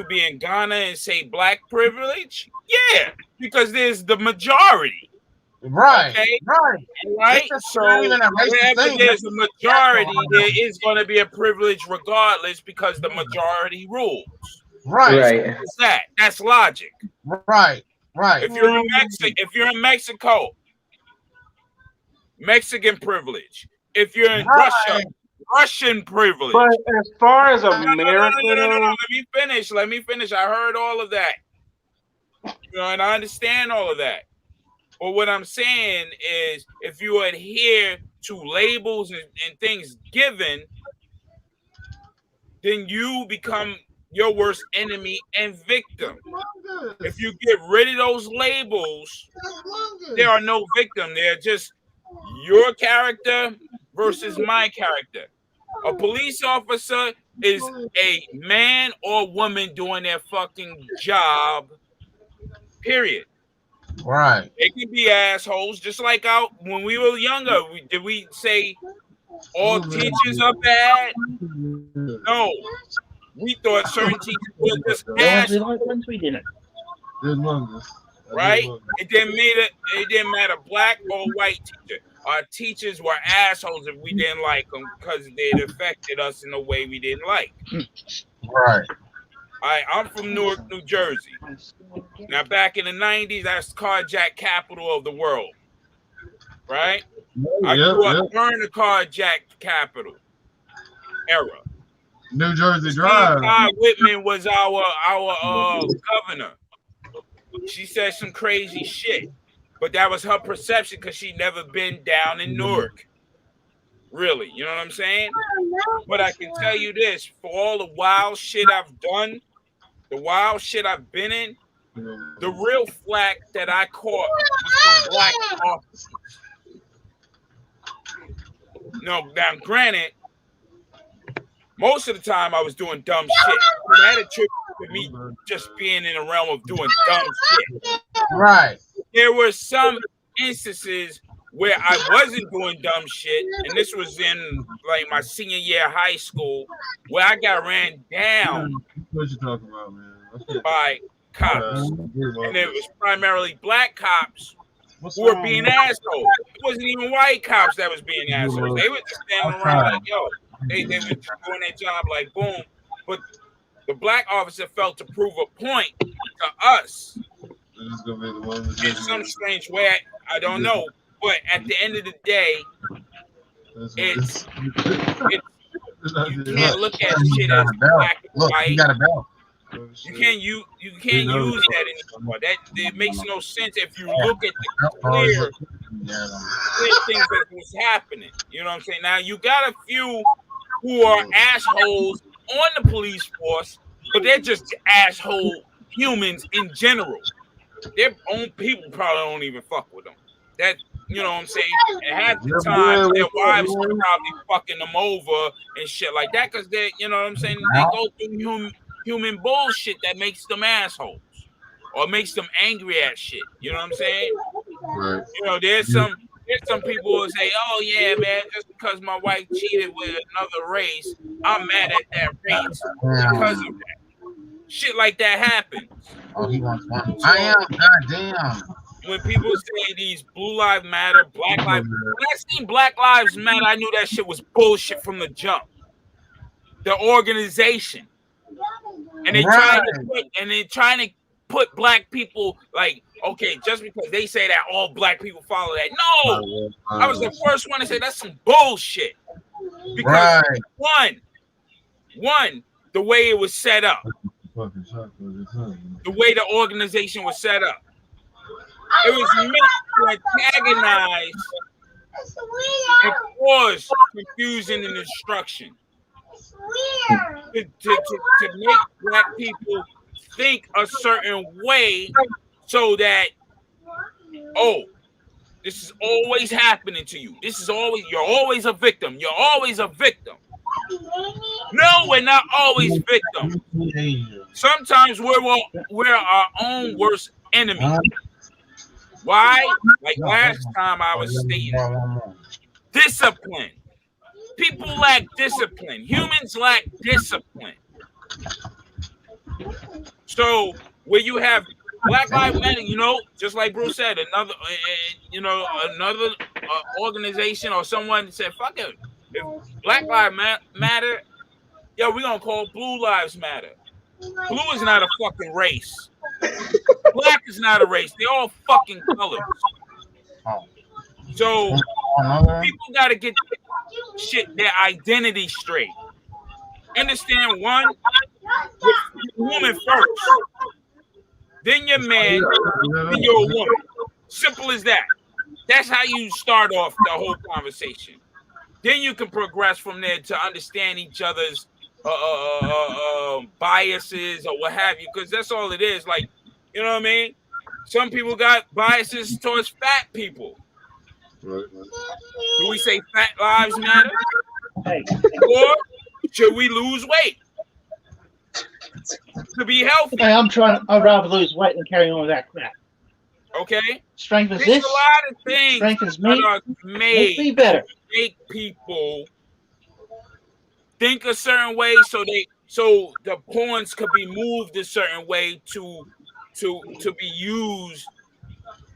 be in Ghana and say black privilege? Yeah, because there's the majority. Right. Okay? Right. So wherever there's a majority, there is going to be a privilege regardless because the majority rules. Right. That's logic. Right. If you're in Mexico, Mexican privilege. If you're in Russia, Russian privilege. But as far as America, no. Let me finish. I heard all of that. And I understand all of that. But what I'm saying is, if you adhere to labels and things given, then you become your worst enemy and victim. If you get rid of those labels, there are no victim. They're just your character versus my character. A police officer is a man or woman doing their fucking job, period. Right. They can be assholes, just like when we were younger. Did we say all teachers are bad? No. We thought certain teachers were just assholes. We didn't. Right? It didn't matter black or white teacher. Our teachers were assholes if we didn't like them because they affected us in a way we didn't like. Right. I'm from Newark, New Jersey. Now, back in the 90s, that's carjack capital of the world. Right? I grew up during the carjack capital era. New Jersey Steve Drive. Whitman was our governor. She said some crazy shit, but that was her perception because she'd never been down in Newark. Really, you know what I'm saying? But I can tell you this: for all the wild shit I've done, the wild shit I've been in, the real flack that I caught was from black officers. No, now granted, most of the time I was doing dumb shit. That attributed to me just being in the realm of doing dumb shit. Right. There were some instances where I wasn't doing dumb shit, and this was in like my senior year of high school, where I got ran down What you talking about, man? by cops, and it was primarily black cops who were being assholes. It wasn't even white cops that was being assholes. They were just standing around like, yo, they were just doing their job like boom. But the black officer felt to prove a point to us in some strange way. I don't know. But at the end of the day, it's you can't look at shit as black and white. You got a belt. You can't use that anymore. It makes no sense if you look at the clear things that was happening. You know what I'm saying? Now you got a few who are assholes on the police force, but they're just asshole humans in general. Their own people probably don't even fuck with them. That, you know what I'm saying? And half the time, their wives are probably fucking them over and shit like that because they, you know what I'm saying? They go through human bullshit that makes them assholes or makes them angry at shit. You know what I'm saying? Right. You know, there's some people who say, "Oh yeah, man, just because my wife cheated with another race, I'm mad at that race because of that." Shit like that happens. Oh, he wants one. I am. Goddamn. When people say these Blue Lives Matter, Black Lives, when I seen Black Lives Matter, I knew that shit was bullshit from the jump. The organization, and they trying to put black people like, okay, just because they say that all black people follow that. No, I was the first one to say that's some bullshit. Because one, the way it was set up, the way the organization was set up. It was meant to antagonize and cause confusion and destruction. To make black people think a certain way so that, oh, this is always happening to you. You're always a victim. You're always a victim. No, we're not always victims. Sometimes we're our own worst enemy. Why? Like last time I was stating, discipline. People lack discipline. Humans lack discipline. So where you have Black Lives Matter, you know, just like Bruce said, another organization or someone said, "Fuck it, if Black Lives Matter, yo, we're gonna call Blue Lives Matter." Blue is not a fucking race. Black is not a race. They're all fucking colors. So people gotta get their identity straight. Understand one, woman first. Then your man, then you're a woman. Simple as that. That's how you start off the whole conversation. Then you can progress from there to understand each other's biases or what have you, because that's all it is. Like, you know what I mean? Some people got biases towards fat people. Right. Do we say fat lives matter? Or should we lose weight to be healthy? Hey, I'd rather lose weight than carry on with that crap. Okay. Strengthens There's this. a lot of things strengthens me. that are made be better. to make people think a certain way, so the pawns could be moved a certain way to to be used.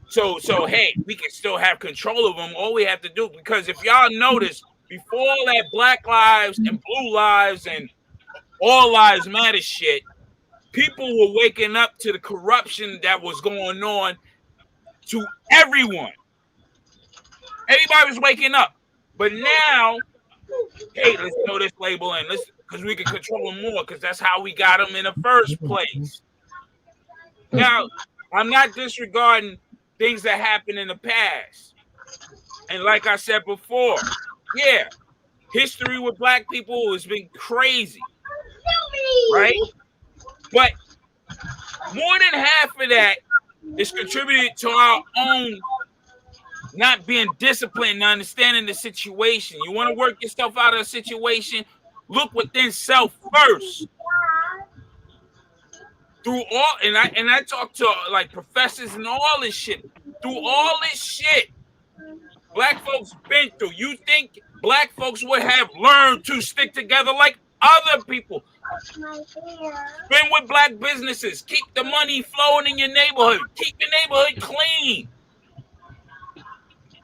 So hey, we can still have control of them. All we have to do, because if y'all notice, before all that Black Lives and Blue Lives and All Lives Matter shit, people were waking up to the corruption that was going on to everyone. Everybody was waking up. But now, hey, let's throw this label in. Because we can control them more, because that's how we got them in the first place. Now, I'm not disregarding things that happened in the past. And like I said before, yeah, history with black people has been crazy. Right? But more than half of that is contributed to our own not being disciplined and understanding the situation. You want to work yourself out of a situation, look within self first. Through all, and I talk to like professors and all this shit. Through all this shit, black folks been through. You think black folks would have learned to stick together like other people? Been with black businesses. Keep the money flowing in your neighborhood. Keep your neighborhood clean.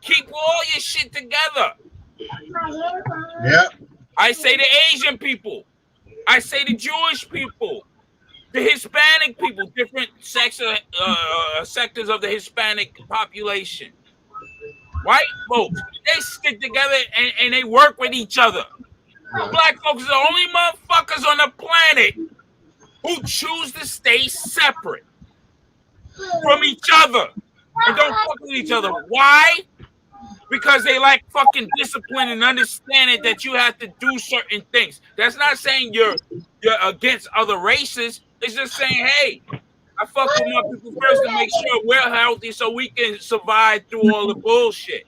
Keep all your shit together. Yeah. I say the Asian people. I say the Jewish people. The Hispanic people, different sectors of the Hispanic population. White folks, they stick together and they work with each other. Black folks are the only motherfuckers on the planet who choose to stay separate from each other and don't fuck with each other. Why? Because they lack fucking discipline and understanding that you have to do certain things. That's not saying you're against other races. It's just saying, hey, I fuck with my people first to make sure we're healthy so we can survive through all the bullshit.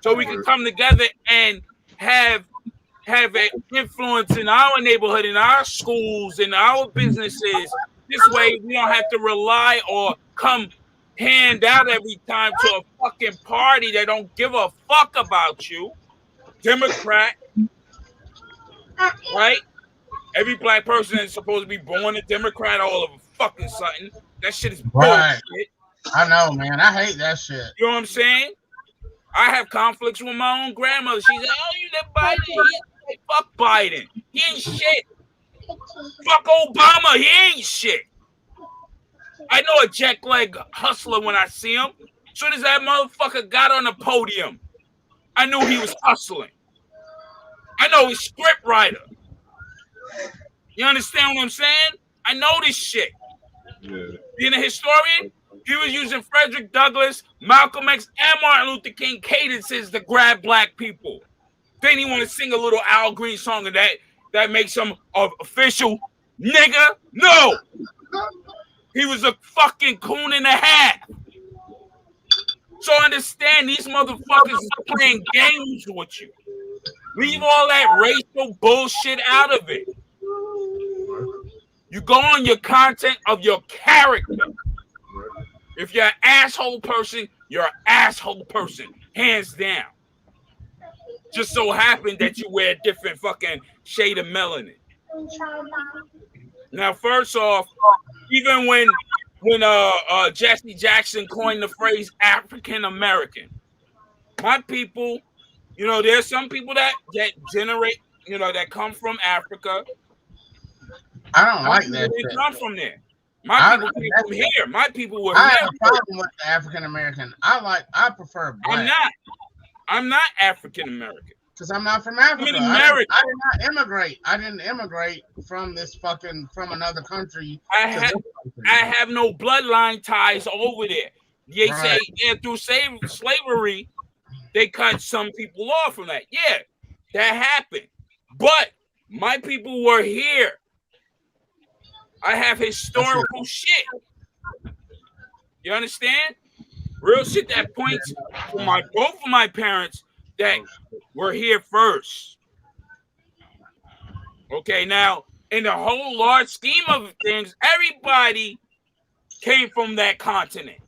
So we can come together and have an influence in our neighborhood, in our schools, in our businesses. This way we don't have to rely or come hand out every time to a fucking party that don't give a fuck about you. Democrat, right? Every black person is supposed to be born a Democrat all of a fucking something. That shit is bullshit. I know, man. I hate that shit. You know what I'm saying? I have conflicts with my own grandmother. She's like, oh, you that Biden? He's like, fuck Biden. He ain't shit. Fuck Obama. He ain't shit. I know a jackleg hustler when I see him. As soon as that motherfucker got on the podium, I knew he was hustling. I know he's script writer. You understand what I'm saying? I know this shit. Yeah. Being a historian, he was using Frederick Douglass, Malcolm X, and Martin Luther King cadences to grab black people. Then he want to sing a little Al Green song and that makes him an official nigga. No. He was a fucking coon and a half. So understand, these motherfuckers is playing games with you. Leave all that racial bullshit out of it. You go on your content of your character. If you're an asshole person, you're an asshole person. Hands down. Just so happened that you wear a different fucking shade of melanin. Now, first off, even when Jesse Jackson coined the phrase African American, my people, you know, there's some people that generate, you know, that come from Africa. I don't like that. They come from there. My people came from here. My people were here. I have a problem with the African American. I prefer black. I'm not African American. Because I'm not from Africa. I'm American. I did not immigrate. I didn't immigrate from another country. I have no bloodline ties over there. They say through slavery, they cut some people off from that. Yeah, that happened. But my people were here. I have historical shit. You understand? Real shit that points to both of my parents that were here first. Okay, now in the whole large scheme of things, everybody came from that continent.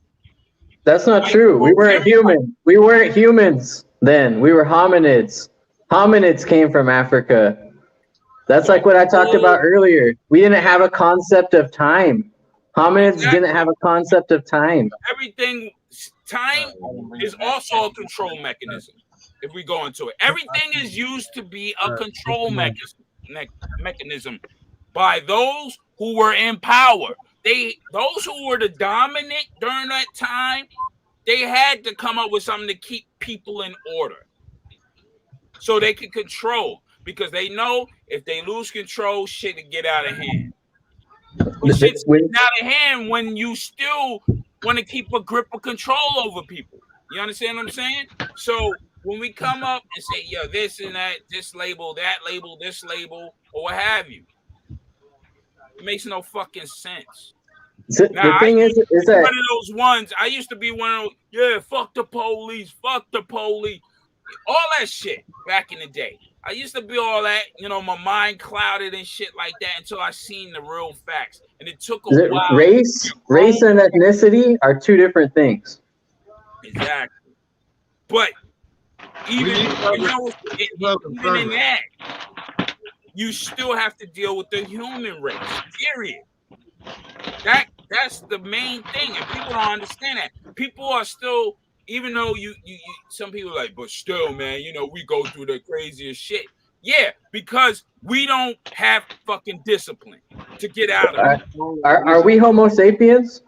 That's not true. We weren't human. We weren't humans then. We were hominids. Hominids came from Africa. That's like what I talked about earlier. We didn't have a concept of time. Hominids didn't have a concept of time. Everything, time is also a control mechanism. If we go into it, everything is used to be a control mechanism by those who were in power. Those who were the dominant during that time, they had to come up with something to keep people in order so they could control, because they know if they lose control, shit will get out of hand. But shit's getting out of hand when you still want to keep a grip of control over people. You understand what I'm saying? So when we come up and say, yo, this and that, this label, that label, this label, or what have you, it makes no fucking sense. The thing is that one of those ones. I used to be one of those. Yeah, fuck the police, all that shit back in the day. I used to be all that, my mind clouded and shit like that until I seen the real facts, and it took a while. Race and ethnicity are two different things. Exactly, but even in that, you still have to deal with the human race. Period. That's the main thing, and people don't understand that. People are still, even though you some people are like, but still, man, we go through the craziest shit. Yeah, because we don't have fucking discipline to get out of it. Are we Homo sapiens?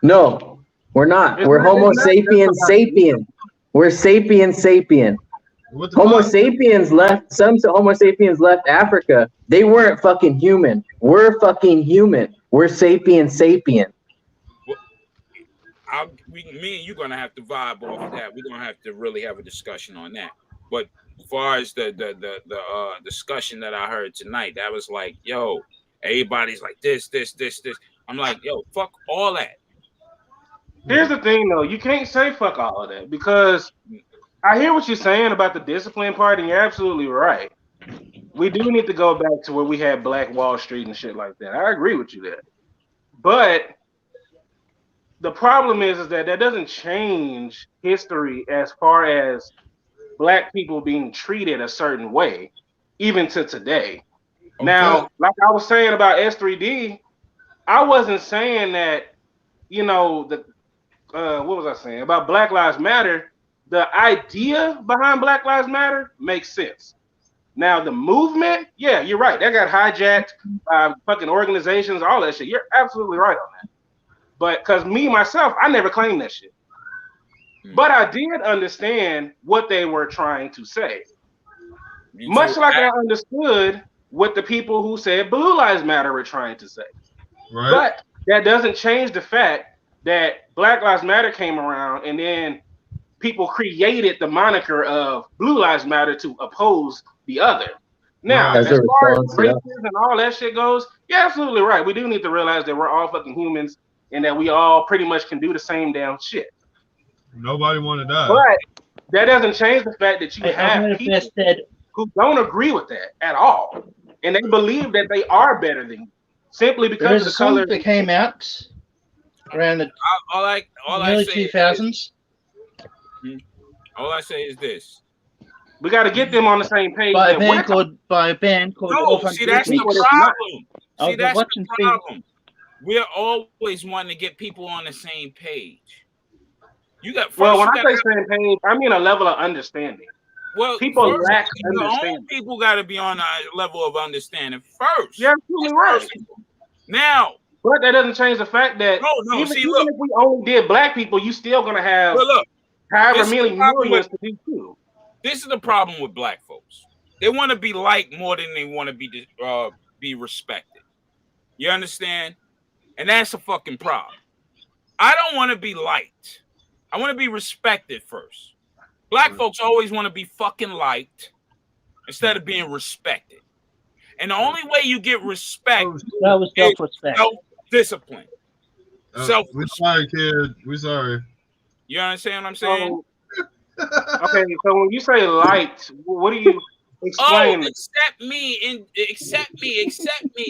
No, we're not. We're Homo sapiens sapien. We're sapien sapien. Homo sapiens left. Some Homo sapiens left Africa. They weren't fucking human. We're fucking human. We're sapien sapien. Me and you're gonna have to vibe off of that. We're gonna have to really have a discussion on that. But as far as the discussion that I heard tonight, that was like, yo, everybody's like this. I'm like, yo, fuck all that. Here's the thing, though. You can't say fuck all of that, because I hear what you're saying about the discipline part, and you're absolutely right. We do need to go back to where we had Black Wall Street and shit like that. I agree with you there. But the problem is that doesn't change history as far as Black people being treated a certain way, even to today. Okay. Now, like I was saying about S3D, I wasn't saying that, what was I saying? About Black Lives Matter, the idea behind Black Lives Matter makes sense. Now, the movement, yeah, you're right. That got hijacked by fucking organizations, all that shit. You're absolutely right on that. But because myself, I never claimed that shit. But I did understand what they were trying to say. Much like I understood what the people who said Blue Lives Matter were trying to say. Right. But that doesn't change the fact that Black Lives Matter came around, and then people created the moniker of Blue Lives Matter to oppose the other. Now, as far as races and all that shit goes, you're absolutely right. We do need to realize that we're all fucking humans, and that we all pretty much can do the same damn shit. Nobody want to die. But that doesn't change the fact that you have people who don't agree with that at all, and they believe that they are better than you simply because of the color that came out around the early 2000s. All I say is this: we got to get them on the same page. By a band called. No, see, that's the problem. See, that's the problem. We're always wanting to get people on the same page. When I say same page, I mean a level of understanding. Well, people lack understanding. People got to be on a level of understanding first. You're absolutely right. Now, but that doesn't change the fact that even if we only did Black people, you still gonna have however many millions to do too. This is the problem with Black folks. They want to be liked more than they want to be respected. You understand? And that's a fucking problem. I don't want to be liked. I want to be respected first. Black folks always want to be fucking liked instead of being respected. And the only way you get respect is self-discipline. We're sorry, kid. We're sorry. You understand what I'm saying? Okay, so when you say liked, what do you explain? Oh, accept me,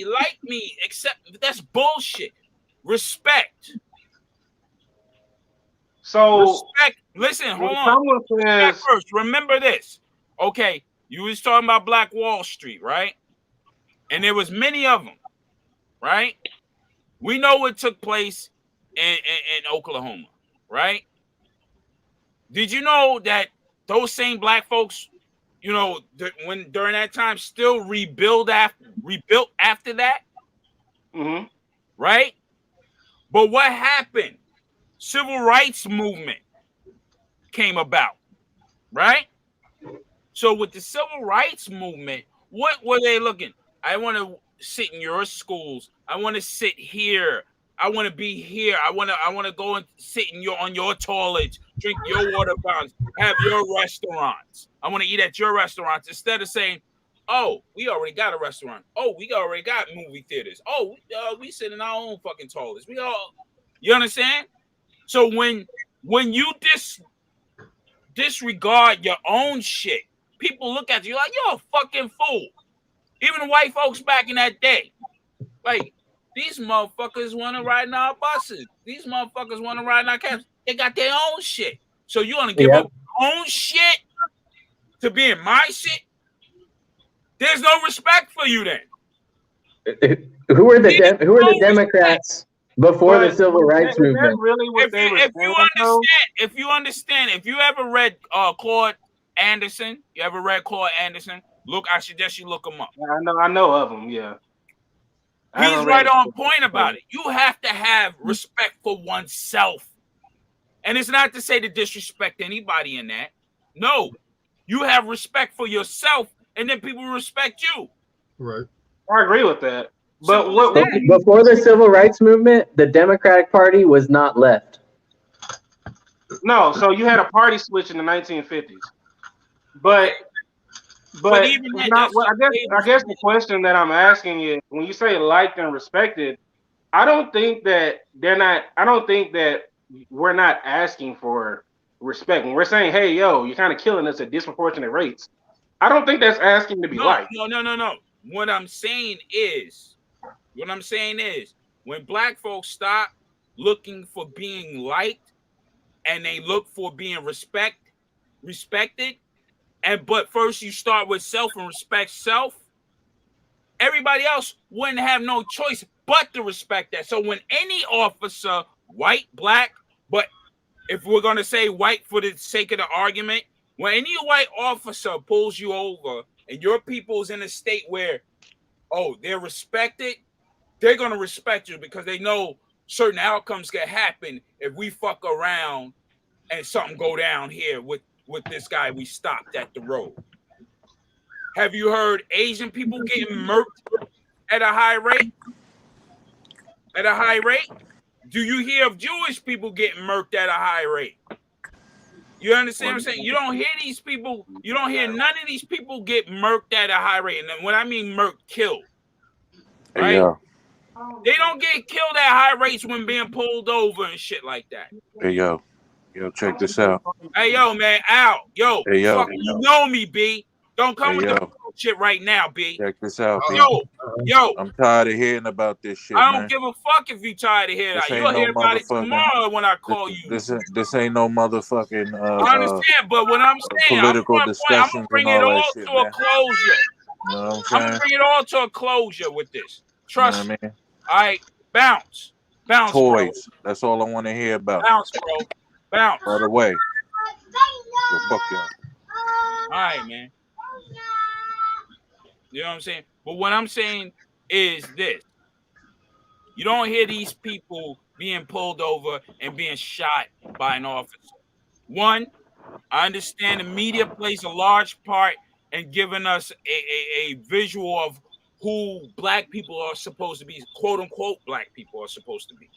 like me, that's bullshit. Respect. So respect. Listen, hold on. Says, first, remember this. Okay, you was talking about Black Wall Street, right? And there was many of them, right? We know what took place in Oklahoma, right? Did you know that those same black folks, you know, when during that time still rebuilt after that? Mm-hmm. Right? But what happened? Civil rights movement came about, right? So with the civil rights movement, what were they looking? I want to sit in your schools. I want to sit here. I want to be here. I want to go and sit in on your toilets, drink your water fountains, have your restaurants. I want to eat at your restaurants instead of saying, "Oh, we already got a restaurant. Oh, we already got movie theaters. Oh, we sit in our own fucking toilets. We all." You understand? So when you disregard your own shit, people look at you like you're a fucking fool. Even the white folks back in that day, like these motherfuckers want to ride in our buses. These motherfuckers want to ride in our cabs. They got their own shit. So you want to give up your own shit to be in my shit? There's no respect for you then. Who were the Democrats before the civil rights movement? Really what if you understand, if you ever read Claude Anderson, I suggest you look him up. I know of him. Yeah, he's right on point about it. You have to have respect for oneself, and it's not to say to disrespect anybody in that. No, you have respect for yourself, and then people respect you. Right. I agree with that. But before the civil rights movement, the Democratic Party was not left. No, so you had a party switch in the 1950s, but even not, I guess the question that I'm asking is, when you say liked and respected, I don't think that we're not asking for respect. When we're saying, "Hey, yo, you're kind of killing us at disproportionate rates," I don't think that's asking to be liked. No. What I'm saying is, when black folks stop looking for being liked and they look for being respected, but first you start with self and respect self, everybody else wouldn't have no choice but to respect that. So when any officer, white, black, but if we're going to say white for the sake of the argument, when any white officer pulls you over and your people's in a state where, they're respected, they're going to respect you because they know certain outcomes can happen if we fuck around and something go down here with this guy we stopped at the road. Have you heard Asian people getting murked at a high rate? Do you hear of Jewish people getting murked at a high rate? You understand what I'm saying? You don't hear these people. You don't hear none of these people get murked at a high rate. And when I mean murked, killed. Right? Hey, yo. They don't get killed at high rates when being pulled over and shit like that. Hey, yo. Yo, check this out. Hey, yo, man. Al. Yo. Hey, yo. Fuck, you know me, B. Don't come with the shit right now, B. Check this out, B. Yo. I'm tired of hearing about this shit, I don't give a fuck if you tired of hearing that. You'll hear about it tomorrow when I call you. This ain't no motherfucking I understand, but what I'm saying, political discussions I'm gonna bring it all shit, to a closure. You know what I'm saying? I'm gonna bring it all to a closure with this. Trust me. All right, bounce, toys. Bro. That's all I want to hear about. Bounce, bro. Bounce. By the way. Yo, fuck y'all. All right, man. You know what I'm saying? But what I'm saying is this. You don't hear these people being pulled over and being shot by an officer. One, I understand the media plays a large part in giving us a visual of who black people are supposed to be, quote unquote, black people are supposed to be.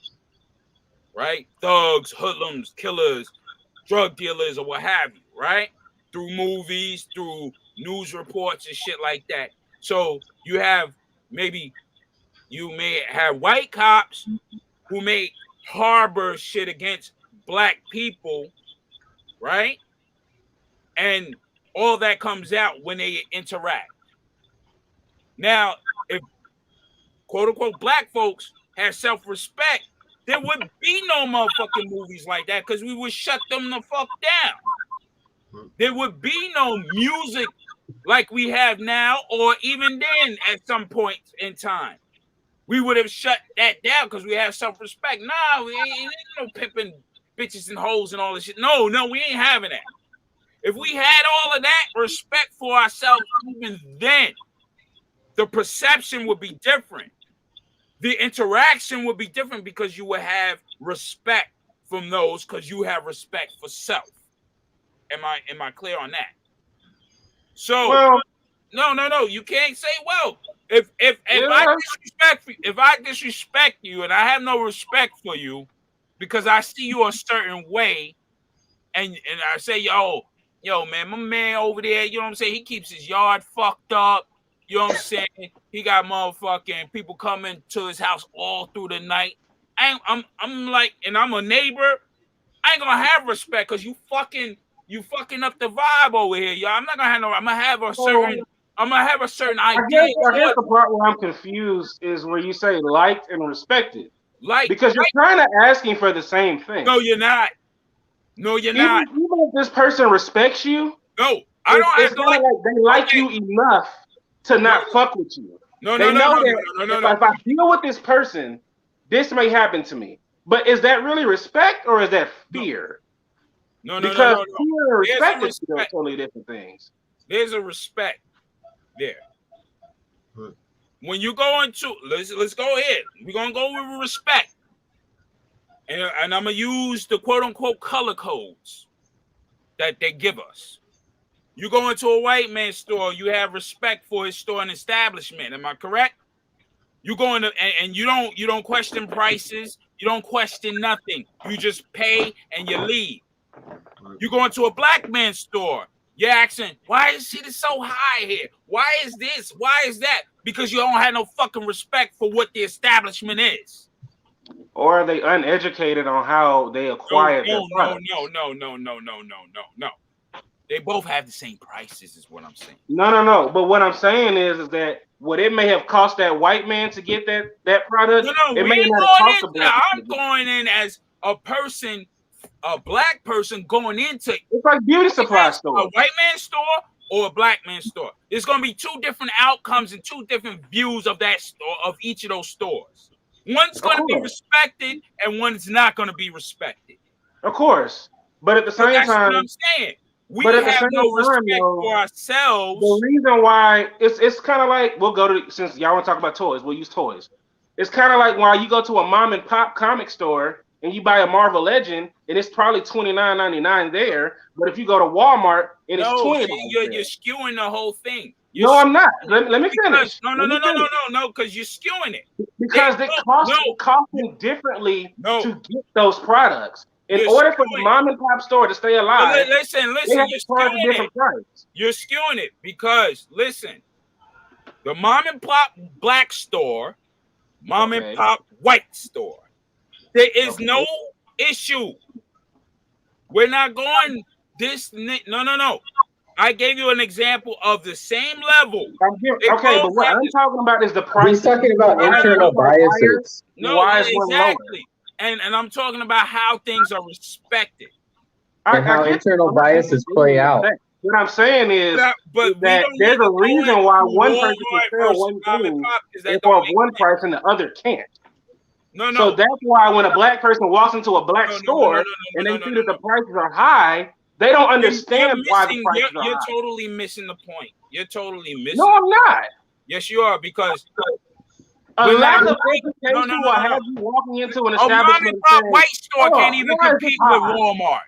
Right? Thugs, hoodlums, killers, drug dealers, or what have you, right? Through movies, through news reports and shit like that. So you may have white cops who may harbor shit against black people, right? And all that comes out when they interact. Now, if quote unquote black folks had self-respect, there would be no motherfucking movies like that because we would shut them the fuck down. There would be no music like we have now, or even then at some point in time. we would have shut that down because we have self-respect. Nah, we ain't no pimping bitches and hoes and all this shit. No, we ain't having that. If we had all of that respect for ourselves, even then, the perception would be different. The interaction would be different because you would have respect from those because you have respect for self. Am I clear on that? So, Well, no, you can't say, well, if I disrespect you and I have no respect for you because I see you a certain way, and I say, yo, man, my man over there, you know what I'm saying? He keeps his yard fucked up. You know what I'm saying? He got motherfucking people coming to his house all through the night. I'm like, and I'm a neighbor. I ain't gonna have respect because you fucking up the vibe over here, y'all. I'm not gonna have no. I'm gonna have a certain idea. I guess the part where I'm confused is where you say liked and respected. Because you're kind of asking for the same thing. No, you're not. Even if this person respects you, no, I don't. It's kind of like they like you enough to not fuck with you. No, if I deal with this person, this may happen to me. But is that really respect or is that fear? Because fear and respect is totally different things. There's a respect there. When you go into let's go ahead. We're gonna go with respect. And I'm gonna use the quote unquote color codes that they give us. You go into a white man's store, you have respect for his store and establishment. Am I correct? You go in and you don't question prices, you don't question nothing. You just pay and you leave. You go into a black man's store, you're asking, why is shit so high here? Why is this? Why is that? Because you don't have no fucking respect for what the establishment is. Or are they uneducated on how they acquired their product? No. They both have the same prices, is what I'm saying. No. But what I'm saying is that what it may have cost that white man to get that product, it may not have cost the black man. I'm going in as a person, a black person going into it's like beauty supply store, a white man's store or a black man's store. There's going to be two different outcomes and two different views of that store, of each of those stores. One's going to be respected and one's not going to be respected. Of course. But at the same that's time, what I'm saying. We have no respect for ourselves. The reason why it's kind of like, we'll go to, since y'all want to talk about toys, we'll use toys. It's kind of like why you go to a mom and pop comic store and you buy a Marvel Legend and it's probably $29.99 there. But if you go to Walmart, it's $20. You're skewing the whole thing. I'm not. Let me finish. No, because you're skewing it. Because they cost differently to get those products. In order for the mom and pop store to stay alive, listen, you're skewing it because listen, the mom and pop black store, mom and pop white store, there is no issue. We're not going this. No. I gave you an example of the same level. But what I'm talking about is the price. He's talking about internal biases. Exactly. And I'm talking about how things are respected. And how internal biases play out. What I'm saying is that there's a reason why one person can sell one thing for one price and the other can't. So that's why when a black person walks into a black store and they see that the prices are high, they don't understand why the prices are high. You're totally missing the point. You're totally missing. No, I'm not. Yes, you are, because a lack of education will have you walking into an establishment. A mom and pop white store can't even compete with Walmart.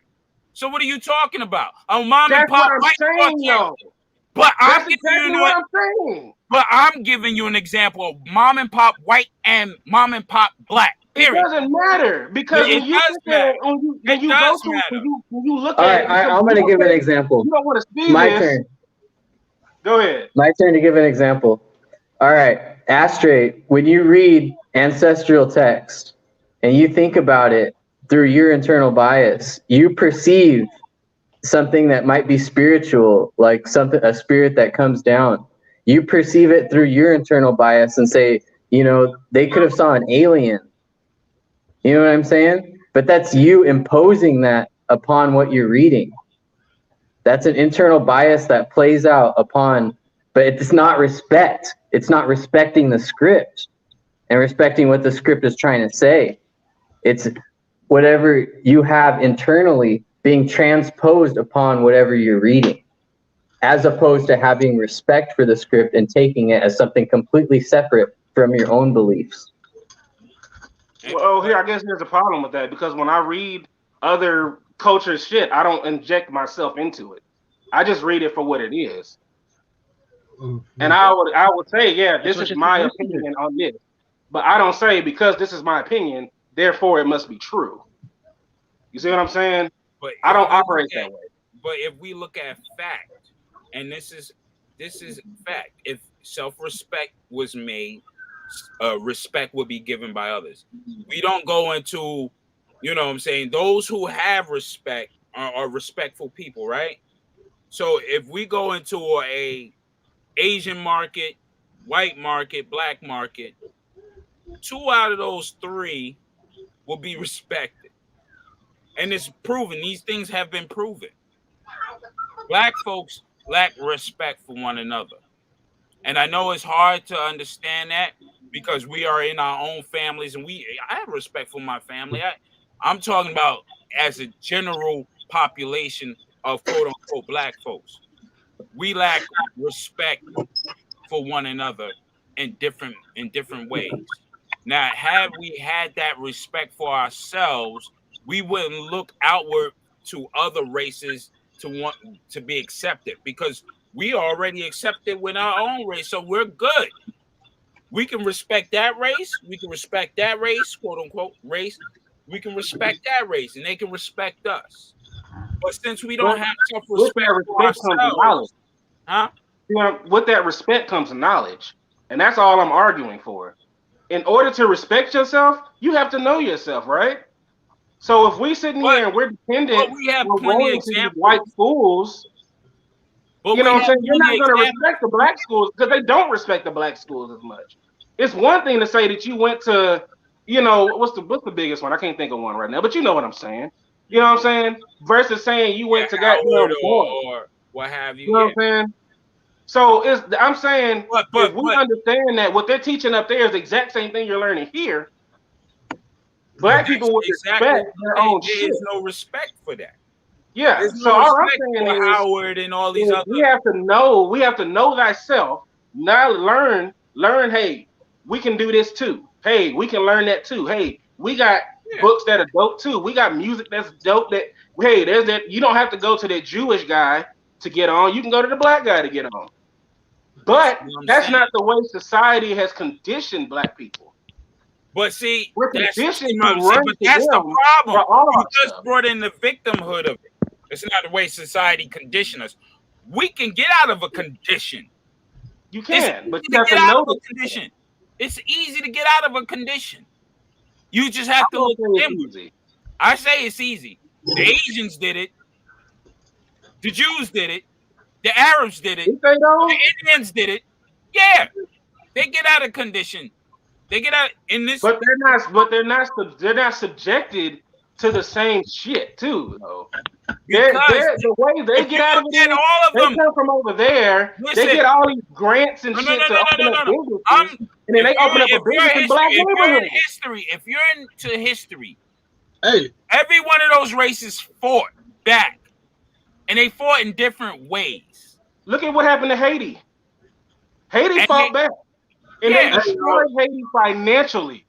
So what are you talking about? A mom and pop white store. But I'm giving you an example of mom and pop white and mom and pop black. Period. It doesn't matter because when you look at it, I'm going to give an example. You don't want to see My turn. Go ahead. My turn to give an example. All right, Astray, when you read ancestral text and you think about it through your internal bias, you perceive something that might be spiritual, like a spirit that comes down. You perceive it through your internal bias and say, they could have saw an alien. You know what I'm saying? But that's you imposing that upon what you're reading. That's an internal bias that plays out upon, but it's not respect. It's not respecting the script. and respecting what the script is trying to say. It's whatever you have internally being transposed upon whatever you're reading, as opposed to having respect for the script and taking it as something completely separate from your own beliefs. Well, here I guess there's a problem with that, because when I read other cultures' shit, I don't inject myself into it. I just read it for what it is. And I would say, yeah, this is my opinion on this. But I don't say, because this is my opinion, therefore it must be true. You see what I'm saying? But I don't operate that way. But if we look at fact, and this is fact, if self-respect was made, respect would be given by others. We don't go into, you know what I'm saying, those who have respect are respectful people, right? So if we go into a Asian market, white market, black market, 2 out of those 3 will be respected. And it's proven. These things have been proven. Black folks lack respect for one another. And I know it's hard to understand that, because we are in our own families, and I have respect for my family. I'm talking about as a general population of quote unquote black folks. We lack respect for one another in different ways. Now, had we had that respect for ourselves, we wouldn't look outward to other races to want to be accepted, because we already accepted with our own race, so we're good. We can respect that race. We can respect that race, quote unquote race. We can respect that race, and they can respect us. But since we don't have self-respect for ourselves, with that respect comes knowledge, and that's all I'm arguing for. In order to respect yourself, you have to know yourself, right? So if we sitting here and we're dependent, we have we're plenty going of to these examples. white schools. But you know what I'm saying? You're plenty not going to examples. respect the black schools, because they don't respect the black schools as much. It's one thing to say that you went to, you know, what's the biggest one? I can't think of one right now, but you know what I'm saying. You know what I'm saying? Versus saying you went to goddamn or what have you. You know what I'm saying? So I'm saying, if we understand that what they're teaching up there is the exact same thing you're learning here, black people would respect their own shit. There is no respect for that. Yeah. There's So no all I'm respect saying for is, Howard and all these other. we have to know thyself. Now learn. Hey, we can do this too. Hey, we can learn that too. Hey, we got books that are dope too. We got music that's dope. That there's that. You don't have to go to that Jewish guy to get on. You can go to the black guy to get on. But that's not the way society has conditioned black people. But see, that's the problem. You just brought in the victimhood of it. It's not the way society conditioned us. We can get out of a condition. You can, but you have to know the condition. It's easy to get out of a condition. You just have to look inward. I say it's easy. The Asians did it. The Jews did it. The Arabs did it. The Indians did it. Yeah, they get out of condition. They get out in this. But they're not subjected to the same shit too, though. The way they get out of it, they come from over there. They get all these grants and shit to open up businesses, and then they open up a business in black neighborhoods. If you're into history, every one of those races fought back, and they fought in different ways. Look at what happened to Haiti. Haiti fought back, and they destroyed Haiti financially.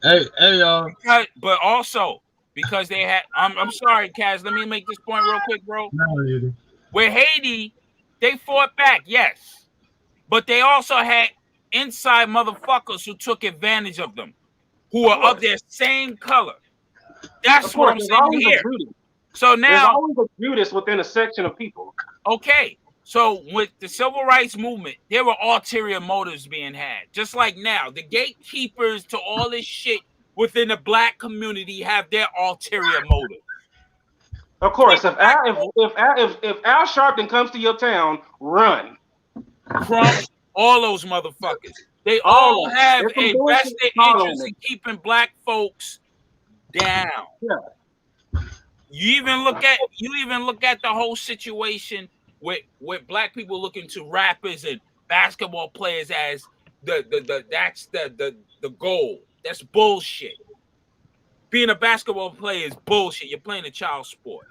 Hey, y'all. But also because they had, I'm sorry, Kaz. Let me make this point real quick, bro. No, with Haiti, they fought back, yes, but they also had inside motherfuckers who took advantage of them, who are of their same color. That's what I'm saying here. So now there's always a Judas within a section of people. Okay, so with the civil rights movement, there were ulterior motives being had. Just like now, the gatekeepers to all this shit within the black community have their ulterior motives. Of course, if Al Sharpton comes to your town, run. Crump, all those motherfuckers. They all have a vested interest in keeping black folks down. Yeah. You even look at the whole situation with black people looking to rappers and basketball players as that's the goal. That's bullshit. Being a basketball player is bullshit. You're playing a child sport.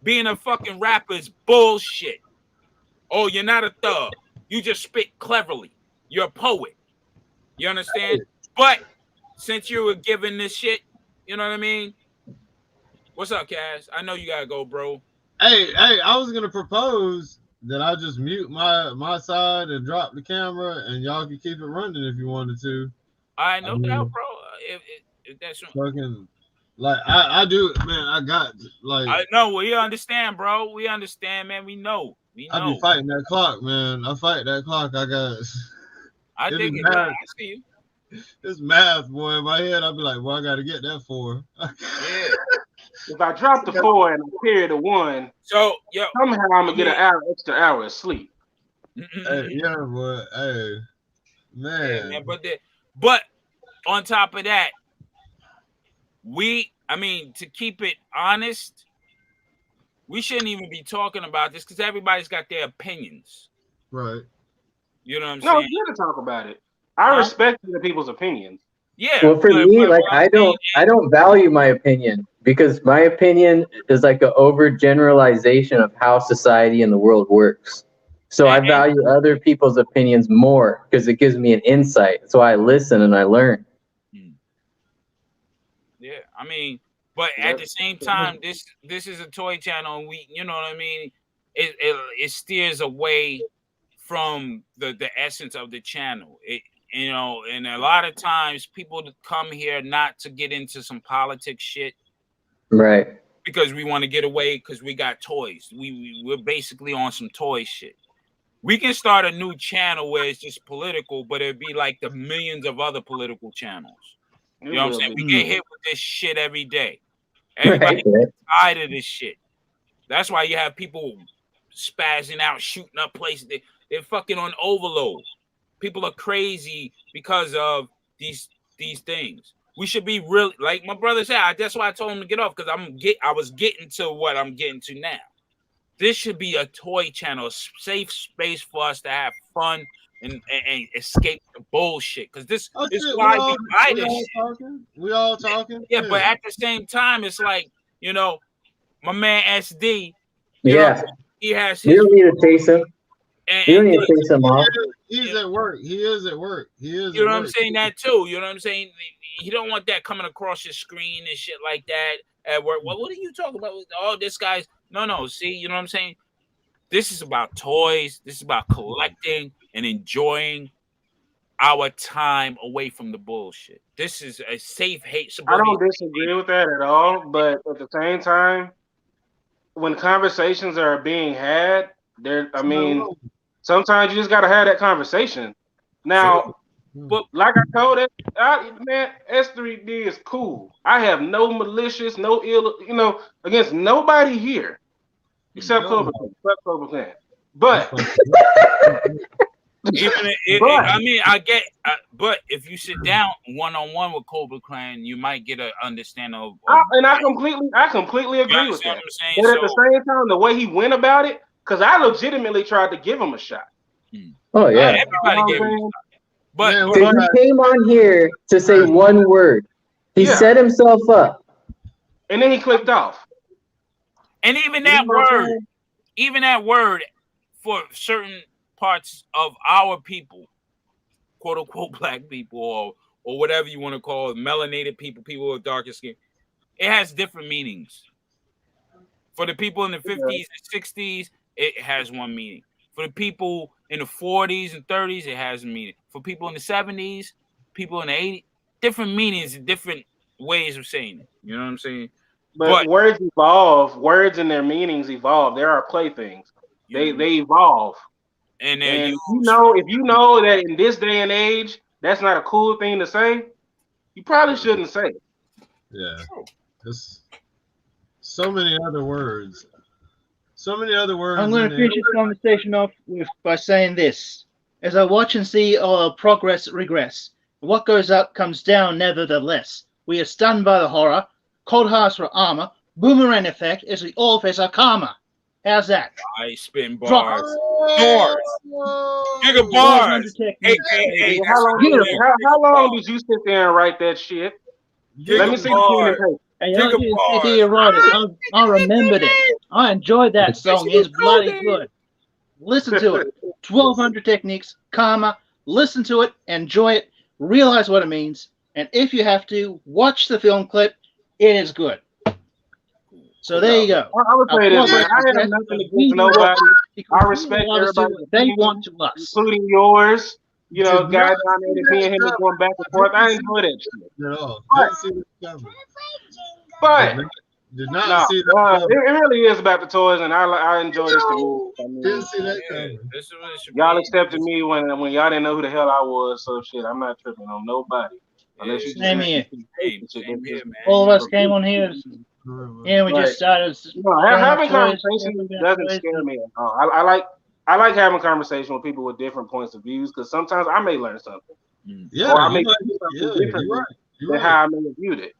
Being a fucking rapper is bullshit. Oh, you're not a thug. You just spit cleverly. You're a poet. You understand? But since you were given this shit, you know what I mean? What's up, Cass? I know you gotta go, bro. Hey, I was gonna propose that I just mute my side and drop the camera, and y'all can keep it running if you wanted to. I know that, bro. If that's fucking like I do, man. I got like I know. We understand, bro. We understand, man. We know. I be fighting that clock, man. I fight that clock. I got. I dig it, man. I see you. It's math, boy. In my head, I'll be like, well, I got to get that 4. Yeah. If I drop the 4 and I carry the 1, so somehow I'm gonna get an extra hour of sleep. Hey, yeah, boy. Hey, man. Yeah, man. But on top of that, to keep it honest, we shouldn't even be talking about this because everybody's got their opinions. Right. You know what I'm saying? No, it's good to talk about it. I respect the people's opinions. Yeah. Well, for me, like I don't value my opinion because my opinion is like an overgeneralization of how society and the world works. So I value other people's opinions more because it gives me an insight. So I listen and I learn. Yeah, but at the same time, this is a toy channel, and we, you know what I mean. It steers away from the essence of the channel. And a lot of times people come here not to get into some politics shit, right? Because we want to get away because we got toys. We're basically on some toy shit. We can start a new channel where it's just political, but it'd be like the millions of other political channels. You know what I'm saying? We get hit with this shit every day. Everybody gets tired of this shit. That's why you have people spazzing out, shooting up places. They're fucking on overload. People are crazy because of these things. We should be real, like my brother said. That's why I told him to get off because I was getting to what I'm getting to now. This should be a toy channel, a safe space for us to have fun and escape the bullshit. Because this is why we buy this shit. We all talking. Yeah, but at the same time, it's like, my man SD. Yeah. He has his. You don't need to chase him. You don't need to chase him off. He's at work. He is at work. You know what I'm saying? That too. You know what I'm saying? You don't want that coming across your screen and shit like that at work. Well, what are you talking about? Oh, this guy's no. See, you know what I'm saying? This is about toys. This is about collecting and enjoying our time away from the bullshit. This is a safe hate. I don't disagree with that at all, but at the same time, when conversations are being had, sometimes you just gotta have that conversation. Now, but like I told it, man, S3D is cool. I have no malicious, no ill, against nobody here except Cobra Clan. But I get. But if you sit down one-on-one with Cobra Clan, you might get an understanding of. I completely agree with that. But at the same time, the way he went about it, because I legitimately tried to give him a shot. Oh yeah, everybody gave him a shot. But he came on here to say one word. He set himself up, and then he clicked off. And even that word for certain parts of our people, quote unquote black people, or whatever you want to call it, melanated people with darker skin, it has different meanings. For the people in the 50s and 60s, it has one meaning. For the people in the 40s and 30s, it has a meaning. For people in the 70s, people in the 80s, different meanings and different ways of saying it. You know what I'm saying? But words evolve. Words and their meanings evolve. There are playthings. They evolve. And if you know that in this day and age, that's not a cool thing to say, you probably shouldn't say it. Yeah. There's so many other words. So many other words. I'm going to finish this conversation off by saying this. As I watch and see our progress regress, what goes up comes down nevertheless. We are stunned by the horror, cold hearts for armor, boomerang effect as we all face our karma. How's that? I spin Drop bars. it. Giga 1200 bars. techniques, AKA, baby. that's what I'm Beautiful. saying. How long did you sit there and write that shit? Let me see the pen and paper. Hey, I didn't sit here and write it. I remembered it. I enjoyed that song. It's bloody good. Listen to it. 1200 techniques, comma. Listen to it, enjoy it, realize what it means, and if you have to, watch the film clip. It is good. So there you go. I would say this, man. I have nothing against nobody. I respect everybody. They want to us, including yours. You know, guy down there that me and him are going back and forth. I enjoy that shit. At all. Didn't see this coming. But did not see that coming. it really is about the toys, and I enjoy this community. I mean, Didn't see that coming. y'all accepted me when y'all didn't know who the hell I was, so shit, I'm not tripping on nobody. Unless you Same here. Same here, man. All of us came on here. Yeah, we just started. Having conversations doesn't scare me at all. I like having conversation with people with different points of views because sometimes I may learn something. Yeah, or I may do something different than how I may have viewed it.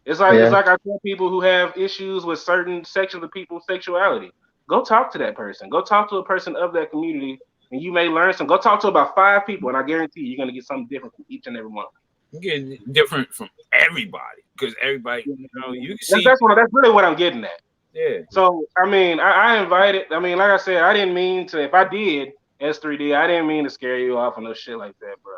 It's like I tell people who have issues with certain sections of people's sexuality. Go talk to that person. Go talk to a person of that community, and you may learn something. Go talk to about 5 people, and I guarantee you're gonna get something different from each and every one. You get different from everybody because everybody, you know, you can see. That's really what I'm getting at. Yeah. So I mean, I invited. I mean, like I said, I didn't mean to. If I did S3D, I didn't mean to scare you off or no shit like that, bro.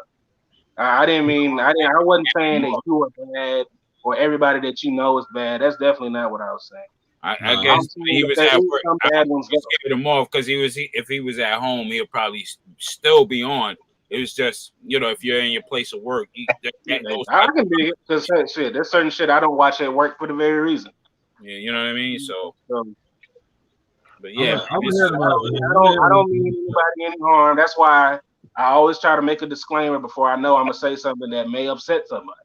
I didn't mean. I wasn't saying that you were bad or everybody that you know is bad. That's definitely not what I was saying. I guess he was at work. I scared him off because if he was at home, he'll probably still be on. It was just, you know, if you're in your place of work, I can be it because shit. There's certain shit I don't watch at work for the very reason. Yeah, you know what I mean. So, but yeah, I don't mean anybody any harm. That's why I always try to make a disclaimer before I know I'm gonna say something that may upset somebody.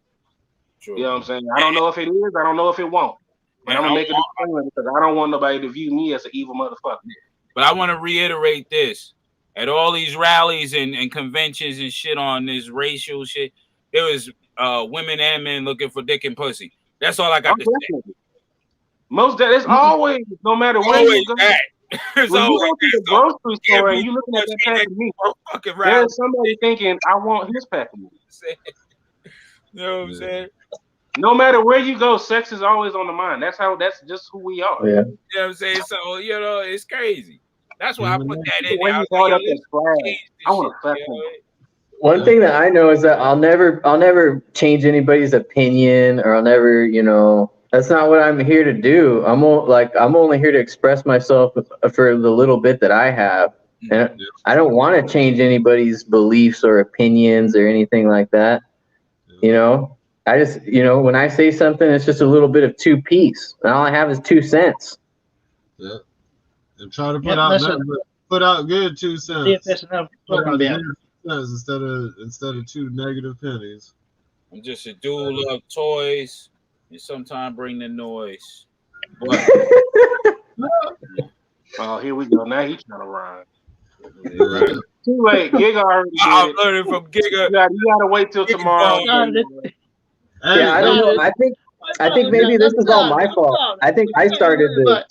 True. You know what I'm saying? I don't know if it is. I don't know if it won't. But I'm gonna make a disclaimer because I don't want nobody to view me as an evil motherfucker. But I want to reiterate this. At all these rallies and conventions and shit on this racial shit, there was women and men looking for dick and pussy. That's all I got to say. Most that it's always, no matter where you go. When you go to the grocery store and you looking at that pack of meat, there's somebody thinking, I want his pack of meat. You know what I'm saying? No matter where you go, sex is always on the mind. That's just who we are. Yeah. You know what I'm saying? So, you know, it's crazy. That's why I put that in there. One thing that I know is that I'll never change anybody's opinion, or I'll never, you know, that's not what I'm here to do. I'm only here to express myself for the little bit that I have. And I don't want to change anybody's beliefs or opinions or anything like that. You know, I just, you know, when I say something, it's just a little bit of 2 piece. And all I have is 2 cents. Yeah. And try to put out good 2 cents. See if that's enough instead of 2 negative pennies. I'm just a dude who love toys and sometimes bring the noise. But oh, here we go. Now he's trying to rhyme. Yeah. Too late. Giga already did. I'm learning from Giga. You gotta wait till tomorrow. Yeah, I don't know. I think maybe this is all my fault. I think I started this.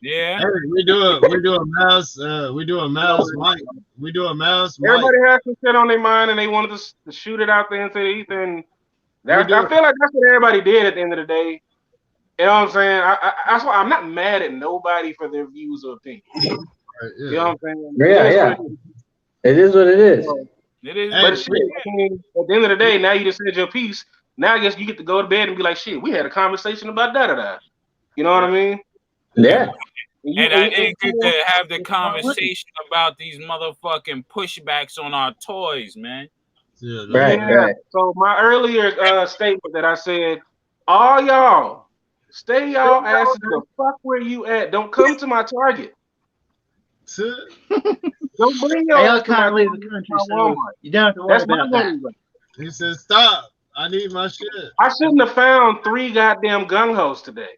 Yeah. Hey, we do a mass mic. We do a mass mic. Everybody has some shit on their mind and they wanted to shoot it out there into the ether. And I feel like that's what everybody did at the end of the day. You know what I'm saying? That's why I'm not mad at nobody for their views or opinions. Right, yeah. You know what I'm saying? Yeah. It is what it is. It is. But shit, I mean, at the end of the day, now you just said your piece. Now I guess you get to go to bed and be like, shit, we had a conversation about da-da-da. You know what I mean? Yeah. And I didn't get to have the conversation about these motherfucking pushbacks on our toys, man. Yeah, right. So my earlier statement that I said, all y'all, stay y'all asses the fuck where you at. Don't come to my Target. Don't bring your ass to my leave the country, so you don't have to worry about that. He said, stop. I need my shit. I shouldn't have found 3 goddamn gung hos today.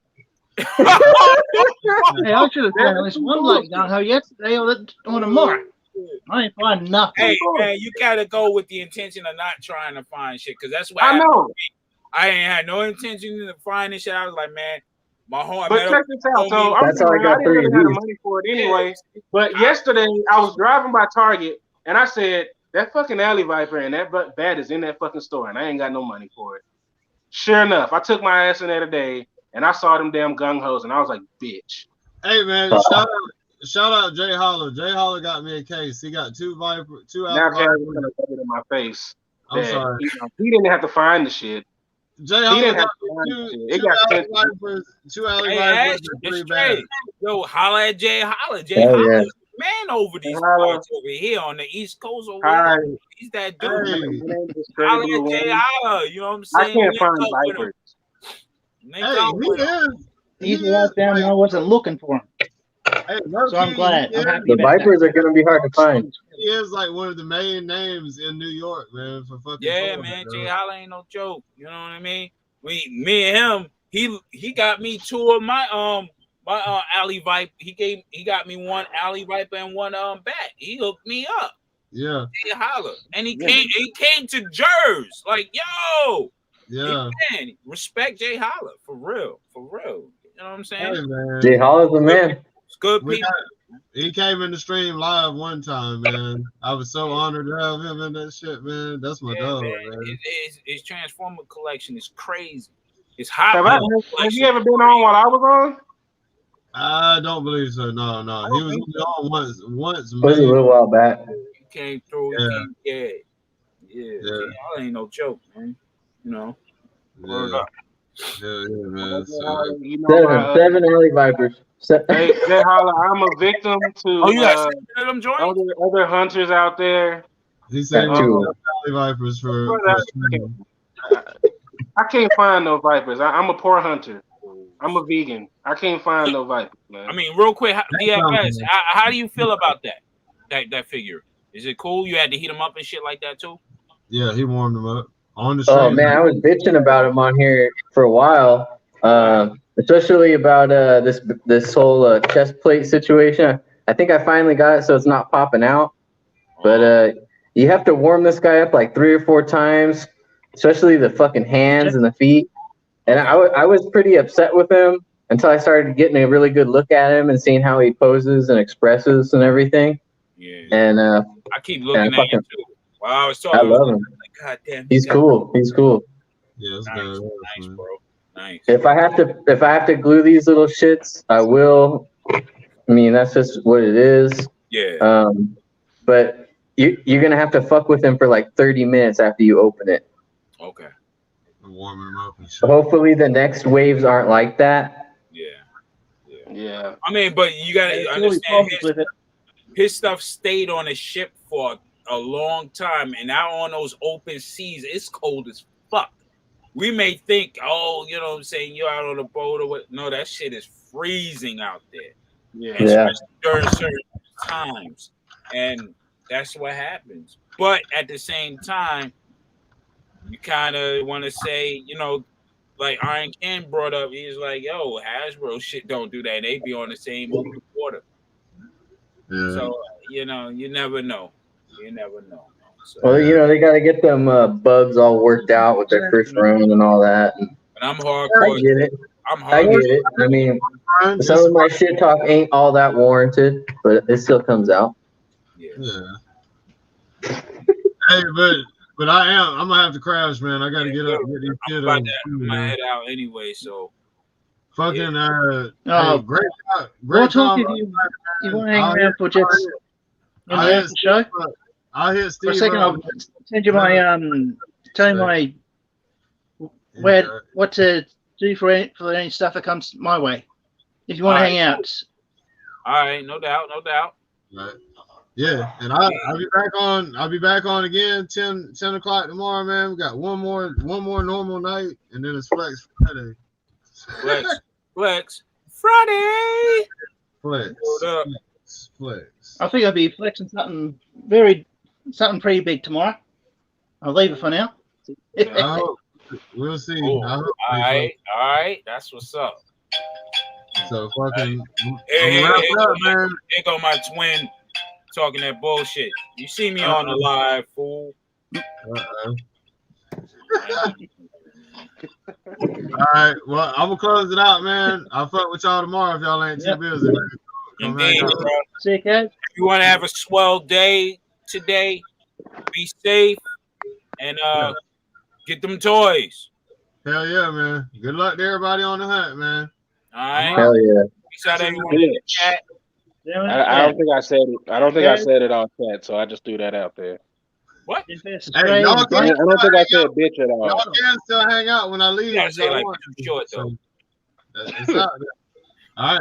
Hey, I should have found at least one like gung ho yesterday or tomorrow. I ain't find nothing. Hey, man, you gotta go with the intention of not trying to find shit, because that's why I know. I ain't had no intention of finding shit. I was like, man, My home. But check this out. So That's how I I got didn't 3 really of have the these. money for it anyway. But yesterday I was driving by Target and I said that fucking Alley Viper and that bat is in that fucking store and I ain't got no money for it. Sure enough, I took my ass in there today and I saw them damn gung hos and I was like, bitch. Hey man, shout out Jay Holler. Jay Holler got me a case. He got 2 Alley Now Kaz Vipers. is gonna rub it in my face. I'm sorry. He didn't have to find the shit. Jay Holler got me two Alley Vipers, 2 Alley Vipers, and 3 bats. Yo, holla at Jay Holler. Jay Hell Holler yeah. is the man over these parts over here on the East Coast. Over Hi. here. He's that dude. Hey. Holla at Jay Holler. You know what I'm I saying? can't find Vipers. He's locked down and I wasn't looking for him. Hey, so I'm glad. I'm happy The about Vipers are going to be hard to find. He is like one of the main names in New York, man. For fucking man, Jay Holler ain't no joke. You know what I mean? Me and him, he got me 2 of my Alley Viper. He got me 1 Alley Viper and 1 bat. He hooked me up. Yeah. Jay Holler, and he came to Jers like, yo. Yeah. Man, respect Jay Holler for real. You know what I'm saying? Hey, man. Jay Holler's the man. It's good people. He came in the stream live one time, man. I was so honored to have him in that shit, man. That's my dog, man. His Transformer collection is crazy. It's hot. Have you ever been on while I was on? I don't believe so. No. He was on once. Was a little while back. He came through. Yeah. That ain't no joke, man. You know. Yeah, man. So, 7 Alley Vipers. Hey, Jay Holler, I'm a victim to other hunters out there. He said Alley Vipers for I can't find no Vipers. I'm a poor hunter. I'm a vegan. I can't find no Vipers, man. I mean, real quick, how do you feel about that figure? Is it cool? You had to heat him up and shit like that too? Yeah, he warmed him up on the stream. Oh man, I was bitching about him on here for a while. Especially about this whole chest plate situation. I think I finally got it so it's not popping out. But you have to warm this guy up like 3 or 4 times, especially the fucking hands and the feet. And I was pretty upset with him until I started getting a really good look at him and seeing how he poses and expresses and everything. Yeah. And I keep looking at him too. While I was talking, I love him. Like, God damn, he's cool. He's cool. Yeah, it's nice, bro. Nice. If I have to glue these little shits, I will. I mean, that's just what it is. Yeah. But you're gonna have to fuck with him for like 30 minutes after you open it. Okay. Warming him up and shit. Hopefully, the next waves aren't like that. Yeah. I mean, but you gotta understand his stuff stayed on a ship for a long time, and now on those open seas, it's cold as fuck. We may think, oh, you know what I'm saying, you're out on a boat or what. No, that shit is freezing out there. Yeah. Especially during certain times. And that's what happens. But at the same time, you kind of want to say, you know, like Iron Ken brought up, he's like, yo, Hasbro shit don't do that. They be on the same open water. Yeah. So, you know, you never know. So, well, you know, they got to get them bugs all worked out with their first run and all that. And I'm hardcore. I get it. I get it. I mean, some of my shit talk ain't all that warranted, but it still comes out. Yeah. Hey, but I'm gonna have to crash, man. I gotta get up and get these kids on. I'm gonna head out anyway, so. Fucking Oh, hey, great We'll talk time. if you want to hang around for just in the show. I'll hit Steve. For a second, I'll send you my tell you my what to do for any stuff that comes my way. If you want to hang out. All right, no doubt. Right. Yeah, and I'll be back on again 10 o'clock tomorrow, man. We got one more normal night, and then it's Flex Friday. Flex Friday. Flex. I think I'll be flexing something pretty big tomorrow. I'll leave it for now. We'll see. All right. That's what's up. So fucking. Here go my twin talking that bullshit. You see me on the live, fool. All right. Well, I'm gonna close it out, man. I'll fuck with y'all tomorrow if y'all ain't too busy, man. Come hang Indeed, out. bro. See you guys. If you want to have a swell day today, be safe and get them toys. Hell yeah, man. Good luck to everybody on the hunt, man. All right. Hell yeah. Peace out, everyone in the chat. I don't think I said it. I don't think I said it on chat, so I just threw that out there. What? Hey, y'all I can don't think I said bitch at all. y'all can still hang out when I leave. You gotta if say y'all like want. too short though. It's out there. All right.